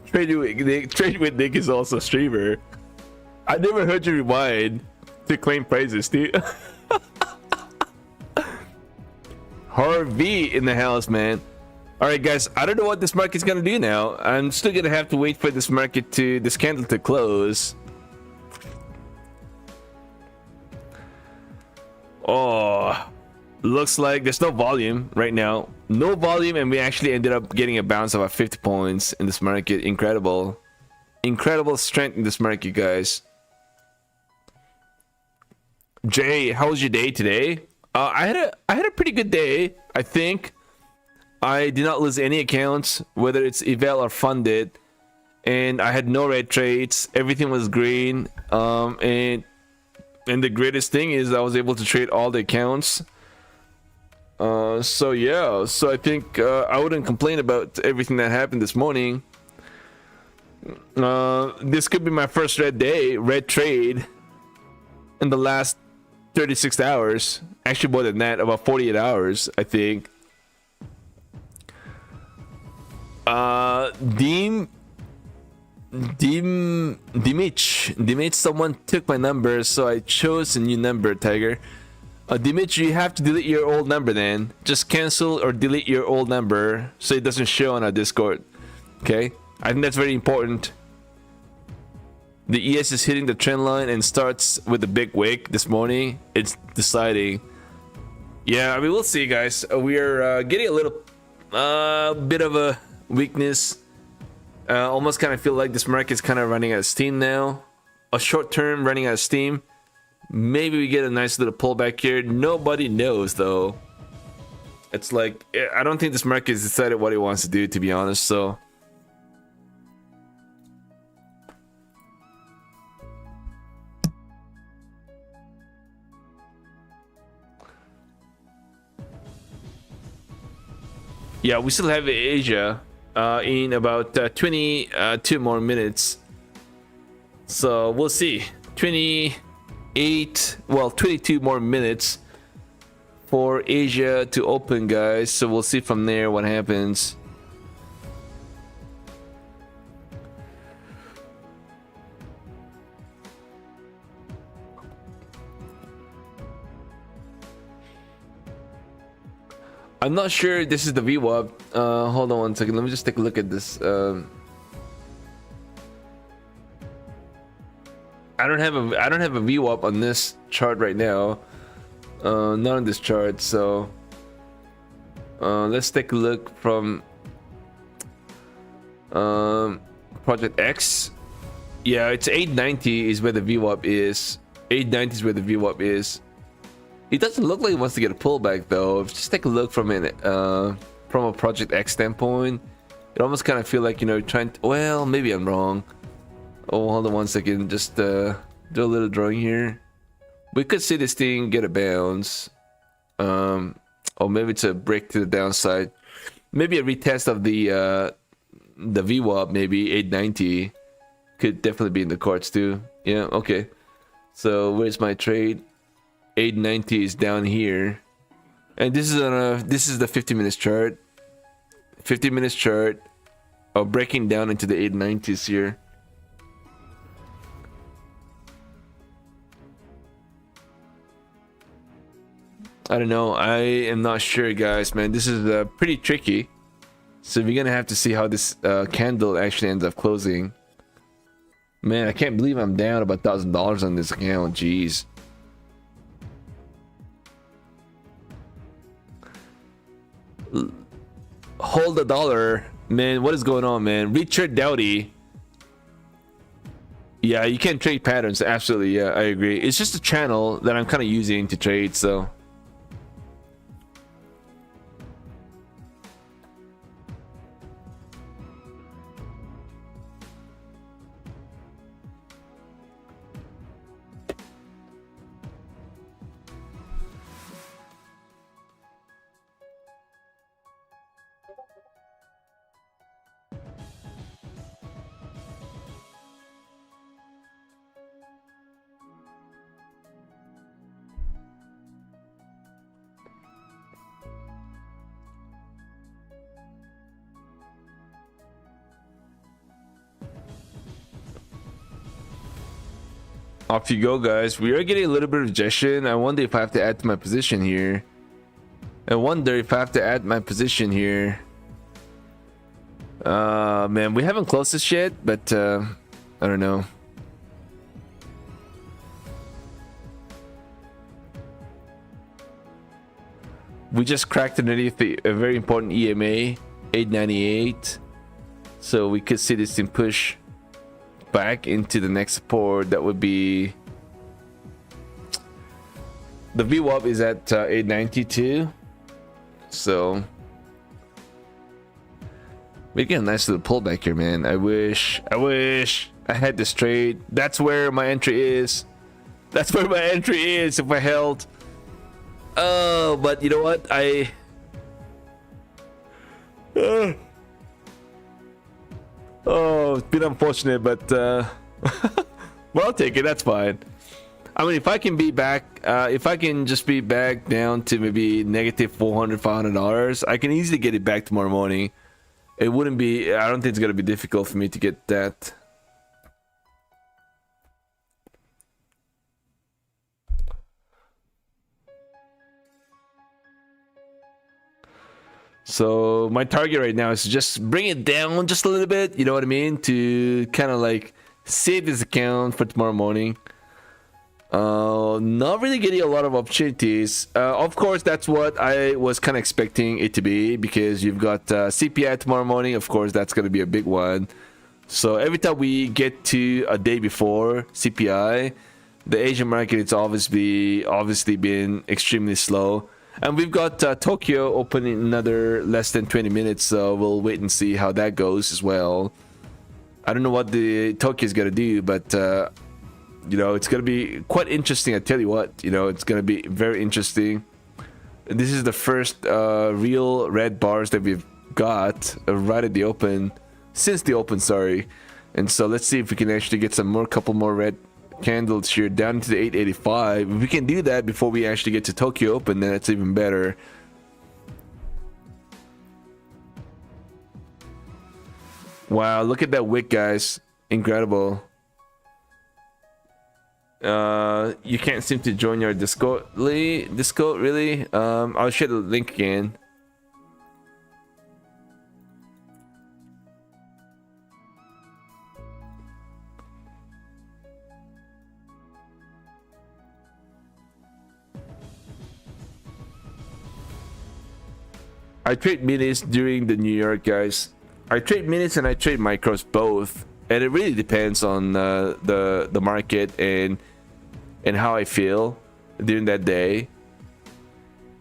Trade with Nick is also a streamer. I never heard you rewind to claim prizes, dude. Harvey in the house, man. All right, guys. I don't know what this market's gonna do now. I'm still gonna have to wait for this candle to close. Oh, looks like there's no volume right now. No volume, and we actually ended up getting a bounce of about 50 points in this market. Incredible strength in this market, guys. Jay, how was your day today? I had a pretty good day. I think I did not lose any accounts, whether it's eval or funded, and I had no red trades. Everything was green. And the greatest thing is I was able to trade all the accounts. So yeah, so I think I wouldn't complain about everything that happened this morning. This could be my first red trade in the last 36 hours. Actually more than that, about 48 hours, I think. Dimich, someone took my number, so I chose a new number, Tiger. Dimitri, you have to delete your old number then. Just cancel or delete your old number so it doesn't show on our Discord. Okay? I think that's very important. The ES is hitting the trend line and starts with a big wick this morning. It's deciding. Yeah, I mean, we'll see, guys. We are getting a little bit of a weakness. Almost kind of feel like this market's kind of running out of steam now. A short term running out of steam. Maybe we get a nice little pullback here. Nobody knows, though. It's like, I don't think this market has decided what it wants to do, to be honest, so. Yeah, we still have Asia in about 22 more minutes. So we'll see. 22 more minutes for Asia to open, guys. So we'll see from there what happens. I'm not sure this is the VWAP. Hold on one second. Let me just take a look at this. I don't have a VWAP on this chart right now. Not on this chart. So let's take a look from Project X. Yeah, it's 890 is where the VWAP is. 890 is where the VWAP is. It doesn't look like it wants to get a pullback though. Just take a look from a Project X standpoint. It almost kind of feel like, you know, trying to, well, maybe I'm wrong. Oh, hold on one second. Just do a little drawing here. We could see this thing get a bounce. Or maybe it's a break to the downside. Maybe a retest of the VWAP, maybe 890 could definitely be in the cards too. Yeah, okay. So where's my trade? 890 is down here, and this is the 50 minutes chart. 50 minutes chart of breaking down into the 890s here. I don't know. I am not sure, guys, man. This is pretty tricky. So we're gonna have to see how this candle actually ends up closing. Man, I can't believe I'm down about $1,000 on this account. Jeez. Hold the dollar, man. What is going on, man? Richard Dowdy. Yeah, you can trade patterns. Absolutely, yeah, I agree. It's just a channel that I'm kind of using to trade, so. Off you go, guys. We are getting a little bit of rejection. I wonder if I have to add to my position here. Man, we haven't closed this yet, but I don't know. We just cracked underneath a very important EMA, 898. So we could see this thing push back into the next support. That would be the VWAP is at 892. So we get a nice little pullback here, man. I wish I had this trade. That's where my entry is. If I held. Oh, but you know what? Oh, it's been unfortunate, but well, I'll take it. That's fine. I mean, if I can be back, if I can just be back down to maybe negative $400, $500, I can easily get it back tomorrow morning. It wouldn't be. I don't think it's gonna be difficult for me to get that. So my target right now is to just bring it down just a little bit, you know what I mean? To kind of like save this account for tomorrow morning. Not really getting a lot of opportunities. Of course, that's what I was kind of expecting it to be, because you've got CPI tomorrow morning. Of course, that's going to be a big one. So every time we get to a day before CPI, the Asian market, it's obviously been extremely slow. And we've got Tokyo open in another less than 20 minutes, so we'll wait and see how that goes as well. I don't know what the Tokyo is going to do, but you know, it's going to be quite interesting. I tell you what, you know, it's going to be very interesting. This is the first real red bars that we've got right at the open, since the open, sorry. And so let's see if we can actually get couple more red candles here down to the 885. If we can do that before we actually get to Tokyo Open, then that's even better. Wow, look at that wick, guys. Incredible. You can't seem to join your Discord, really? I'll share the link again. I trade minis during the New York, guys. I trade minis and I trade micros both, and it really depends on the market and how I feel during that day.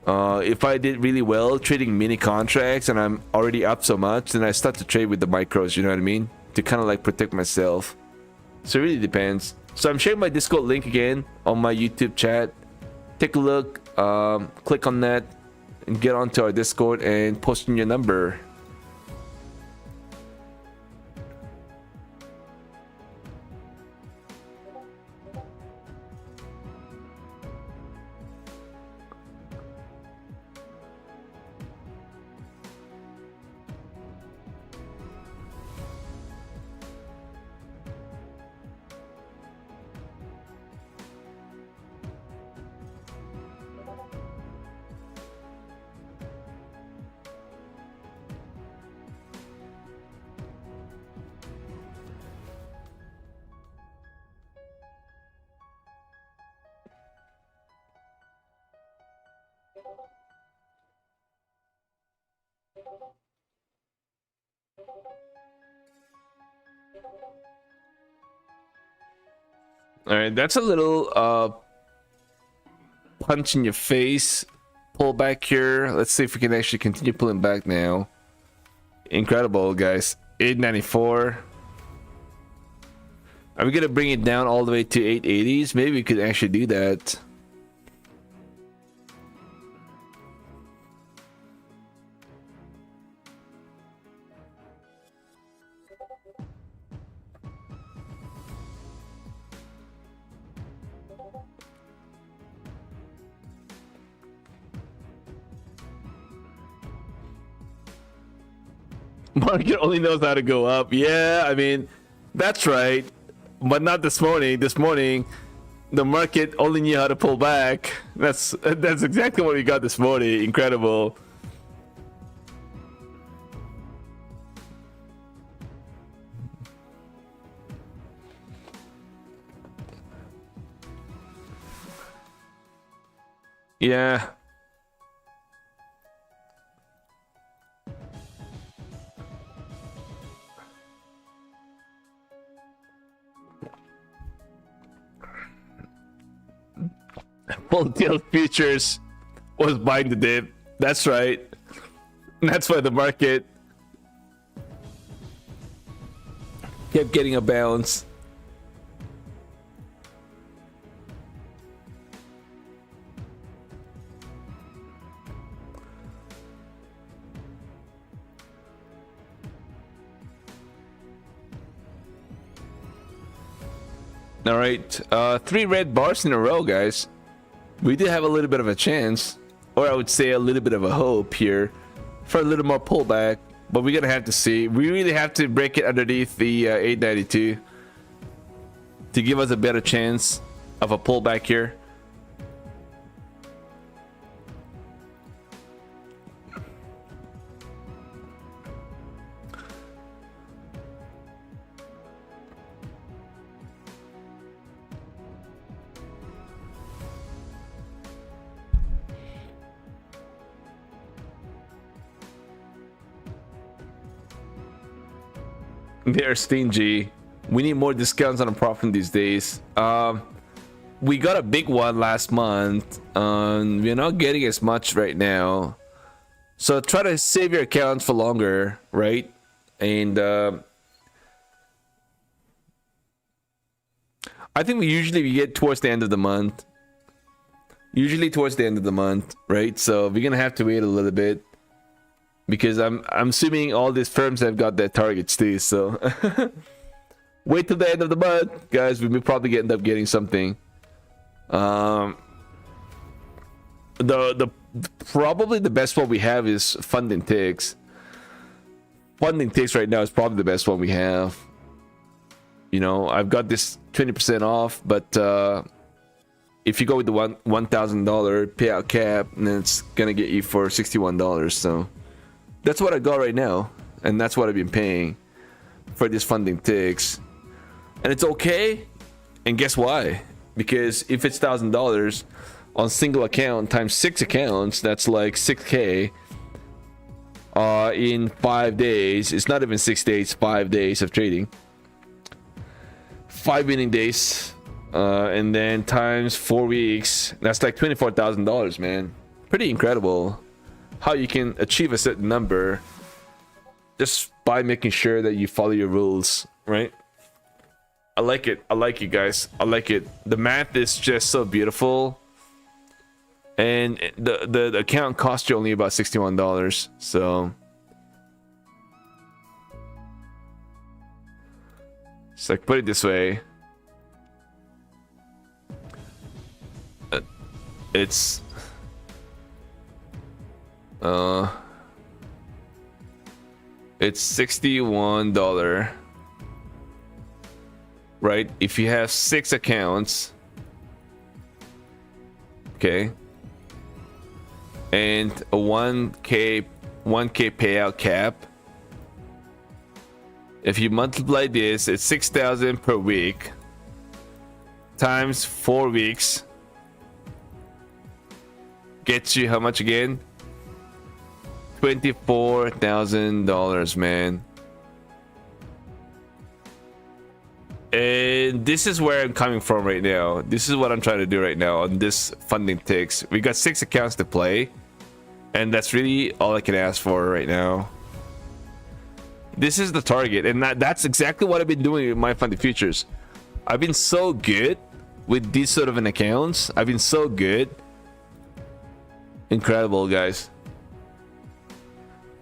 If I did really well trading mini contracts and I'm already up so much, then I start to trade with the micros. You know what I mean? To kind of like protect myself. So it really depends. So I'm sharing my Discord link again on my YouTube chat. Take a look. Click on that. And get onto our Discord and post in your number. All right, that's a little punch in your face. Pull back here. Let's see if we can actually continue pulling back now. Incredible, guys. 894. Are we gonna bring it down all the way to 880s? Maybe we could actually do that. Market only knows how to go up. Yeah, I mean, that's right. But not this morning. This morning, the market only knew how to pull back. That's exactly what we got this morning. Incredible. Yeah. Full tilt futures was buying the dip. That's right. That's why the market kept getting a bounce. All right, 3 red bars in a row, guys. We did have a little bit of a chance, or I would say a little bit of a hope here for a little more pullback, but we're gonna have to see. We really have to break it underneath the 892 to give us a better chance of a pullback here. They're stingy. We need more discounts on a profit these days. We got a big one last month. We're not getting as much right now. So try to save your accounts for longer, right? And I think we get towards the end of the month. Usually towards the end of the month, right? So we're gonna have to wait a little bit. Because I'm assuming all these firms have got their targets too, so wait till the end of the month, guys. We may probably end up getting something. The probably the best one we have is funding ticks. Funding ticks right now is probably the best one we have. You know, I've got this 20% off, but if you go with the $1,000 payout cap, then it's gonna get you for $61. So. That's what I got right now, and that's what I've been paying for this funding ticks, and it's okay. And guess why? Because if it's $1,000 on single account times 6 accounts, that's like 6K in 5 days. It's not even 6 days, 5 days of trading, 5 winning days, and then times 4 weeks. That's like $24,000, man. Pretty incredible. How you can achieve a certain number just by making sure that you follow your rules, right? I like it. I like it, guys. I like it. The math is just so beautiful, and the account cost you only about $61. So it's like, put it this way, it's $61, right? If you have 6 accounts, okay, and a 1K payout cap. If you multiply this, it's 6,000 per week times 4 weeks. Gets you how much again? $24,000, man. And this is where I'm coming from right now. This is what I'm trying to do right now on this funding ticks. We got 6 accounts to play, and that's really all I can ask for right now. This is the target, and that's exactly what I've been doing with my funded futures. I've been so good with these sort of an accounts. I've been so good. Incredible, guys.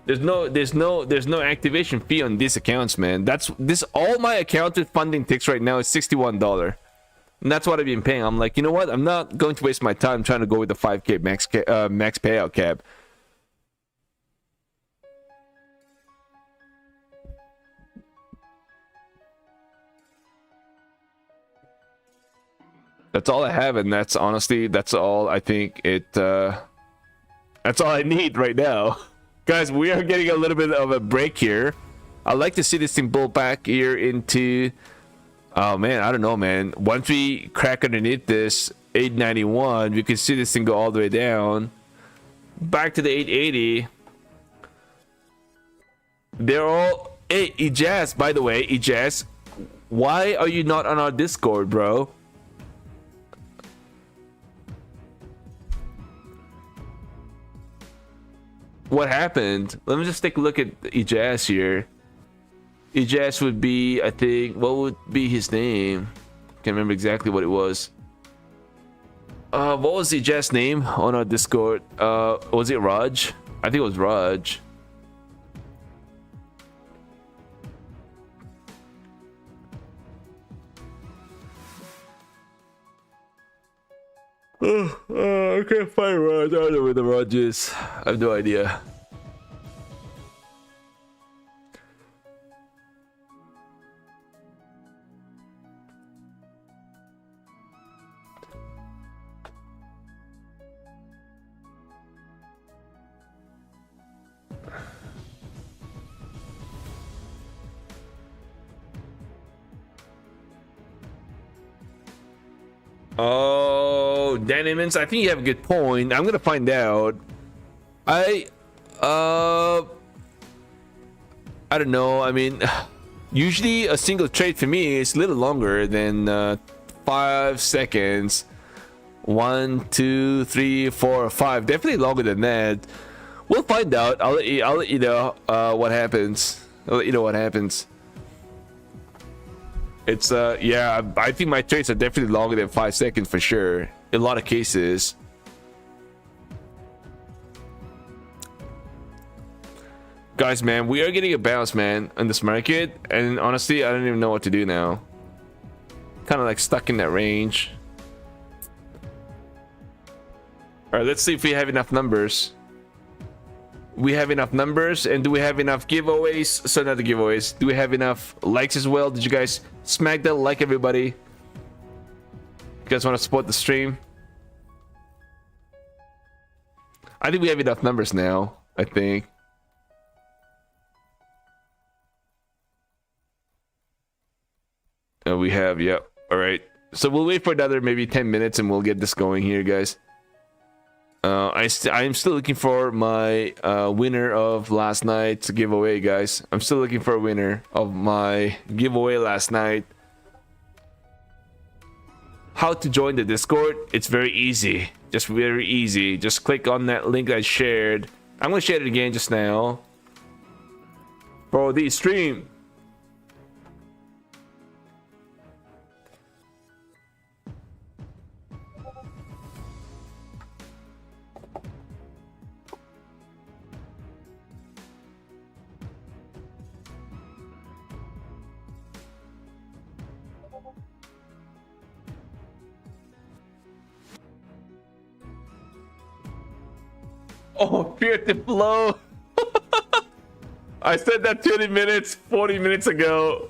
There's no activation fee on these accounts, man. All my accounts with funding ticks right now is $61. And that's what I've been paying. I'm like, you know what? I'm not going to waste my time trying to go with the 5K max payout cap. That's all I have, and that's honestly, that's all I think that's all I need right now. Guys, we are getting a little bit of a break here. I'd like to see this thing pull back here into, oh man, I don't know, man. Once we crack underneath this 891, we can see this thing go all the way down back to the 880. They're all, hey, Ijaz, by the way, Ijaz, why are you not on our Discord, bro? What happened? Let me just take a look at Ijaz here. Ijaz would be, I think, what would be his name? Can't remember exactly what it was. What was Ijaz's name on our Discord? Was it Raj? I think it was Raj. I can't find Raj. I don't know where the Raj is. I have no idea. Oh, Dan Emmons, I think you have a good point. I'm gonna find out. I don't know. I mean, usually a single trade for me is a little longer than 5 seconds. 1, 2, 3, 4, 5. Definitely longer than that. We'll find out. I'll let you know what happens. I'll let you know what happens. It's yeah, I think my trades are definitely longer than 5 seconds for sure in a lot of cases. Guys, man, we are getting a bounce, man, in this market, and honestly, I don't even know what to do now. Kind of like stuck in that range. All right, let's see if we have enough numbers. We have enough numbers, and do we have enough giveaways? So not the giveaways. Do we have enough likes as well? Did you guys smack that like, everybody? You guys want to support the stream? I think we have enough numbers now. I think. We have, yep. All right. So we'll wait for another maybe 10 minutes, and we'll get this going here, guys. I'm still looking for my winner of last night's giveaway, guys. I'm still looking for a winner of my giveaway last night. How to join the Discord? It's very easy. Just very easy. Just click on that link I shared. I'm gonna share it again just now for the stream. Oh, fear to flow. I said that 20 minutes, 40 minutes ago.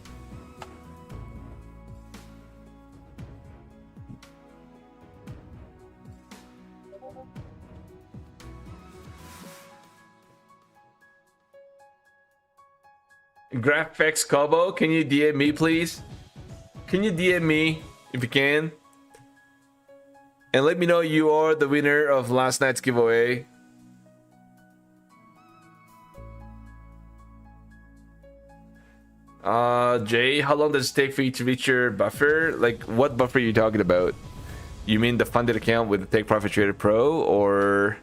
Graphics Kobo, can you DM me, please? Can you DM me if you can? And let me know you are the winner of last night's giveaway. Jay, how long does it take for you to reach your buffer? Like, what buffer are you talking about? You mean the funded account with the Take Profit Trader Pro, or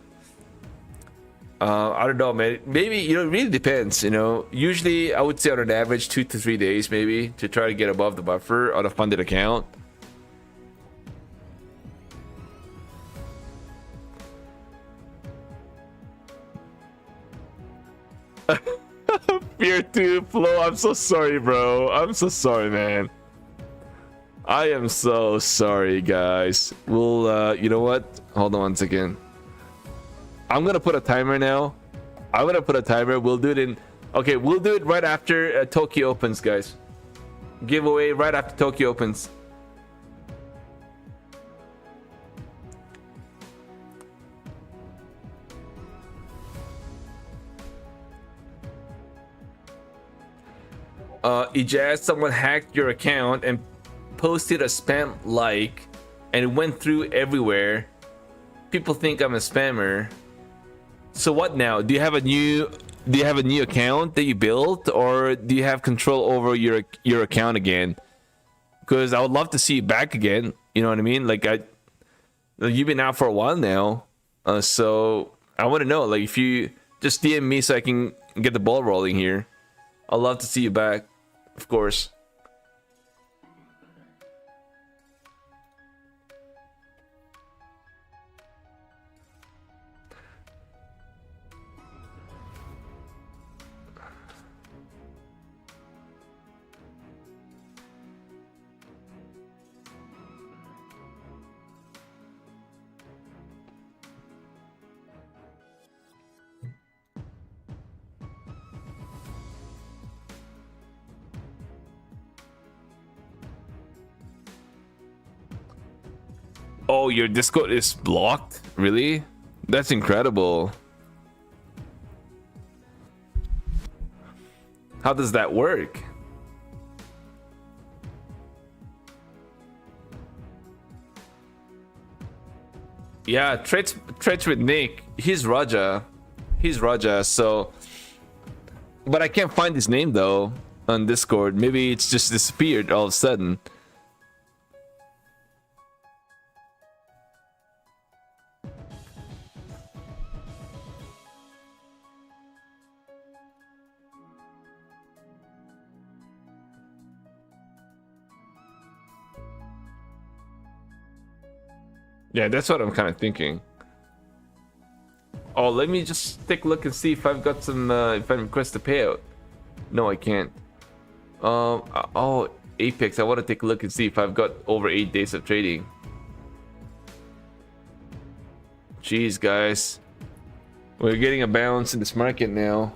I don't know, man. Maybe, you know, it really depends. You know, usually I would say on an average 2 to 3 days, maybe, to try to get above the buffer on a funded account. Fear 2 flow. I'm so sorry, bro. I'm so sorry, man. I am so sorry, guys. We'll you know what, hold on one second. I'm gonna put a timer now. I'm gonna put a timer. We'll do it in, okay, we'll do it right after Tokyo opens, guys. Giveaway right after Tokyo opens. Ijaz, someone hacked your account and posted a spam like, and it went through everywhere. People think I'm a spammer. So what now? Do you have a new account that you built, or do you have control over your account again? Because I would love to see you back again. You know what I mean? Like, you've been out for a while now, so I want to know. Like, if you just DM me so I can get the ball rolling here. I'd love to see you back, of course. Oh, your Discord is blocked? Really? That's incredible. How does that work? Yeah, trades with Nick. He's Raja. He's Raja, so... But I can't find his name, though, on Discord. Maybe it's just disappeared all of a sudden. Yeah, that's what I'm kind of thinking. Oh, let me just take a look and see if I've got some, if I request a payout. No, I can't. Oh, Apex, I want to take a look and see if I've got over 8 days of trading. Jeez, guys. We're getting a bounce in this market now.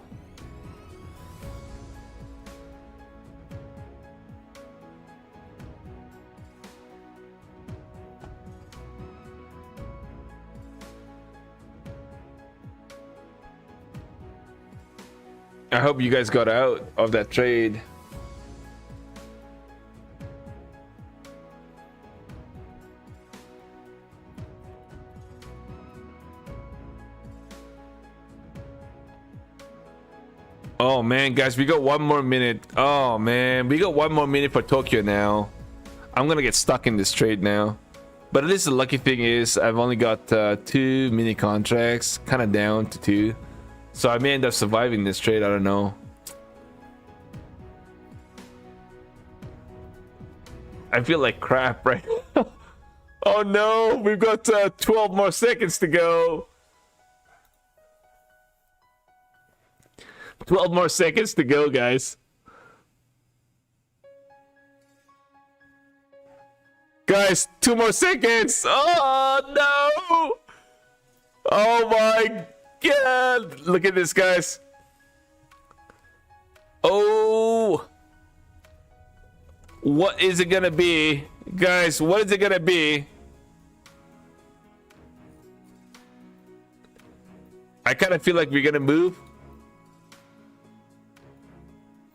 I hope you guys got out of that trade. Oh man, guys, we got 1 more minute. Oh man, we got 1 more minute for Tokyo now. I'm gonna get stuck in this trade now. But at least the lucky thing is I've only got 2 mini contracts, kind of down to 2. So I may end up surviving this trade, I don't know. I feel like crap right now. Oh no, we've got 12 more seconds to go. 12 more seconds to go, guys. Guys, 2 more seconds. Oh no. Oh my God, look at this, guys. Oh, what is it gonna be, guys? What is it gonna be? I kind of feel like we're gonna move.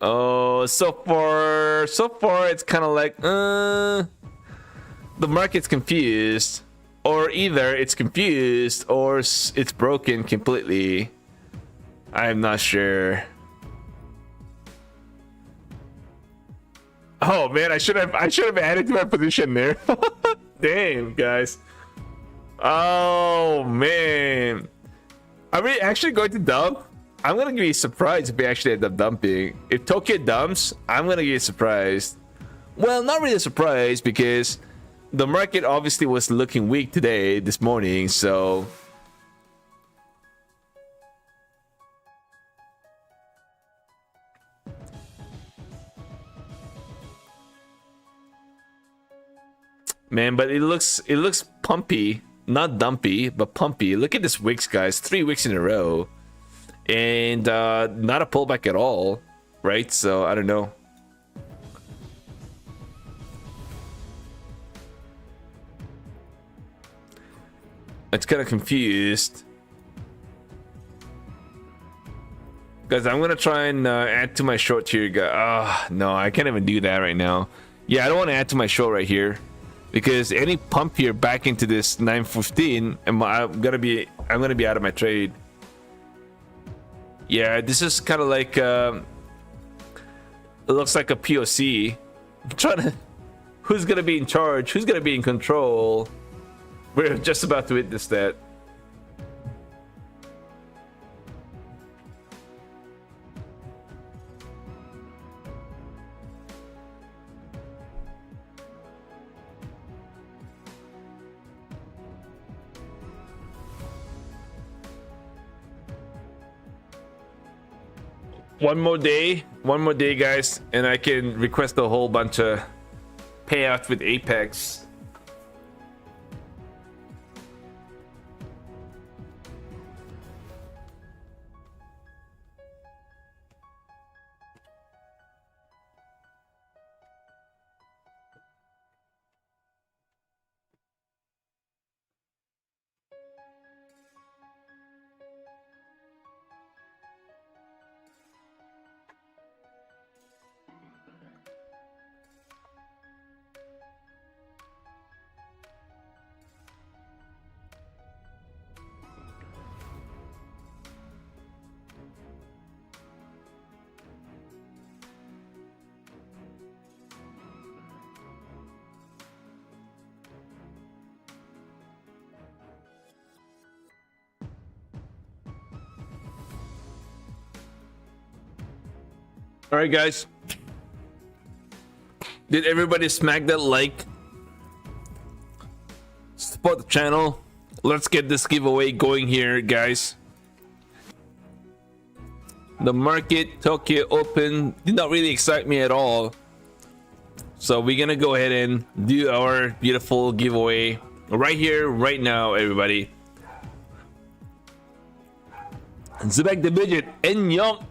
Oh, so far it's kind of like the market's confused. Or either it's confused or it's broken completely. I'm not sure. Oh man, I should have added to my position there. Damn, guys. Oh man. Are we actually going to dump? I'm gonna be surprised if we actually end up dumping. If Tokyo dumps, I'm gonna get surprised. Well, not really surprised because the market obviously was looking weak today, this morning, so... Man, but it looks pumpy. Not dumpy, but pumpy. Look at this wicks, guys. 3 wicks in a row. And not a pullback at all, right? So, I don't know. It's kind of confused. Guys, I'm going to try and add to my short here. No, I can't even do that right now. Yeah, I don't want to add to my short right here. Because any pump here back into this 915, I'm gonna be out of my trade. Yeah, this is kind of like it looks like a POC. I'm trying to, who's gonna be in charge? Who's gonna be in control? We're just about to witness that. One more day, guys, and I can request a whole bunch of payouts with Apex. All right, guys. Did everybody smack that like? Support the channel. Let's get this giveaway going here, guys. The market, Tokyo Open, did not really excite me at all. So we're gonna go ahead and do our beautiful giveaway right here, right now, everybody. Zebek the Midget, Enyong.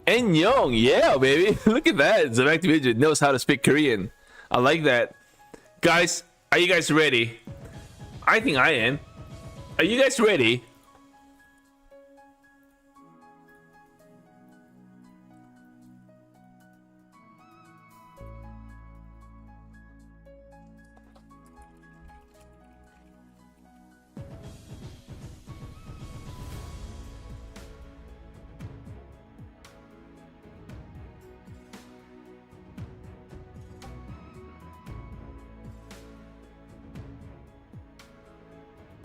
Enyong, yeah, baby. Look at that. Zebek the Midget knows how to speak Korean. I like that. Guys, are you guys ready? I think I am. Are you guys ready?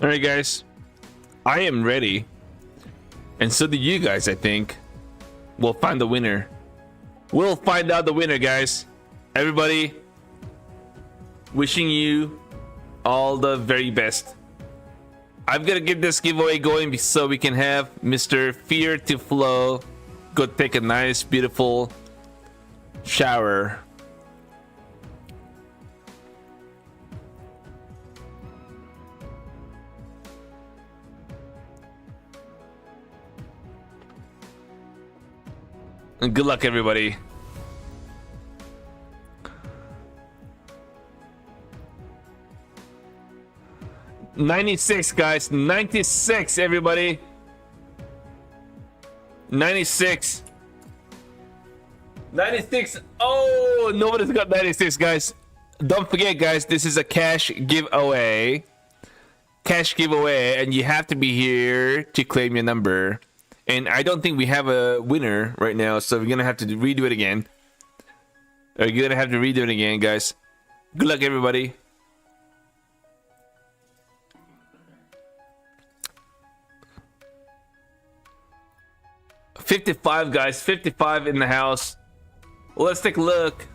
All right, guys, I am ready, and so do you guys. I think we'll find the winner. We'll find out the winner, guys. Everybody, wishing you all the very best. I'm gonna get this giveaway going so we can have Mr. Fear to Flow go take a nice, beautiful shower. And good luck, everybody. $96, guys. 96, everybody. 96. 96. Oh, nobody's got 96, guys. Don't forget, guys, this is a cash giveaway. Cash giveaway, and you have to be here to claim your number. And I don't think we have a winner right now, so we're gonna have to redo it again. Or you're gonna have to redo it again, guys. Good luck, everybody. $55, guys. 55 in the house. Let's take a look.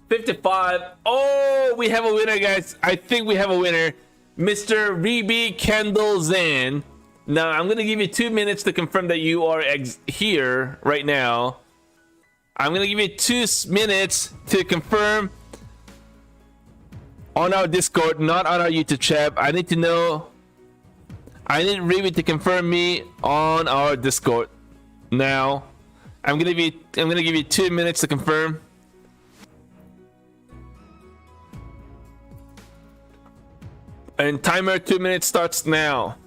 55. Oh, we have a winner, guys. I think we have a winner. Mr. Reby Kendall Zan. Now, I'm going to give you 2 minutes to confirm that you are here right now. I'm going to give you 2 minutes to confirm on our Discord, not on our YouTube chat. I need to know. I need Reby to confirm me on our Discord. Now, I'm going to give you 2 minutes to confirm. And timer 2 minutes starts now.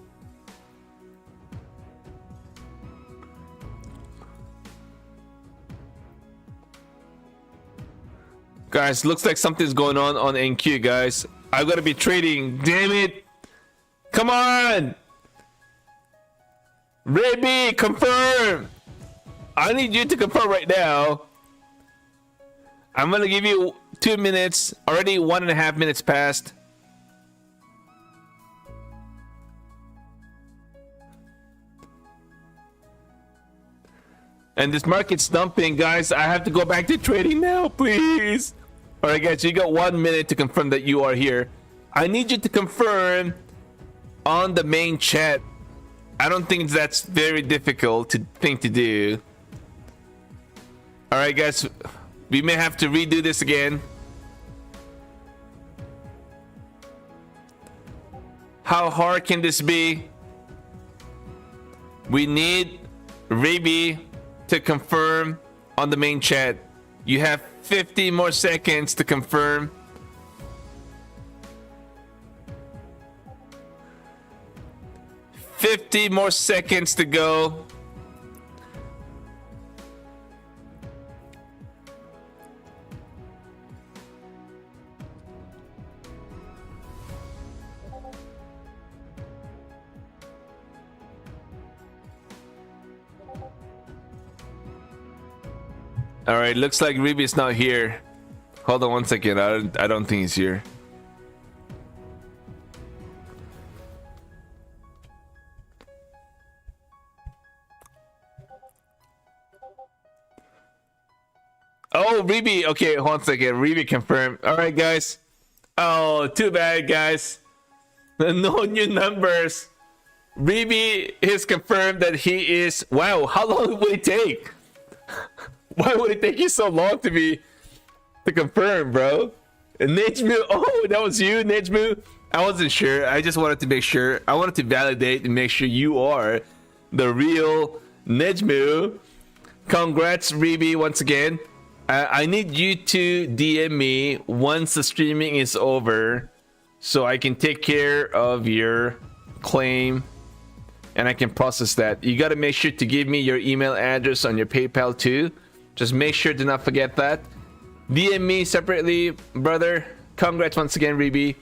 Guys, looks like something's going on NQ, guys. I've got to be trading. Damn it. Come on. Reby, confirm. I need you to confirm right now. I'm going to give you 2 minutes. Already 1.5 minutes passed. And this market's dumping, guys. I have to go back to trading now, please. All right, guys, you got 1 minute to confirm that you are here. I need you to confirm on the main chat. I don't think that's very difficult thing to do. All right, guys, we may have to redo this again. How hard can this be? We need Reby to confirm on the main chat. You have 50 more seconds to confirm. $50 more seconds to go. All right, looks like Reby's not here. Hold on 1 second. I don't think he's here. Oh, Reby. Okay, 1 second. Reby confirmed. All right, guys. Oh, too bad, guys. No new numbers. Reby is confirmed that he is. Wow, how long would it take? Why would it take you so long to confirm, bro? And Nejmu, oh, that was you, Nejmu. I wasn't sure. I just wanted to make sure. I wanted to validate and make sure you are the real Nejmu. Congrats, Reby, once again. I need you to DM me once the streaming is over, so I can take care of your claim and I can process that. You got to make sure to give me your email address on your PayPal too. Just make sure to not forget that. DM me separately, brother. Congrats once again, Reby.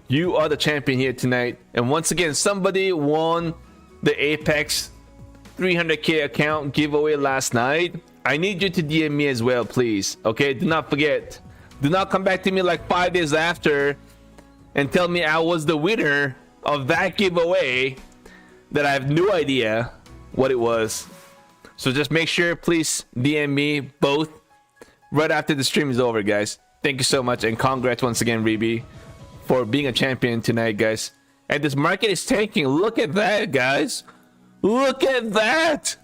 You are the champion here tonight. And once again, somebody won the Apex 300k account giveaway last night. I need you to DM me as well, please. Okay, do not forget. Do not come back to me like 5 days after and tell me I was the winner of that giveaway that I have no idea what it was. So just make sure, please DM me both right after the stream is over, guys. Thank you so much, and congrats once again, Reby, for being a champion tonight, guys. And this market is tanking. Look at that, guys. Look at that.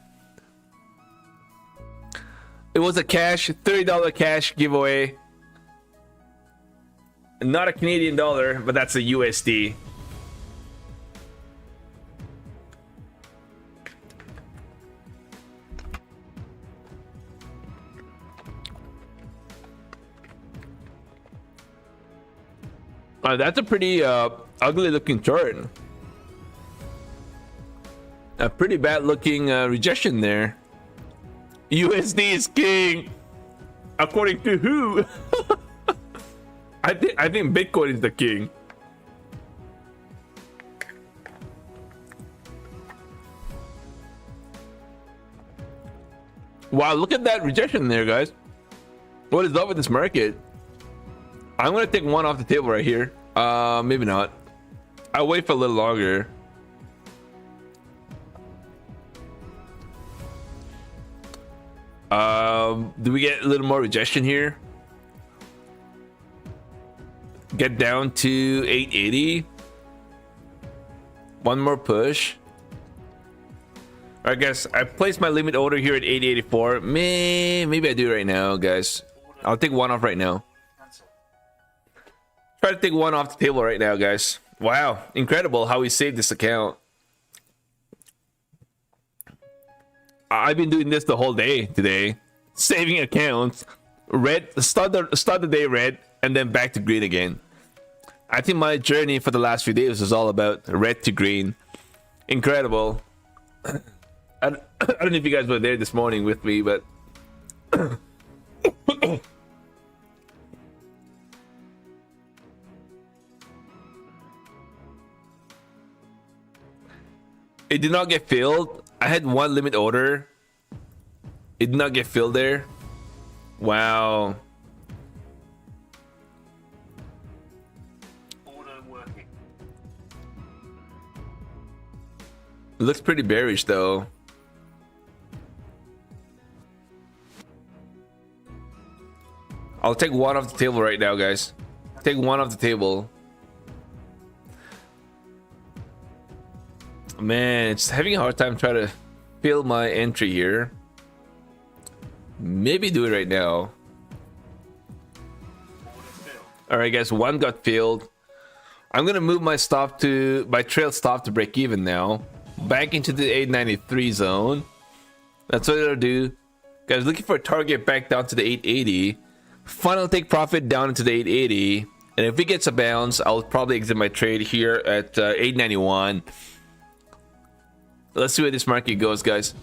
It was a cash, $30 cash giveaway. Not a Canadian dollar, but that's a USD. That's a pretty ugly looking chart. A pretty bad looking rejection there. USD is king. According to who? I think Bitcoin is the king. Wow, look at that rejection there, guys. What is up with this market? I'm gonna take one off the table right here. Maybe not. I'll wait for a little longer. Do we get a little more rejection here? Get down to 880. One more push. All right, guys. I placed my limit order here at 884. Maybe I do right now, guys. I'll take one off right now. Try to take one off the table right now, guys. Wow, incredible how we saved this account. I've been doing this the whole day today, saving accounts. Red, start the day red, and then back to green again. I think my journey for the last few days is all about red to green. Incredible. I don't know if you guys were there this morning with me, but it did not get filled. I had one limit order. It did not get filled there. Wow. Order working. It looks pretty bearish though. I'll take one off the table right now, guys. Take one off the table. Man, it's having a hard time trying to fill my entry here. Maybe do it right now. All right, guys, one got filled. I'm gonna move my trail stop to break even now. Back into the 893 zone. That's what it'll do. Guys, looking for a target back down to the 880. Final take profit down into the 880. And if it gets a bounce, I'll probably exit my trade here at 891. Let's see where this market goes, guys.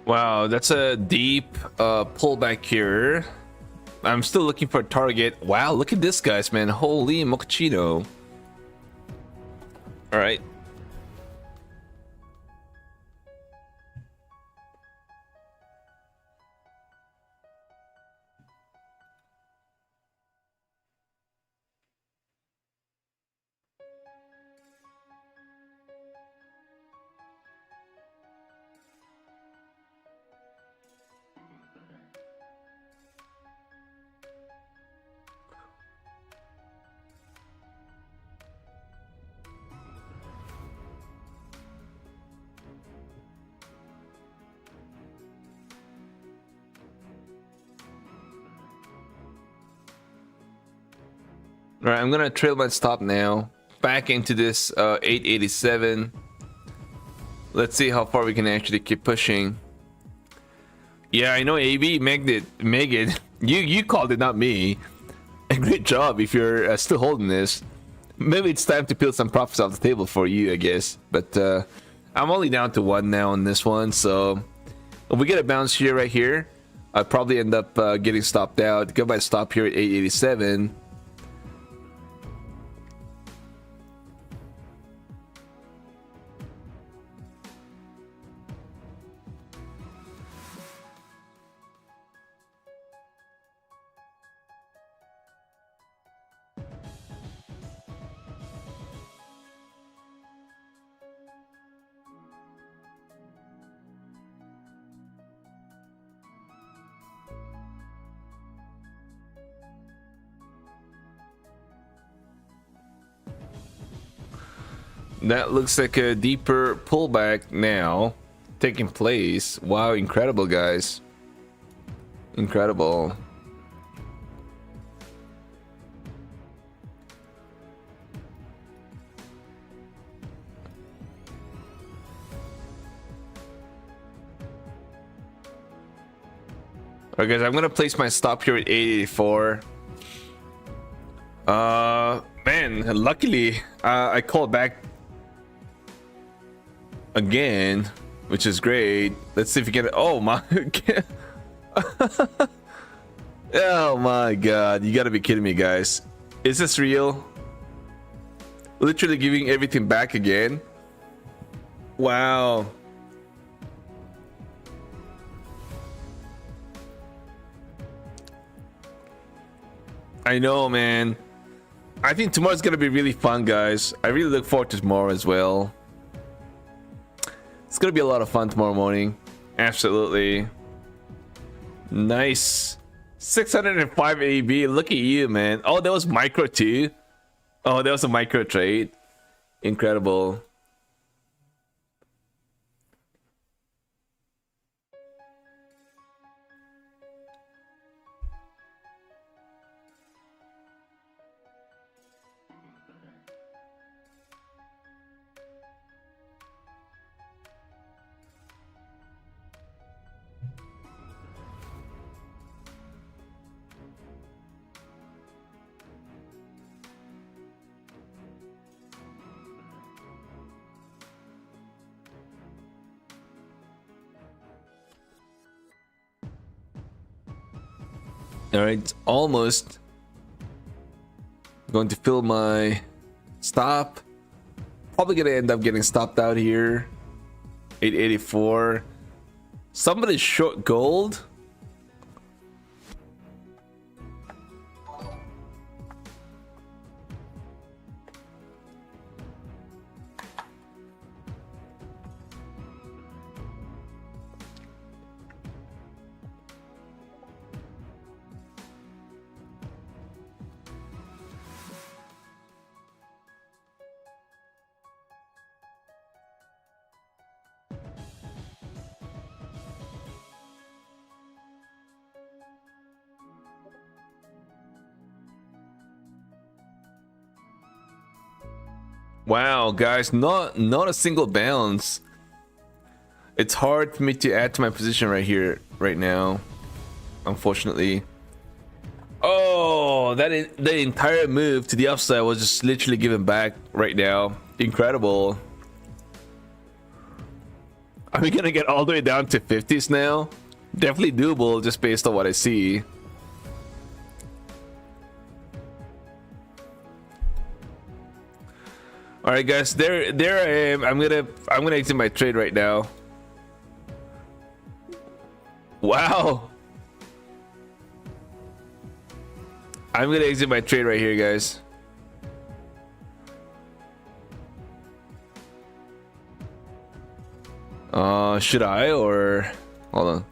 Wow, that's a deep pullback here. I'm still looking for a target. Wow, look at this, guys, man. Holy mochaccino. All right. All right, I'm gonna trail my stop now. Back into this 887. Let's see how far we can actually keep pushing. Yeah, I know, AB, Megan, you called it, not me. A great job if you're still holding this. Maybe it's time to peel some profits off the table for you, I guess. But I'm only down to one now on this one, so if we get a bounce here, right here, I'll probably end up getting stopped out. Go by stop here at 887. That looks like a deeper pullback now taking place. Wow, incredible, guys. Incredible. Alright, guys, I'm gonna place my stop here at 884. Man, luckily I called back again, which is great. Let's see if we can. Oh my oh my god, you gotta be kidding me, guys. Is this real? Literally giving everything back again. Wow. I know, man. I think tomorrow's gonna be really fun, guys. I really look forward to tomorrow as well. It's gonna be a lot of fun tomorrow morning. Absolutely. Nice. 605 AB. Look at you, man. Oh, that was micro too. Oh, that was a micro trade. Incredible. All right, almost going to fill my stop. Probably gonna end up getting stopped out here. 884. Somebody's short gold. Wow, guys, not a single bounce. It's hard for me to add to my position right here, right now, unfortunately. Oh, the entire move to the upside was just literally given back right now. Incredible. Are we gonna get all the way down to 50s now? Definitely doable, just based on what I see. All right, guys, there I am. I'm gonna exit my trade right now. Wow. I'm gonna exit my trade right here, guys. Should I, or hold on?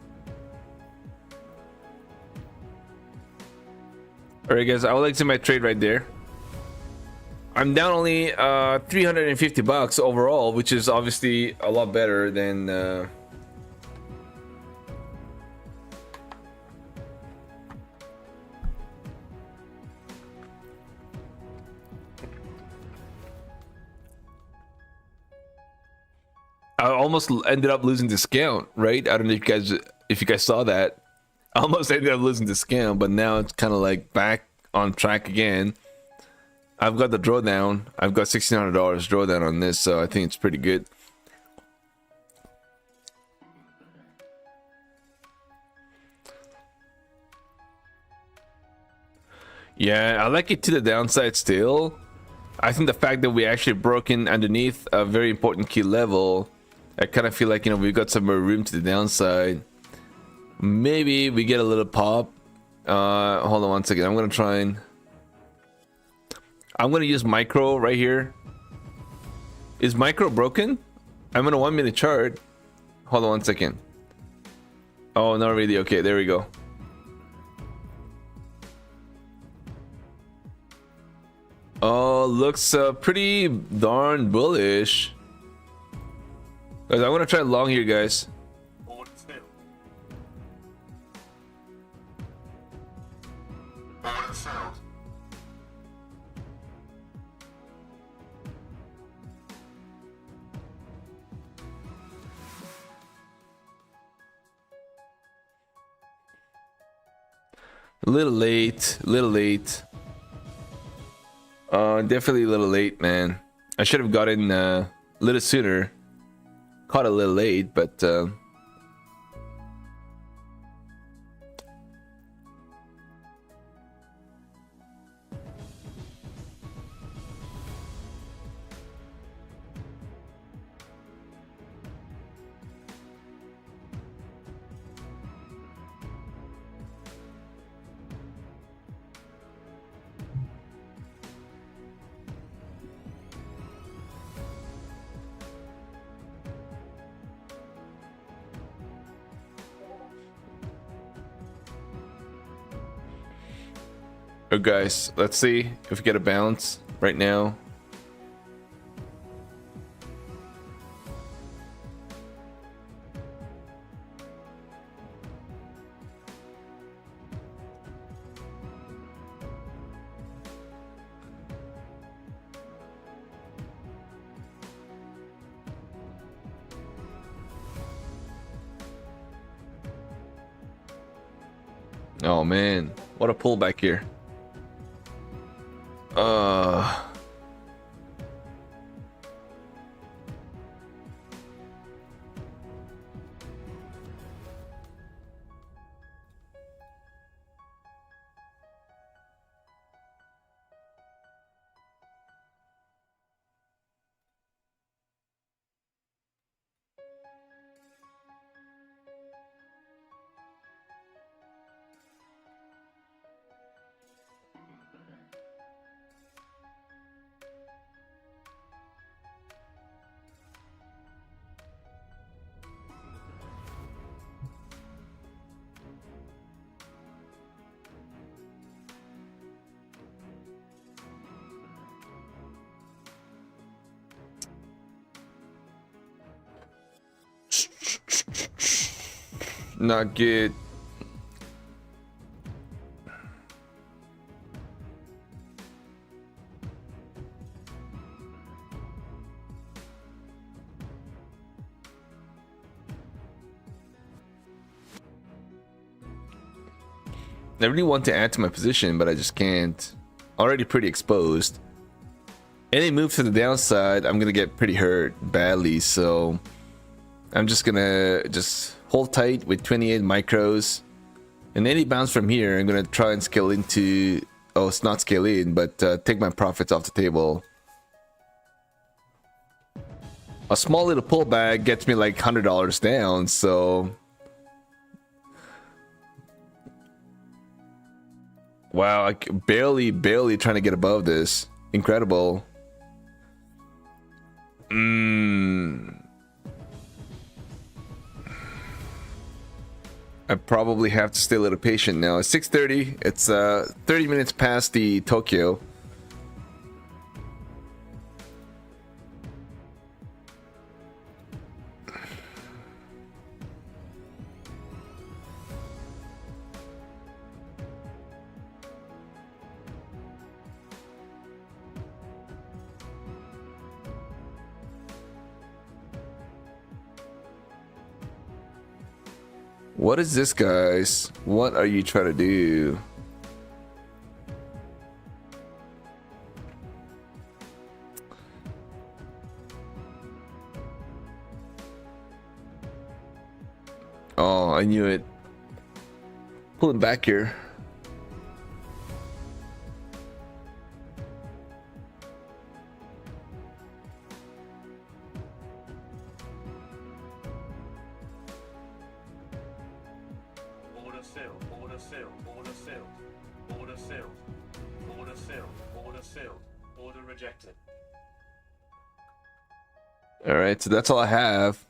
All right, guys, I will exit my trade right there. I'm down only 350 bucks overall, which is obviously a lot better than I almost ended up losing discount, right? I don't know if you guys saw that. I almost ended up losing discount, but now it's kind of like back on track again. I've got the drawdown. I've got $1,600 drawdown on this, so I think it's pretty good. Yeah, I like it to the downside still. I think the fact that we actually broke in underneath a very important key level, I kind of feel like, you know, we've got some more room to the downside. Maybe we get a little pop. Hold on one second. I'm gonna try and I'm gonna use micro right here. Is micro broken? I'm on a 1 minute chart. Hold on 1 second. Oh, not really. Okay, there we go. Oh, looks pretty darn bullish. Guys, I want to try long here, guys. A little late, a little late. Definitely a little late, man. I should have gotten a little sooner. Caught a little late, but oh, guys, let's see if we get a bounce right now. Oh man, what a pullback here. Not good. I really want to add to my position, but I just can't. Already pretty exposed. Any move to the downside, I'm gonna get pretty hurt badly, so I'm just gonna hold tight with 28 micros. And any bounce from here, I'm gonna try and scale into, oh, it's not scale in, but take my profits off the table. A small little pullback gets me like $100 down, so wow, I barely trying to get above this. Incredible. I probably have to stay a little patient now. It's 6:30. It's 30 minutes past the Tokyo. What is this, guys? What are you trying to do? Oh, I knew it. Pulling back here. All right, so that's all I have.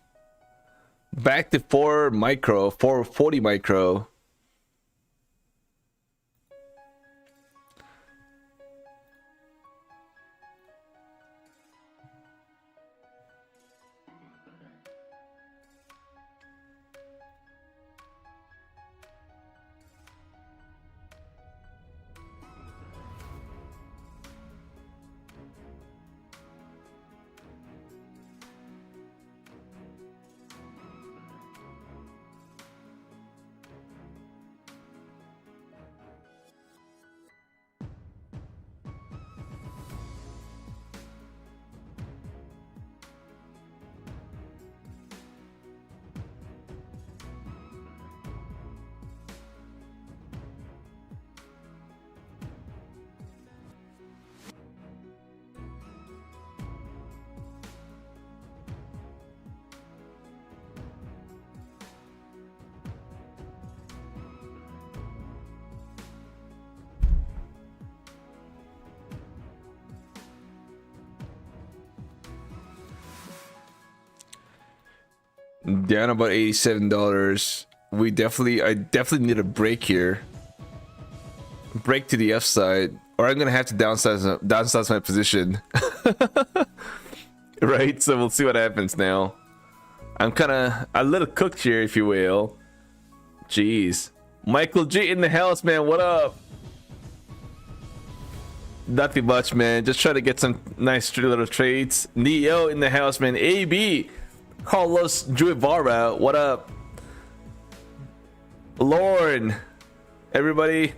Back to 440 micro. Down about $87. I definitely need a break here. Break to the upside, or I'm gonna have to downsize my position. Right, so we'll see what happens now. I'm kind of a little cooked here, if you will. Jeez. Michael G in the house, man. What up? Nothing much, man. Just trying to get some nice little trades. Neo in the house, man. AB. Carlos Juivara. What up? Lauren. Everybody.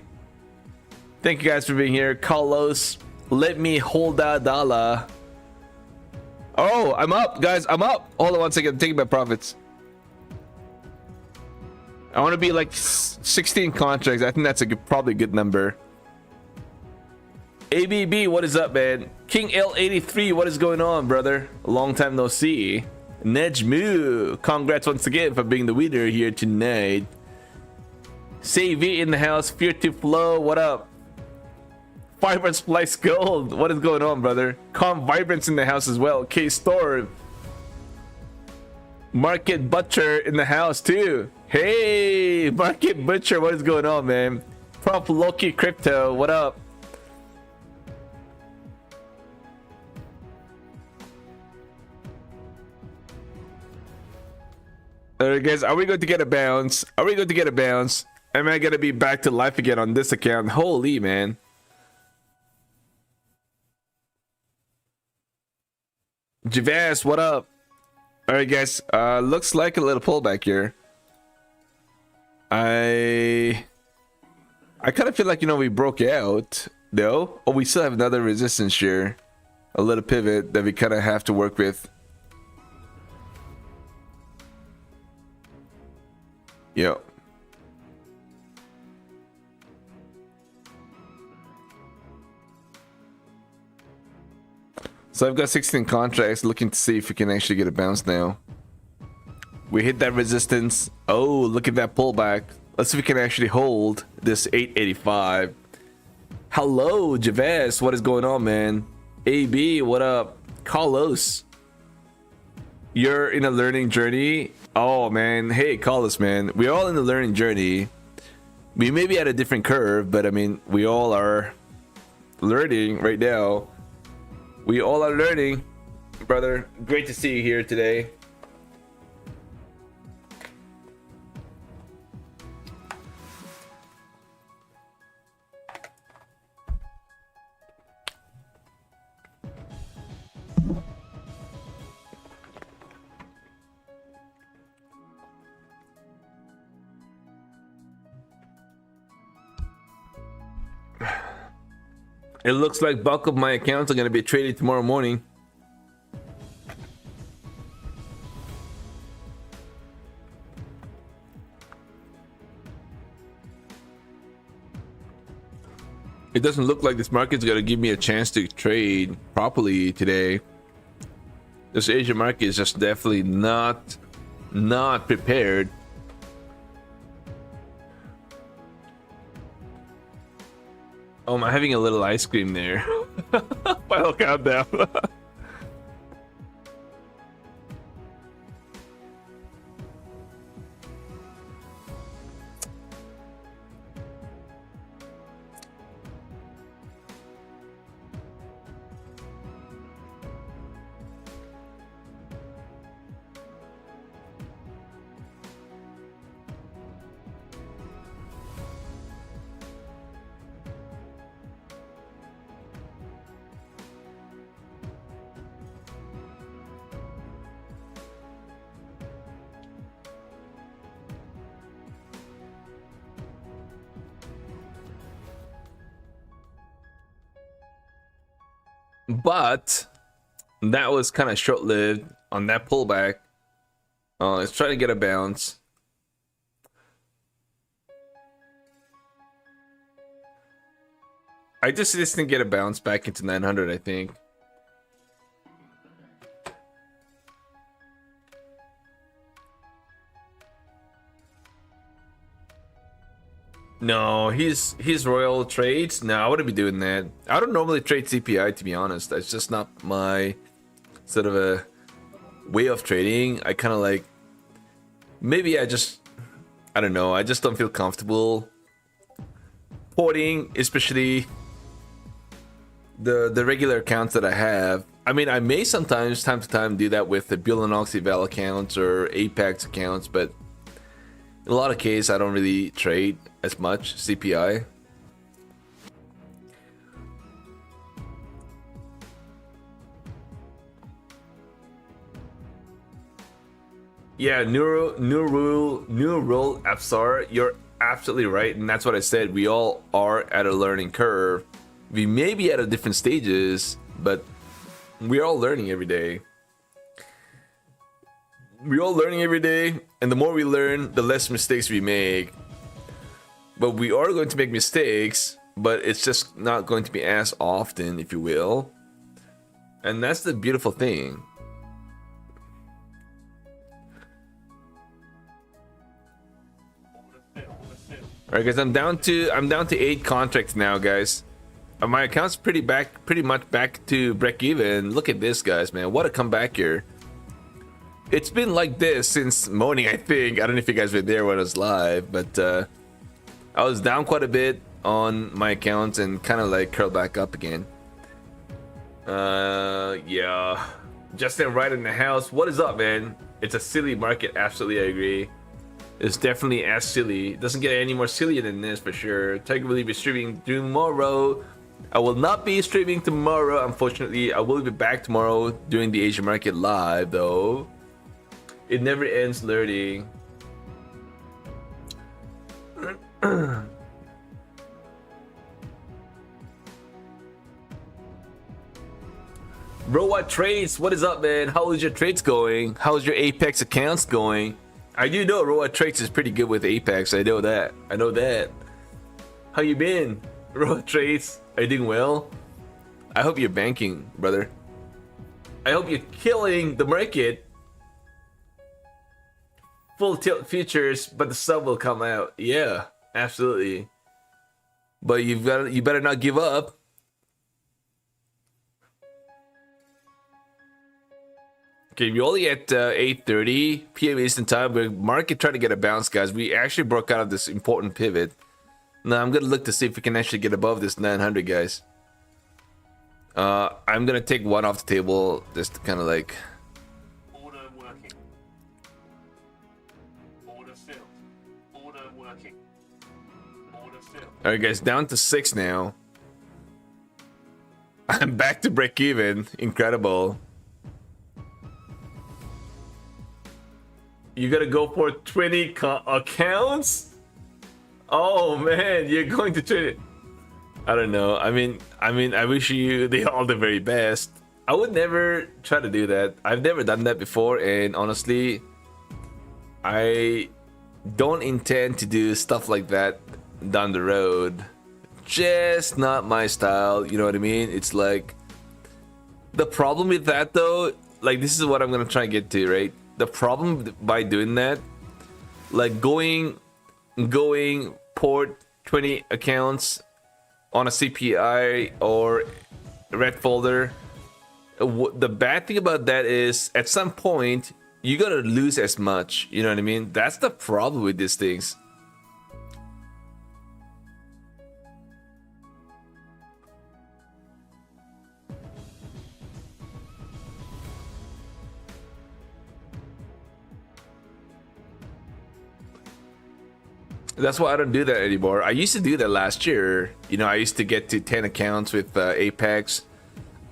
Thank you guys for being here. Carlos. Let me hold that dollar. Oh, I'm up, guys. I'm up. Hold on one second. I'm taking my profits. I want to be like 16 contracts. I think that's probably a good number. ABB, what is up, man? King L83, what is going on, brother? A long time no see. Nejmu, congrats once again for being the winner here tonight. CV in the house. Fear to Flow, what up? Vibrant Splice Gold, what is going on, brother? Calm Vibrance in the house as well. K Storm. Market Butcher in the house too. Hey, Market Butcher, what is going on, man? Prop Loki Crypto, what up? Alright, guys, are we going to get a bounce? Are we going to get a bounce? Am I gonna be back to life again on this account? Holy, man. Javas, what up? Alright, guys, looks like a little pullback here. I kind of feel like, you know, we broke out though. Oh, we still have another resistance here, a little pivot that we kind of have to work with. Yo. So I've got 16 contracts, looking to see if we can actually get a bounce now. We hit that resistance. Oh, look at that pullback. Let's see if we can actually hold this 885. Hello, Javas. What is going on, man? AB, what up? Carlos. You're in a learning journey. Oh, man. Hey, Carlos, man. We're all in a learning journey. We may be at a different curve, but I mean, we all are learning right now. We all are learning, brother. Great to see you here today. It looks like bulk of my accounts are going to be traded tomorrow morning. It doesn't look like this market's going to give me a chance to trade properly today. This Asian market is just definitely not prepared. Oh, I'm having a little ice cream there. Final countdown. But that was kind of short-lived on that pullback. Let's try to get a bounce. I just didn't get a bounce back into 900, I think. No, he's Royal Trades. No, I wouldn't be doing that. I don't normally trade CPI, to be honest. That's just not my sort of a way of trading. I kind of like maybe I don't know, I just don't feel comfortable porting, especially the regular accounts that I have. I mean, I may sometimes, time to time, do that with the Bill and Oxyval accounts or Apex accounts, but in a lot of cases, I don't really trade as much CPI. Yeah, new rule, Absar. You're absolutely right, and that's what I said. We all are at a learning curve. We may be at a different stages, but we're all learning every day. We're all learning every day, and the more we learn, the less mistakes we make. But we are going to make mistakes, but it's just not going to be as often, if you will. And that's the beautiful thing. All right, guys, I'm down to 8 contracts now, guys. My account's pretty much back to break even. Look at this, guys, man. What a comeback here. It's been like this since morning, I think. I don't know if you guys were there when I was live, but I was down quite a bit on my accounts and kind of like curled back up again. Yeah. Justin right in the house. What is up, man? It's a silly market. Absolutely, I agree. It's definitely as silly. It doesn't get any more sillier than this for sure. Tiger will be streaming tomorrow. I will not be streaming tomorrow, unfortunately. I will be back tomorrow doing the Asian market live, though. It never ends learning. Bro, what trades? What is up, man? How is your trades going? How's your Apex accounts going? I do know Roa Trades is pretty good with Apex. I know that. I know that. How you been, Roa Trades? Are you doing well? I hope you're banking, brother. I hope you're killing the market. Full tilt futures, but the sub will come out. Yeah, absolutely. But you better not give up. Okay, we're only at 8:30 p.m. Eastern time. We're market trying to get a bounce, guys. We actually broke out of this important pivot. Now I'm gonna look to see if we can actually get above this 900, guys. I'm gonna take one off the table just to kind of like. Order working. Order filled. Order working. Order filled. All right, guys, down to 6 now. I'm back to break even. Incredible. You gotta go for 20 accounts? Oh man, you're going to trade it. I don't know. I mean, I wish you all the very best. I would never try to do that. I've never done that before, and honestly, I don't intend to do stuff like that down the road. Just not my style, you know what I mean? It's like the problem with that though, like this is what I'm gonna try and get to, right? The problem by doing that, like going port 20 accounts on a CPI or red folder, the bad thing about that is at some point you gotta lose as much, you know what I mean? That's the problem with these things. That's why I don't do that anymore. I used to do that last year. You know, I used to get to 10 accounts with Apex,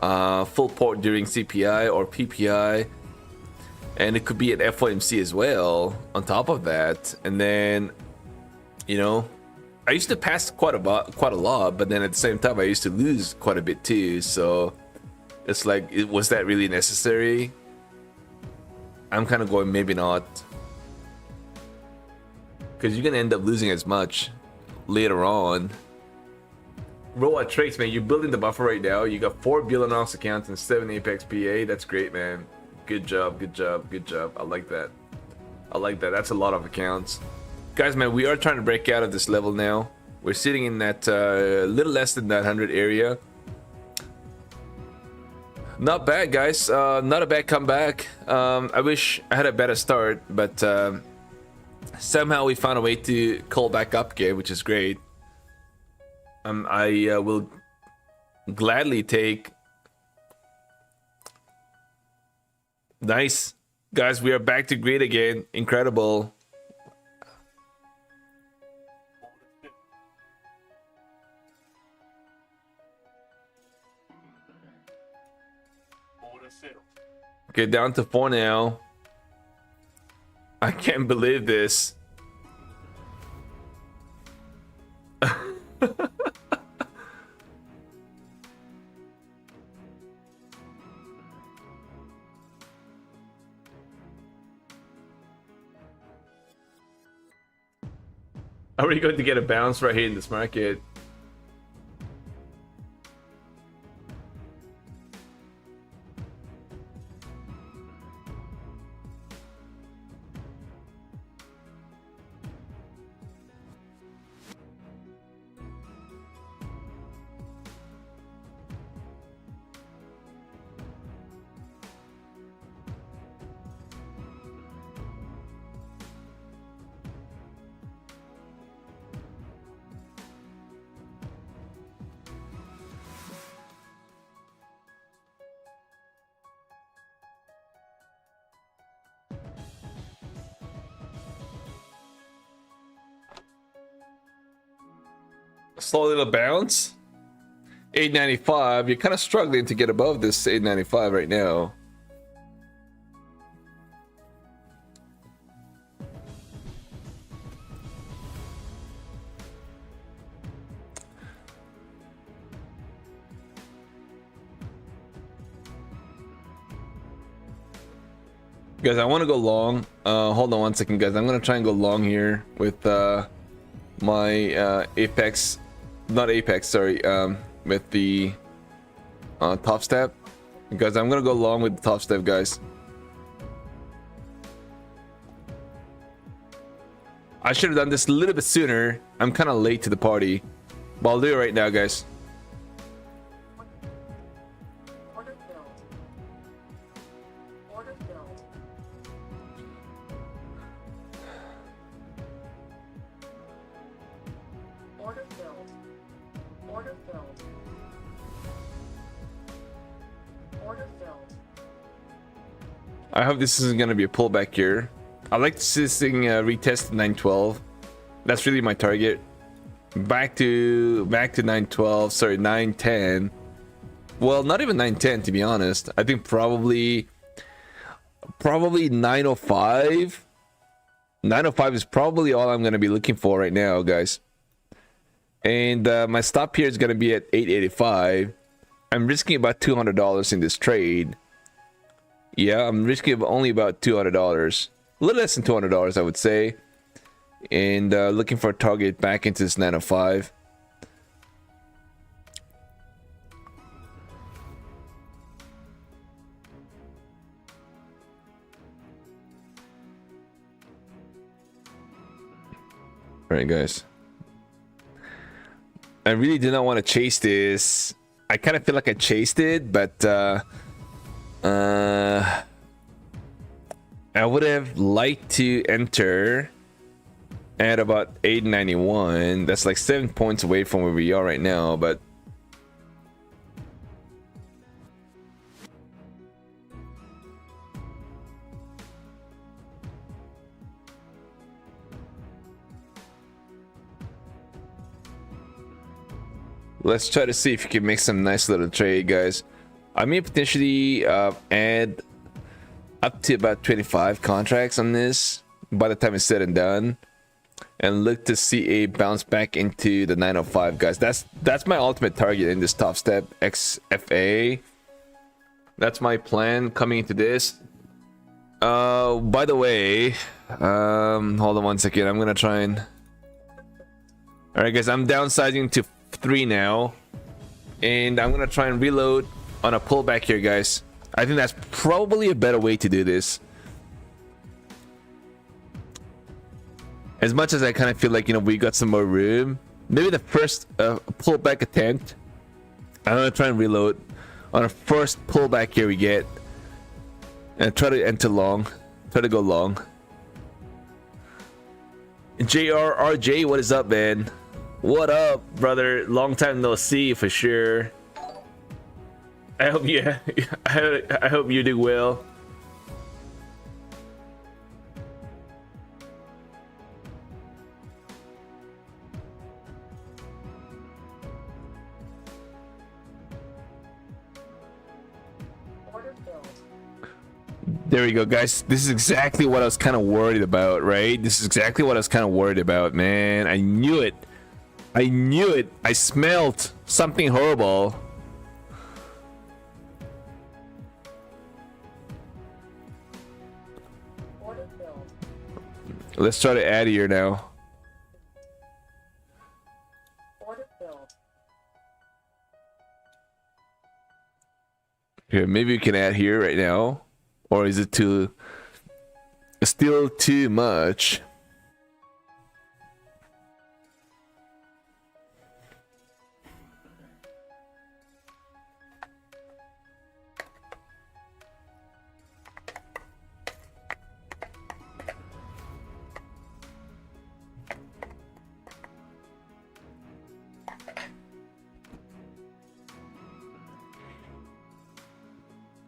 full port during CPI or PPI, and it could be an FOMC as well on top of that. And then, you know, I used to pass quite a lot, but then at the same time I used to lose quite a bit too. So it's like, was that really necessary? I'm kind of going maybe not. Because you're gonna end up losing as much later on. Roll trades, man. You're building the buffer right now. You got 4 Billionaires accounts and 7 Apex PA. That's great, man. Good job, good job, good job. I like that. I like that. That's a lot of accounts. Guys, man, we are trying to break out of this level now. We're sitting in that little less than that 100 area. Not bad, guys. Not a bad comeback. I wish I had a better start, but somehow we found a way to call back up again, which is great. I will gladly take. Nice, guys. We are back to great again. Incredible. Order filled. Okay, down to 4 now. I can't believe this. Are we going to get a bounce right here in this market? Slow little bounce. 895. You're kind of struggling to get above this 895 right now. Guys, I want to go long. Hold on one second, guys. I'm gonna try and go long here with my Apex. Not Apex, sorry, with the top step. Guys, I'm gonna go long with the top step, guys. I should have done this a little bit sooner. I'm kind of late to the party, but I'll do it right now, guys. Order filled. Order filled. Order filled. Order filled. Order filled. I hope this isn't gonna be a pullback here. I like to see this thing retest 912. That's really my target. Back to 912. Sorry, 910. Well, not even 910 to be honest. I think probably 905. 905 is probably all I'm gonna be looking for right now, guys. And my stop here is gonna be at 885. I'm risking about $200 in this trade. Yeah, I'm risking only about $200. A little less than $200, I would say. And looking for a target back into this 905. All right, guys. I really do not want to chase this. I kind of feel like I chased it, but I would have liked to enter at about 891. That's like 7 points away from where we are right now, but let's try to see if you can make some nice little trade, guys. I may potentially add up to about 25 contracts on this by the time it's said and done, and look to see a bounce back into the 905, guys. That's my ultimate target in this top step XFA. That's my plan coming into this. By the way, hold on one second. I'm gonna try and. All right, guys. I'm downsizing to 3 now, and I'm gonna try and reload on a pullback here, guys. I think that's probably a better way to do this. As much as I kind of feel like, you know, we got some more room, maybe the first pullback attempt, I'm gonna try and reload on a first pullback here we get, and try to enter long, try to go long. JRRJ, what is up, man? What up, brother? Long time no see for sure. I hope you I hope you do well. Order filled. There we go, guys. This is exactly what I was kind of worried about, right? This is exactly what I was kind of worried about, man. I knew it. I knew it. I smelled something horrible. Order filled. Let's try to add here now. Order filled. Here, maybe we can add here right now. Or is it still too much?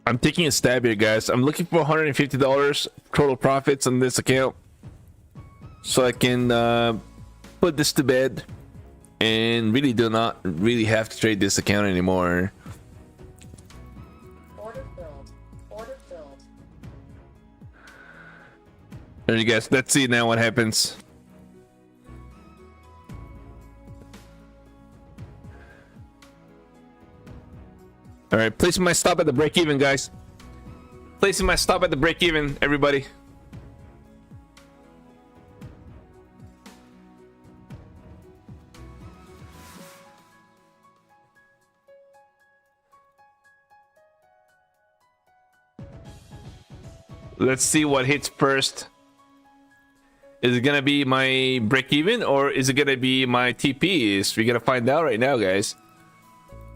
I'm taking a stab here, guys. I'm looking for $150 total profits on this account, so I can put this to bed and really do not really have to trade this account anymore. Order filled. Order filled. There you guys. Let's see now what happens. All right, placing my stop at the break even, guys. Placing my stop at the break even, everybody. Let's see what hits first. Is it gonna be my break even or is it gonna be my TPs? We're gonna find out right now, guys.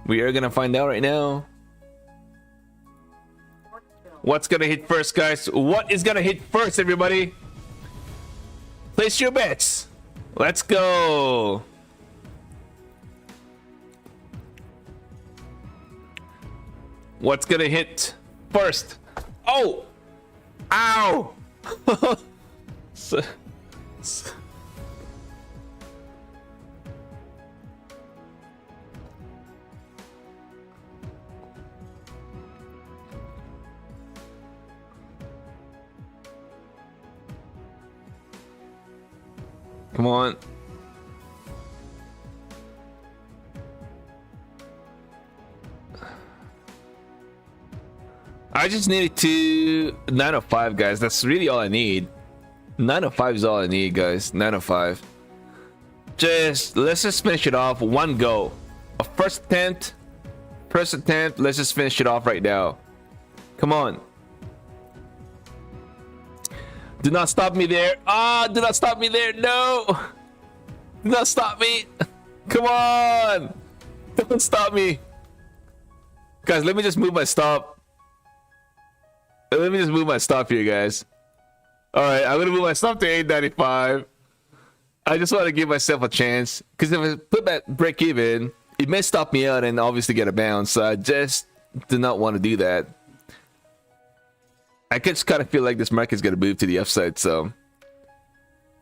We are gonna find out right now. Order filled. What's gonna hit first, guys? What is gonna hit first, everybody? Place your bets. Let's go. What's gonna hit first? Oh! Ow! So- so- Come on. I just needed to 905, guys. That's really all I need. 905 is all I need, guys. 905. Let's just finish it off. One go. A first attempt. First attempt. Let's just finish it off right now. Come on. Do not stop me there. Ah, do not stop me there. No. Do not stop me. Come on. Don't stop me. Guys, let me just move my stop. Let me just move my stop here, guys. All right, I'm gonna move my stop to 895. I just want to give myself a chance because if I put that break even, it may stop me out and obviously get a bounce. So I just do not want to do that. I just kind of feel like this market's gonna move to the upside, so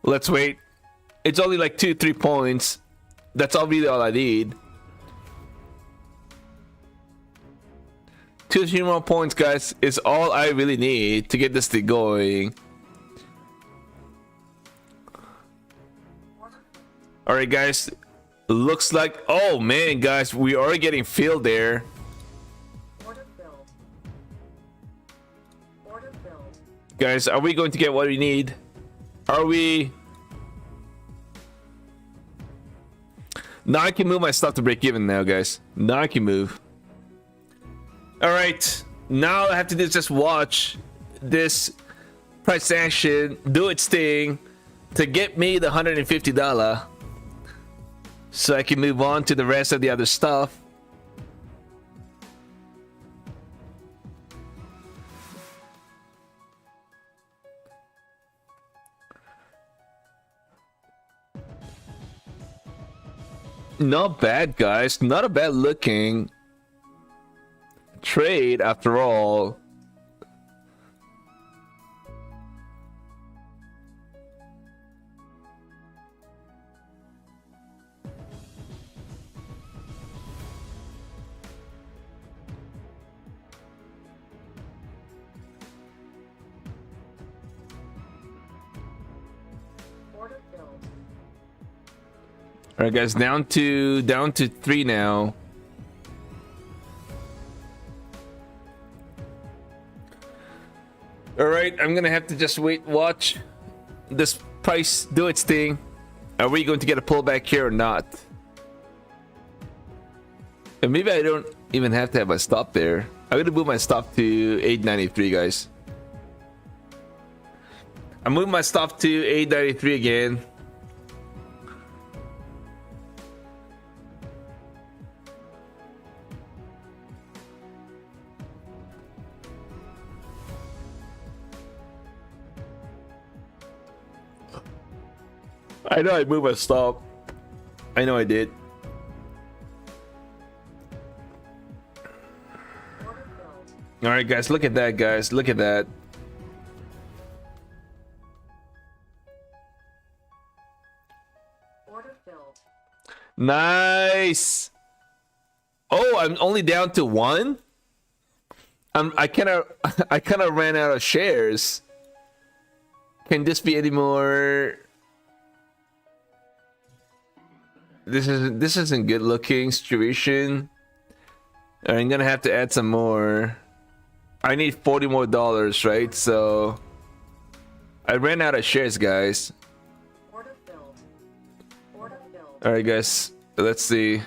let's wait. It's only like 2-3 points. That's really all I need. 2-3 more points, guys, is all I really need to get this thing going. All right, guys. Looks like, oh man, guys, we are getting filled there. Order filled. Order filled. Guys, are we going to get what we need? Are we? Now I can move my stuff to break even now, guys. Now I can move. All right. Now all I have to do is just watch this price action do its thing to get me the $150. So I can move on to the rest of the other stuff. Not bad, guys. Not a bad looking trade after all. Order filled. All right, guys, down to 3 now. All right, I'm gonna have to just watch this price do its thing. Are we going to get a pullback here or not? And maybe I don't even have to have my stop there. I'm gonna move my stop to 893, guys. I'm moving my stop to 893 again. I know I moved my stop. I know I did. Order filled. All right, guys, look at that, guys. Look at that. Order filled. Nice. Oh, I'm only down to 1. I kind of ran out of shares. Can this be any more? This isn't good looking situation. I'm gonna have to add some more. I need $40 more, right? So I ran out of shares, guys. Order filled. Order filled. All right, guys. Let's see.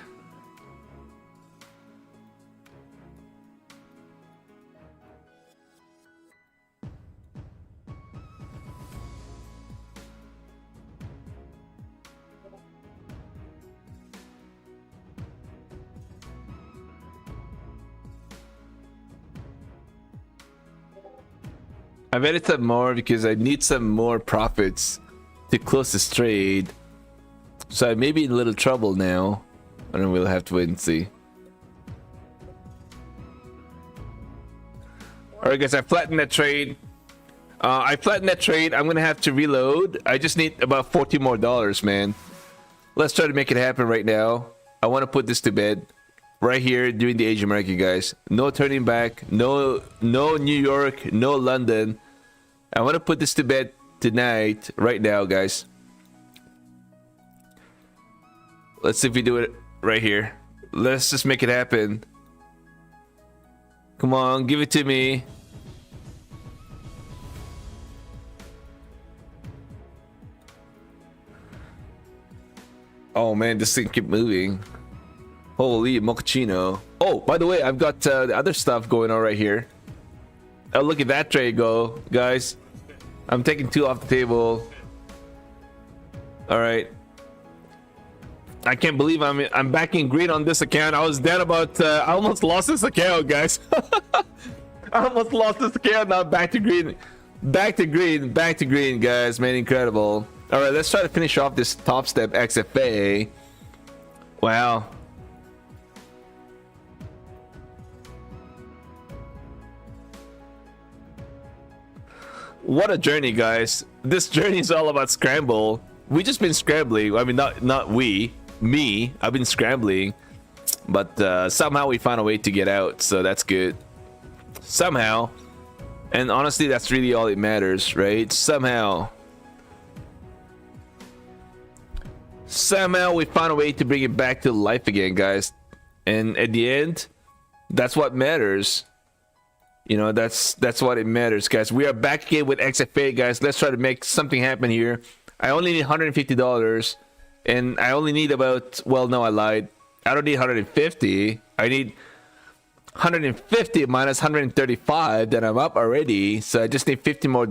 I've added some more because I need some more profits to close this trade. So I may be in a little trouble now. I don't know, we'll have to wait and see. Alright, guys, I flattened that trade. I'm gonna have to reload. I just need about $40 more, man. Let's try to make it happen right now. I want to put this to bed right here during the Asian market, guys. No turning back. No New York. No London. I want to put this to bed tonight, right now, guys. Let's see if we do it right here. Let's just make it happen. Come on, give it to me. Oh man, this thing keep moving. Holy mochaccino. Oh, by the way, I've got the other stuff going on right here. Oh, look at that trade go, guys. I'm taking 2 off the table. All right. I can't believe I'm back in green on this account. I was down about I almost lost this account, guys. I almost lost this account. Now back to green. Back to green, guys. Man, incredible. All right, let's try to finish off this Top Step XFA. Wow. What a journey, guys. This journey is all about scramble. We just been scrambling. I mean, not we, me. I've been scrambling, but somehow we found a way to get out, so that's good. Somehow. And honestly, that's really all that matters, right? Somehow we found a way to bring it back to life again, guys. And at the end, that's what matters. You know, that's what it matters, guys. We are back again with XFA, guys. Let's try to make something happen here. I only need $150, and I only need about, well, no, I lied. I don't need 150. I need 150 minus 135. Then I'm up already. So I just need $50 more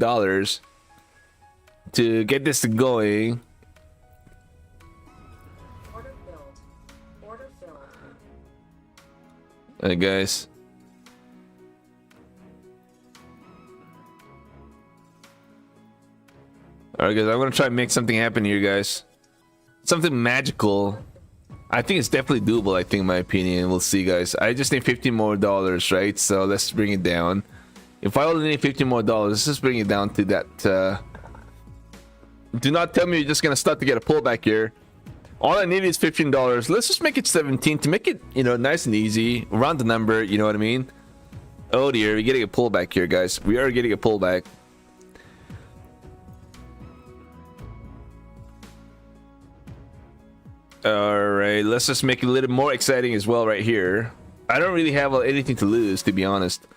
to get this going. Order filled. Order filled. Hey, guys. Alright, guys, I'm gonna try and make something happen here, guys. Something magical. I think it's definitely doable. I think, in my opinion, we'll see, guys. I just need $15 more, right? So let's bring it down. If I only need $15 more, let's just bring it down to that. Do not tell me you're just gonna start to get a pullback here. All I need is $15. Let's just make it 17 to make it, you know, nice and easy. Round the number, you know what I mean? Oh dear, we're getting a pullback here, guys. We are getting a pullback. Alright, let's just make it a little more exciting as well right here. I don't really have anything to lose, to be honest.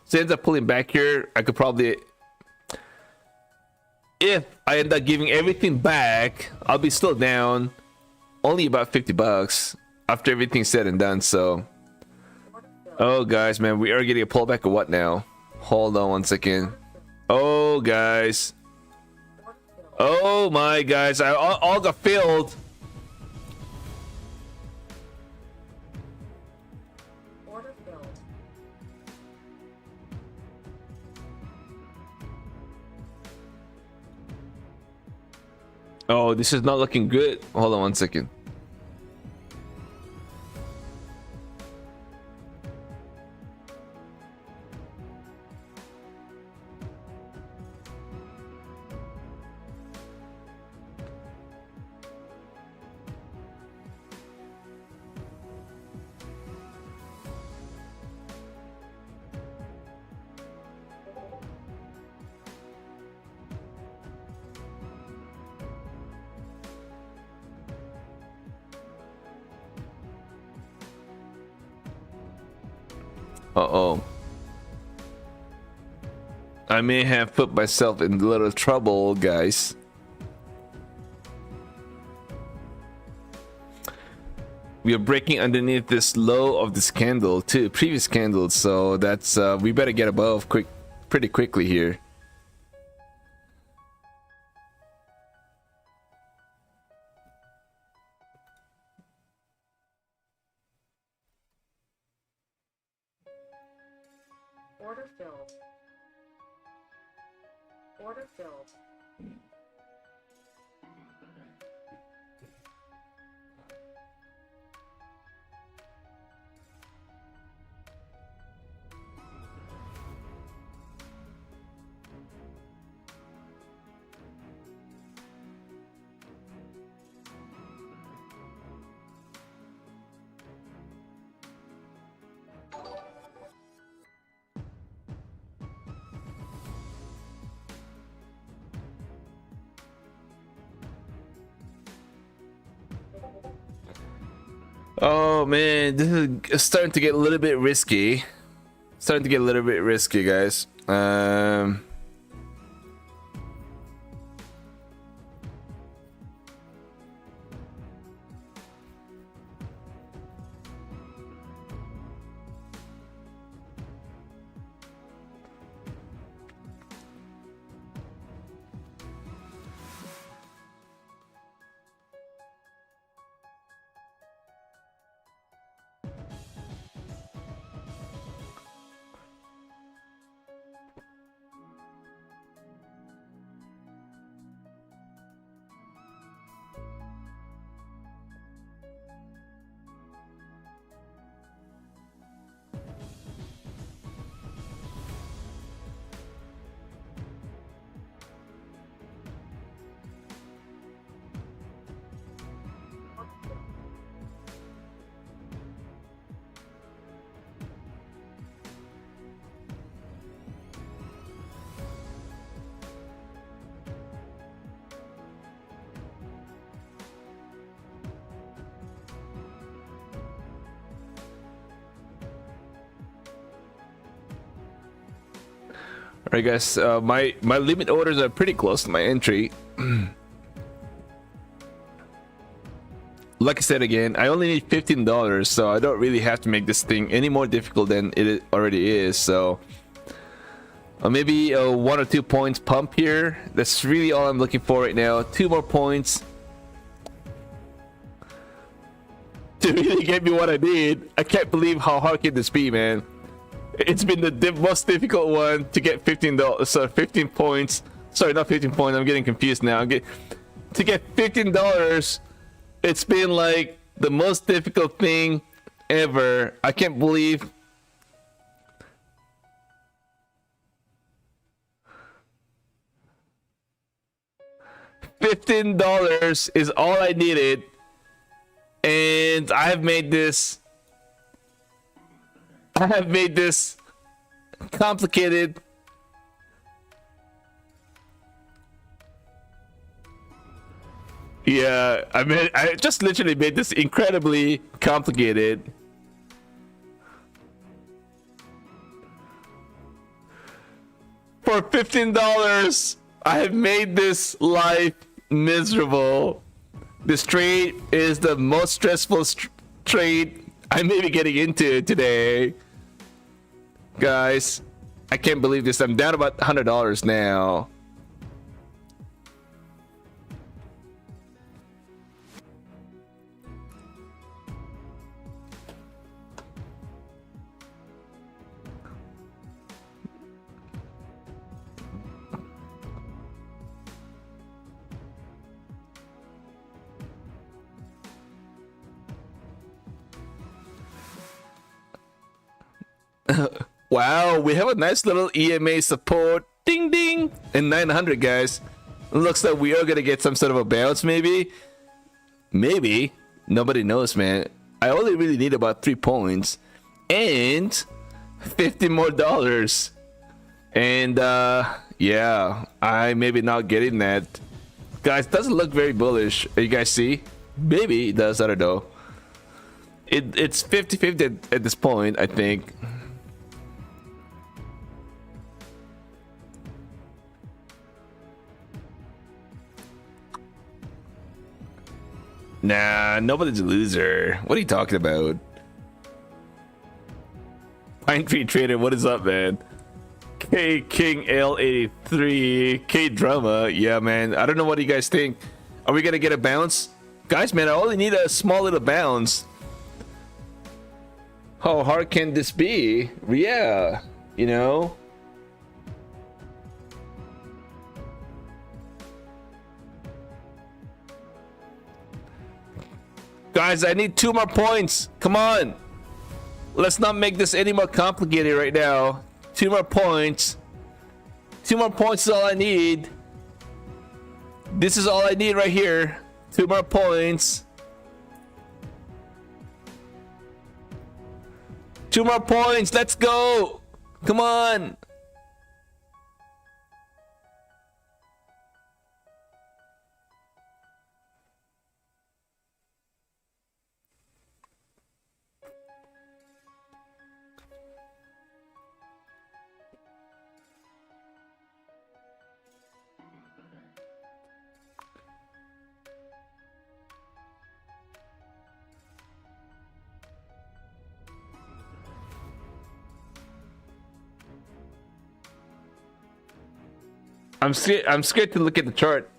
So it ends up pulling back here. I could probably... If I end up giving everything back, I'll be still down only about $50 after everything's said and done, so... Oh, guys, man, we are getting a pullback or what now? Hold on one second. Oh, guys. Oh, my guys. I all got filled. Order filled. Oh, this is not looking good. Hold on one second. Uh-oh. I may have put myself in a little trouble, guys. We are breaking underneath this low of this candle too, previous candle, so that's we better get above pretty quickly here. Order filled. Order filled. Oh man, this is starting to get a little bit risky. Starting to get a little bit risky, guys. All right, guys. My limit orders are pretty close to my entry. Like I said again, I only need $15, so I don't really have to make this thing any more difficult than it already is. So maybe a 1 or 2 points pump here. That's really all I'm looking for right now. 2 more points to really get me what I need. I can't believe how hard can this be, man. It's been the most difficult one to get $15. So 15 points. Sorry, not 15 points. I'm getting confused now. To get $15, it's been like The most difficult thing ever. I can't believe. $15 is all I needed, and I have made this complicated. Yeah, I just literally made this incredibly complicated. For $15, I have made this life miserable. This trade is the most stressful trade I may be getting into today. Guys, I can't believe this. I'm down about $100 now. Wow, we have a nice little EMA support. Ding ding! And 900, guys. Looks like we are gonna get some sort of a bounce, maybe. Maybe. Nobody knows, man. I only really need about 3 points. And $50 more. And yeah, I maybe not getting that. Guys, doesn't look very bullish. You guys see? Maybe it does, I don't know. It's 50-50 at this point, I think. Nah, nobody's a loser. What are you talking about? Pine Tree Trader, what is up, man? K King L83, K Drama. Yeah, man. I don't know what you guys think. Are we gonna get a bounce? Guys, man, I only need a small little bounce. How hard can this be? Yeah, you know? Guys, I need 2 more points. Come on. Let's not make this any more complicated right now. 2 more points. 2 more points is all I need. This is all I need right here. 2 more points. 2 more points. Let's go. Come on. I'm scared to look at the chart.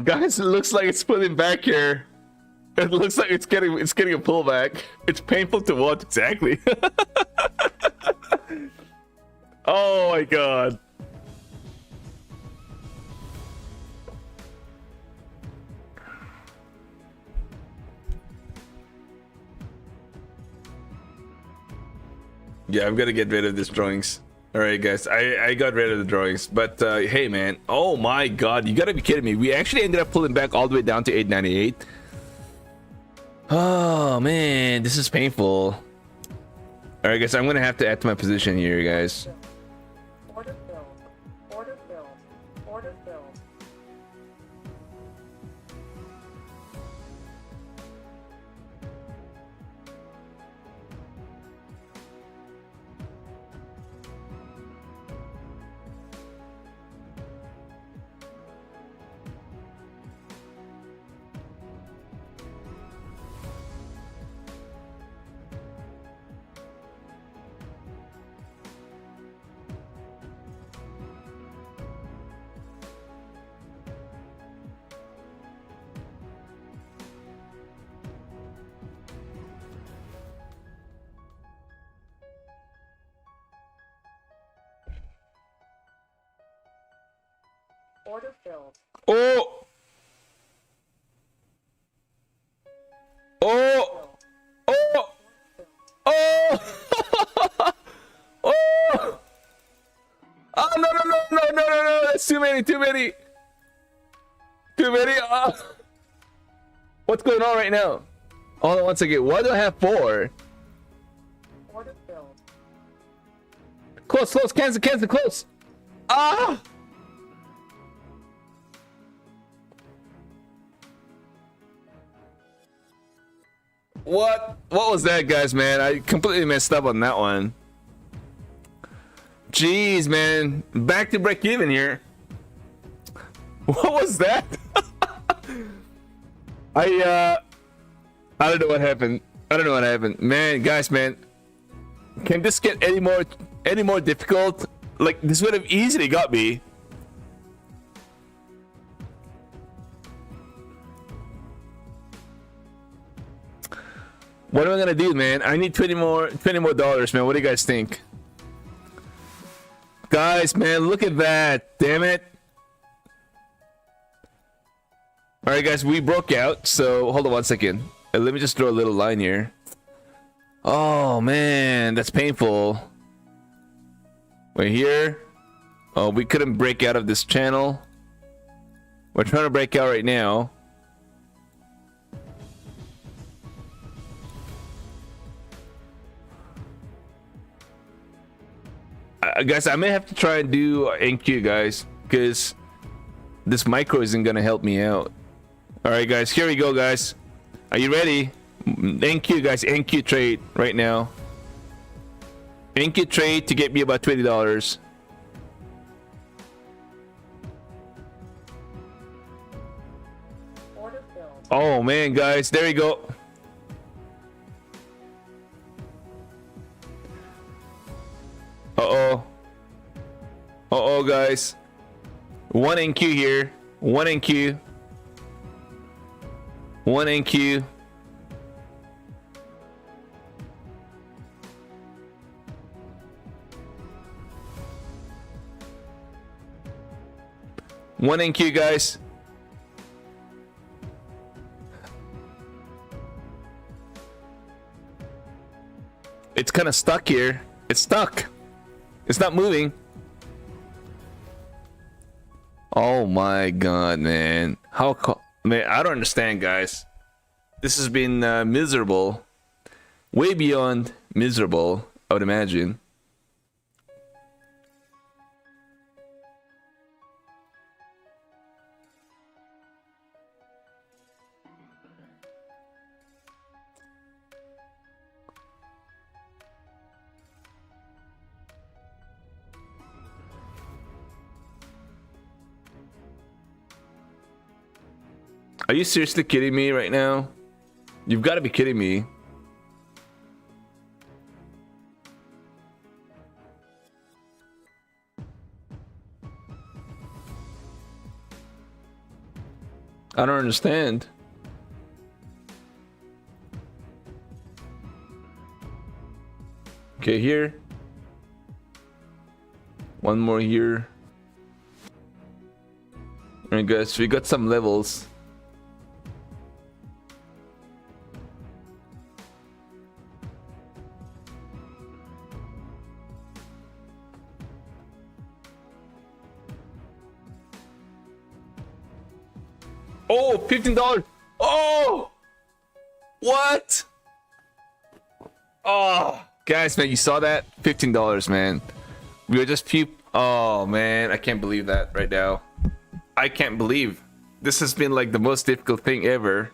Guys, it looks like it's pulling back here. It looks like it's getting a pullback. It's painful to watch, exactly. Oh my god. Yeah, I'm gonna get rid of these drawings. All right, guys, I got rid of the drawings, but hey, man, oh my god, you gotta be kidding me. We actually ended up pulling back all the way down to 898. Oh man, this is painful. All right, guys, I'm gonna have to add to my position here, guys. Order filled. Order filled. Oh! Oh! Oh! Oh! Oh! Oh, no, no, no, no, no, no, no, that's too many, too many. Too many. What's going on right now? Hold on one second. Why do I have 4? Order filled. Close, close, cancel, cancel, close. Ah! What was that, guys, man? I completely messed up on that one. Jeez, man. Back to break even here. What was that? I don't know what happened. I don't know what happened. Man, guys, man. Can this get any more difficult? Like, this would have easily got me. What am I gonna do, man? I need 20 more dollars, man. What do you guys think? Guys, man, look at that. Damn it. Alright, guys, we broke out. So, hold on one second. Let me just draw a little line here. Oh, man. That's painful. We're here. Oh, we couldn't break out of this channel. We're trying to break out right now. Guys, I may have to try and do NQ, guys, because this micro isn't gonna help me out. All right, guys, here we go, guys. Are you ready? NQ, guys, NQ trade right now. NQ trade to get me about $20. Order filled. Oh man, guys, there you go. Uh-oh. Uh-oh, guys. 1 NQ here. 1 NQ. 1 NQ. One NQ, guys. It's kind of stuck here. It's stuck. It's not moving. Oh my god, man. Man, I don't understand, guys. This has been miserable. Way beyond miserable, I would imagine. Are you seriously kidding me right now? You've got to be kidding me. I don't understand. Okay, here. One more here. Alright, guys, we got some levels. Oh, $15. Oh, what? Oh, guys, man, you saw that? $15, man. We were just Oh man, I can't believe that right now. I can't believe this has been like the most difficult thing ever.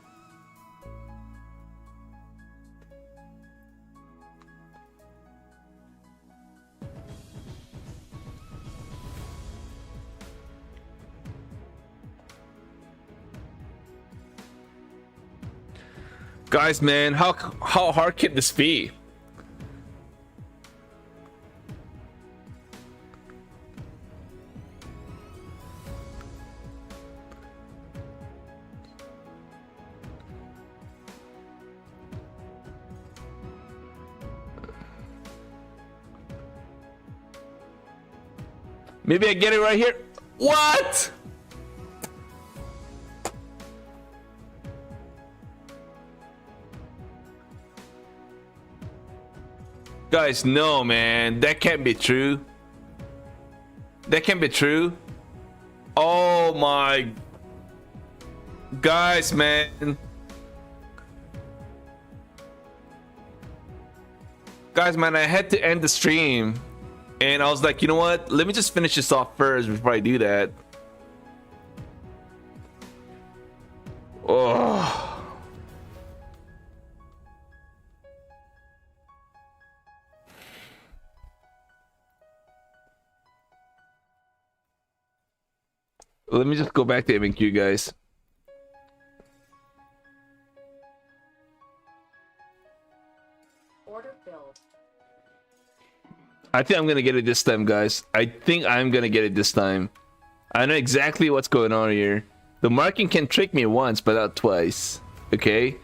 Guys, man, how hard can this be? Maybe I get it right here. What? Guys, no, man. That can't be true. That can't be true. Oh my. Guys, man. Guys, man, I had to end the stream. And I was like, you know what? Let me just finish this off first before I do that. Oh. Let me just go back to MQ, guys. Order filled. I think I'm gonna get it this time, guys. I think I'm gonna get it this time. I know exactly what's going on here. The marking can trick me once, but not twice. Okay?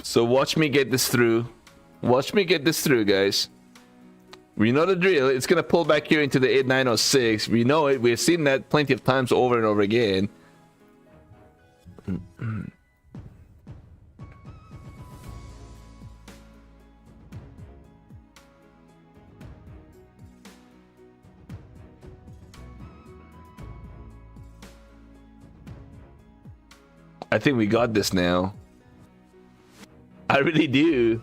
So watch me get this through. Watch me get this through, guys. We know the drill. It's gonna pull back here into the 8906. We know it. We've seen that plenty of times over and over again. I think we got this now. I really do.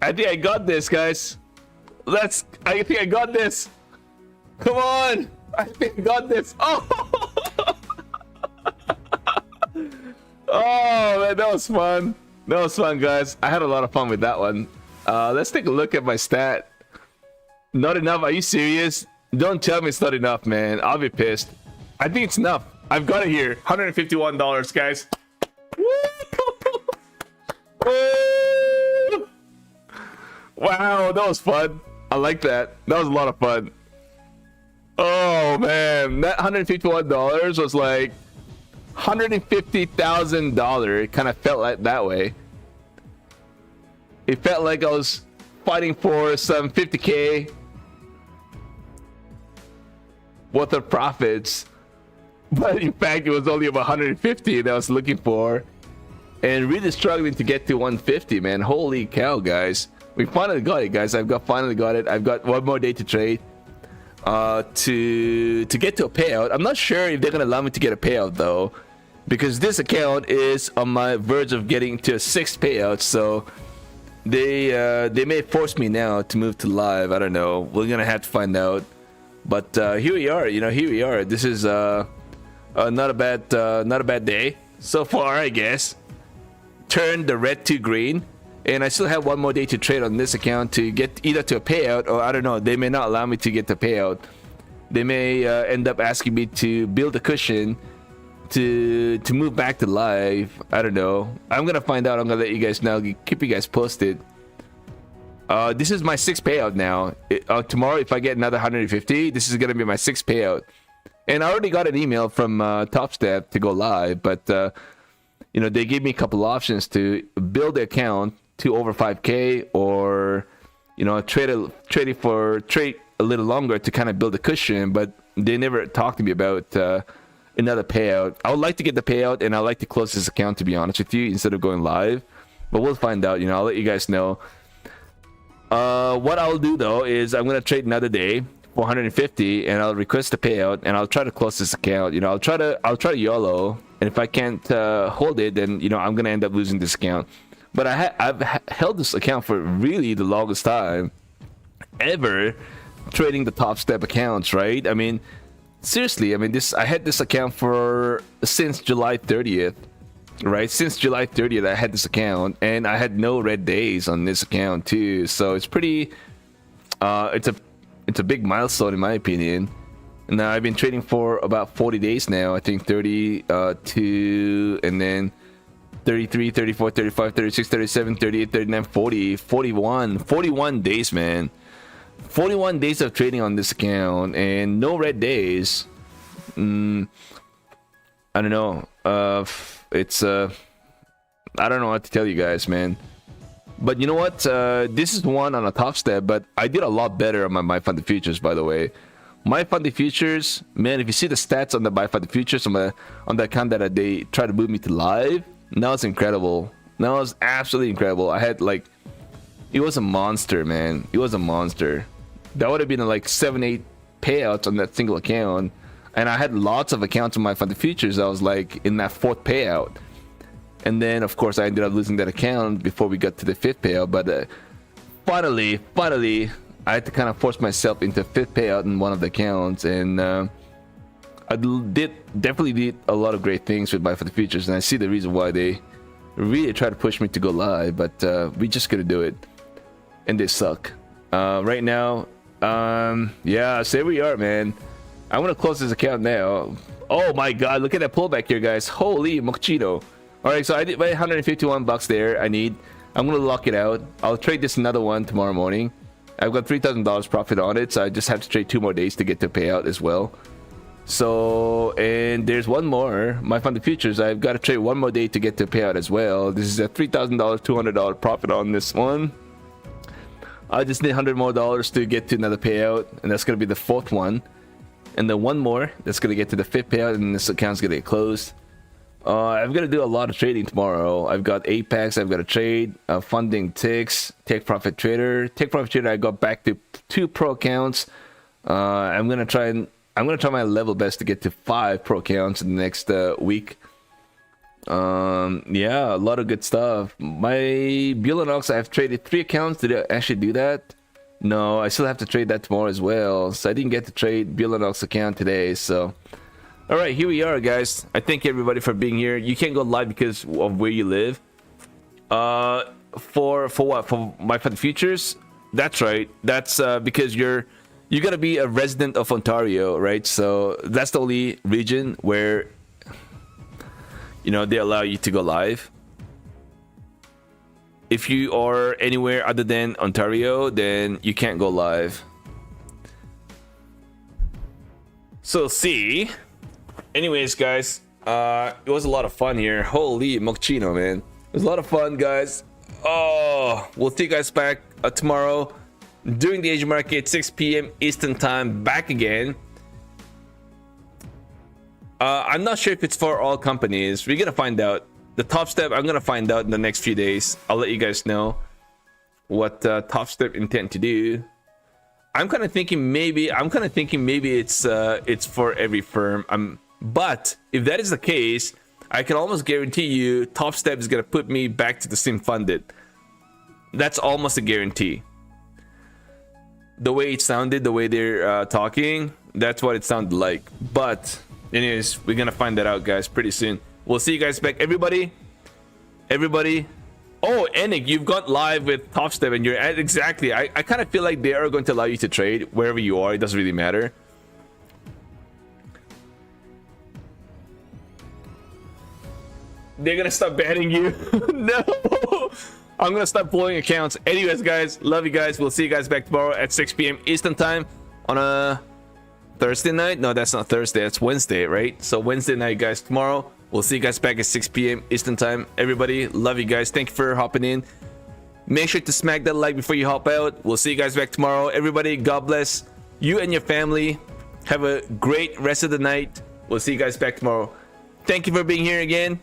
I think I got this, guys. I think I got this. Come on. I think I got this. Oh. Oh, man, that was fun. That was fun, guys. I had a lot of fun with that one. Let's take a look at my stat. Not enough. Are you serious? Don't tell me it's not enough, man. I'll be pissed. I think it's enough. I've got it here. $151, guys. Woo! Wow, that was fun. I like that. That was a lot of fun. Oh man, that $151 was like $150,000. It kind of felt like that way. It felt like I was fighting for some 50K worth of profits, but in fact it was only about 150 that I was looking for, and really struggling to get to 150. Man, holy cow, guys. We finally got it, guys. Finally got it. I've got one more day to trade to get to a payout. I'm not sure if they're gonna allow me to get a payout though, because this account is on my verge of getting to a 6th payout. So they may force me now to move to live. I don't know. We're gonna have to find out. But here we are. You know, here we are. This is not a bad day so far, I guess. Turned the red to green. And I still have one more day to trade on this account to get either to a payout, or I don't know, they may not allow me to get the payout. They may end up asking me to build a cushion to move back to live. I don't know. I'm gonna find out. I'm gonna let you guys know. Keep you guys posted. This is my 6th payout now. Tomorrow, if I get another 150, this is gonna be my 6th payout. And I already got an email from Top Step to go live, but you know, they gave me a couple options to build the account to over 5K, or you know, trade a little longer to kind of build a cushion. But they never talked to me about another payout. I would like to get the payout, and I'd like to close this account, to be honest with you, instead of going live. But we'll find out. You know, I'll let you guys know. What I'll do though is I'm gonna trade another day for 150, and I'll request a payout, and I'll try to close this account. You know, I'll try to YOLO, and if I can't hold it, then you know, I'm gonna end up losing this account. But I've held this account for really the longest time ever. trading the Top Step accounts, right? I mean, seriously, I mean, I had this account since July 30th, right? Since July 30th, I had this account, and I had no red days on this account too. So it's pretty, it's a big milestone in my opinion. And now I've been trading for about 40 days now. I think 32, and then 33, 34, 35, 36, 37, 38, 39, 40, 41 days, man. 41 days of trading on this account and no red days. I don't know. It's I don't know what to tell you guys, man. But you know what? This is one on a Top Step, but I did a lot better on my funded futures, by the way. My funded futures, man, if you see the stats on the my funded futures on the account that they try to move me to live, now it's incredible. Now it's absolutely incredible. I had like, it was a monster, man. It was a monster. That would have been like 7-8 payouts on that single account, and I had lots of accounts on my funded futures. I was like in that 4th payout, and then of course I ended up losing that account before we got to the 5th payout. But finally, I had to kind of force myself into 5th payout in one of the accounts, and I definitely did a lot of great things with my funded futures, and I see the reason why they really try to push me to go live, but we just couldn't do it, and they suck. Right now, yeah, so here we are, man. I'm gonna close this account now. Oh my god, look at that pullback here, guys. Holy mochito. All right, so I did my 151 bucks there. I'm gonna lock it out. I'll trade this another one tomorrow morning. I've got $3,000 profit on it, so I just have to trade 2 more days to get the payout as well. So, and there's one more, my funded futures. I've got to trade 1 more day to get the payout as well. This is a $3,000, $200 profit on this one. I just need $100 more to get to another payout, and that's going to be the 4th one. And then 1 more, that's going to get to the 5th payout, and this account's going to get closed. I'm going to do a lot of trading tomorrow. I've got Apex, I've got to trade, funding ticks, Take Profit Trader. Take Profit Trader, I got back to 2 pro accounts. I'm going to try my level best to get to 5 pro accounts in the next week. Yeah, a lot of good stuff. My Bulanox, I've traded 3 accounts. Did I actually do that? No, I still have to trade that tomorrow as well. So I didn't get to trade Bulanox account today. So, all right, here we are, guys. I thank everybody for being here. You can't go live because of where you live. For what? For my funded futures? That's right. That's because you gotta be a resident of Ontario, right? So that's the only region where, you know, they allow you to go live. If you are anywhere other than Ontario, then you can't go live. So see, anyways, guys, it was a lot of fun here. Holy mochino, man, it was a lot of fun, guys. Oh, we'll see you guys back tomorrow during the Asian market, 6 p.m. Eastern time, back again. I'm not sure if it's for all companies. We're gonna find out. The Top Step, I'm gonna find out in the next few days. I'll let you guys know what Top Step intend to do. I'm kind of thinking maybe it's for every firm. But if that is the case, I can almost guarantee you Top Step is gonna put me back to the sim funded. That's almost a guarantee. The way it sounded, the way they're talking, that's what it sounded like. But anyways, we're gonna find that out, guys, pretty soon. We'll see you guys back. Everybody. Oh, Enig, you've got live with Top Step, and you're at exactly. I kind of feel like they are going to allow you to trade wherever you are. It doesn't really matter. They're gonna stop banning you. No, I'm gonna stop pulling accounts. Anyways, guys, love you guys. We'll see you guys back tomorrow at 6 p.m. Eastern time on a Thursday night. No, that's not Thursday. That's Wednesday, right? So Wednesday night, guys. Tomorrow. We'll see you guys back at 6 p.m. Eastern time. Everybody, love you guys. Thank you for hopping in. Make sure to smack that like before you hop out. We'll see you guys back tomorrow. Everybody, God bless you and your family. Have a great rest of the night. We'll see you guys back tomorrow. Thank you for being here again.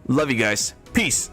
Love you guys. Peace.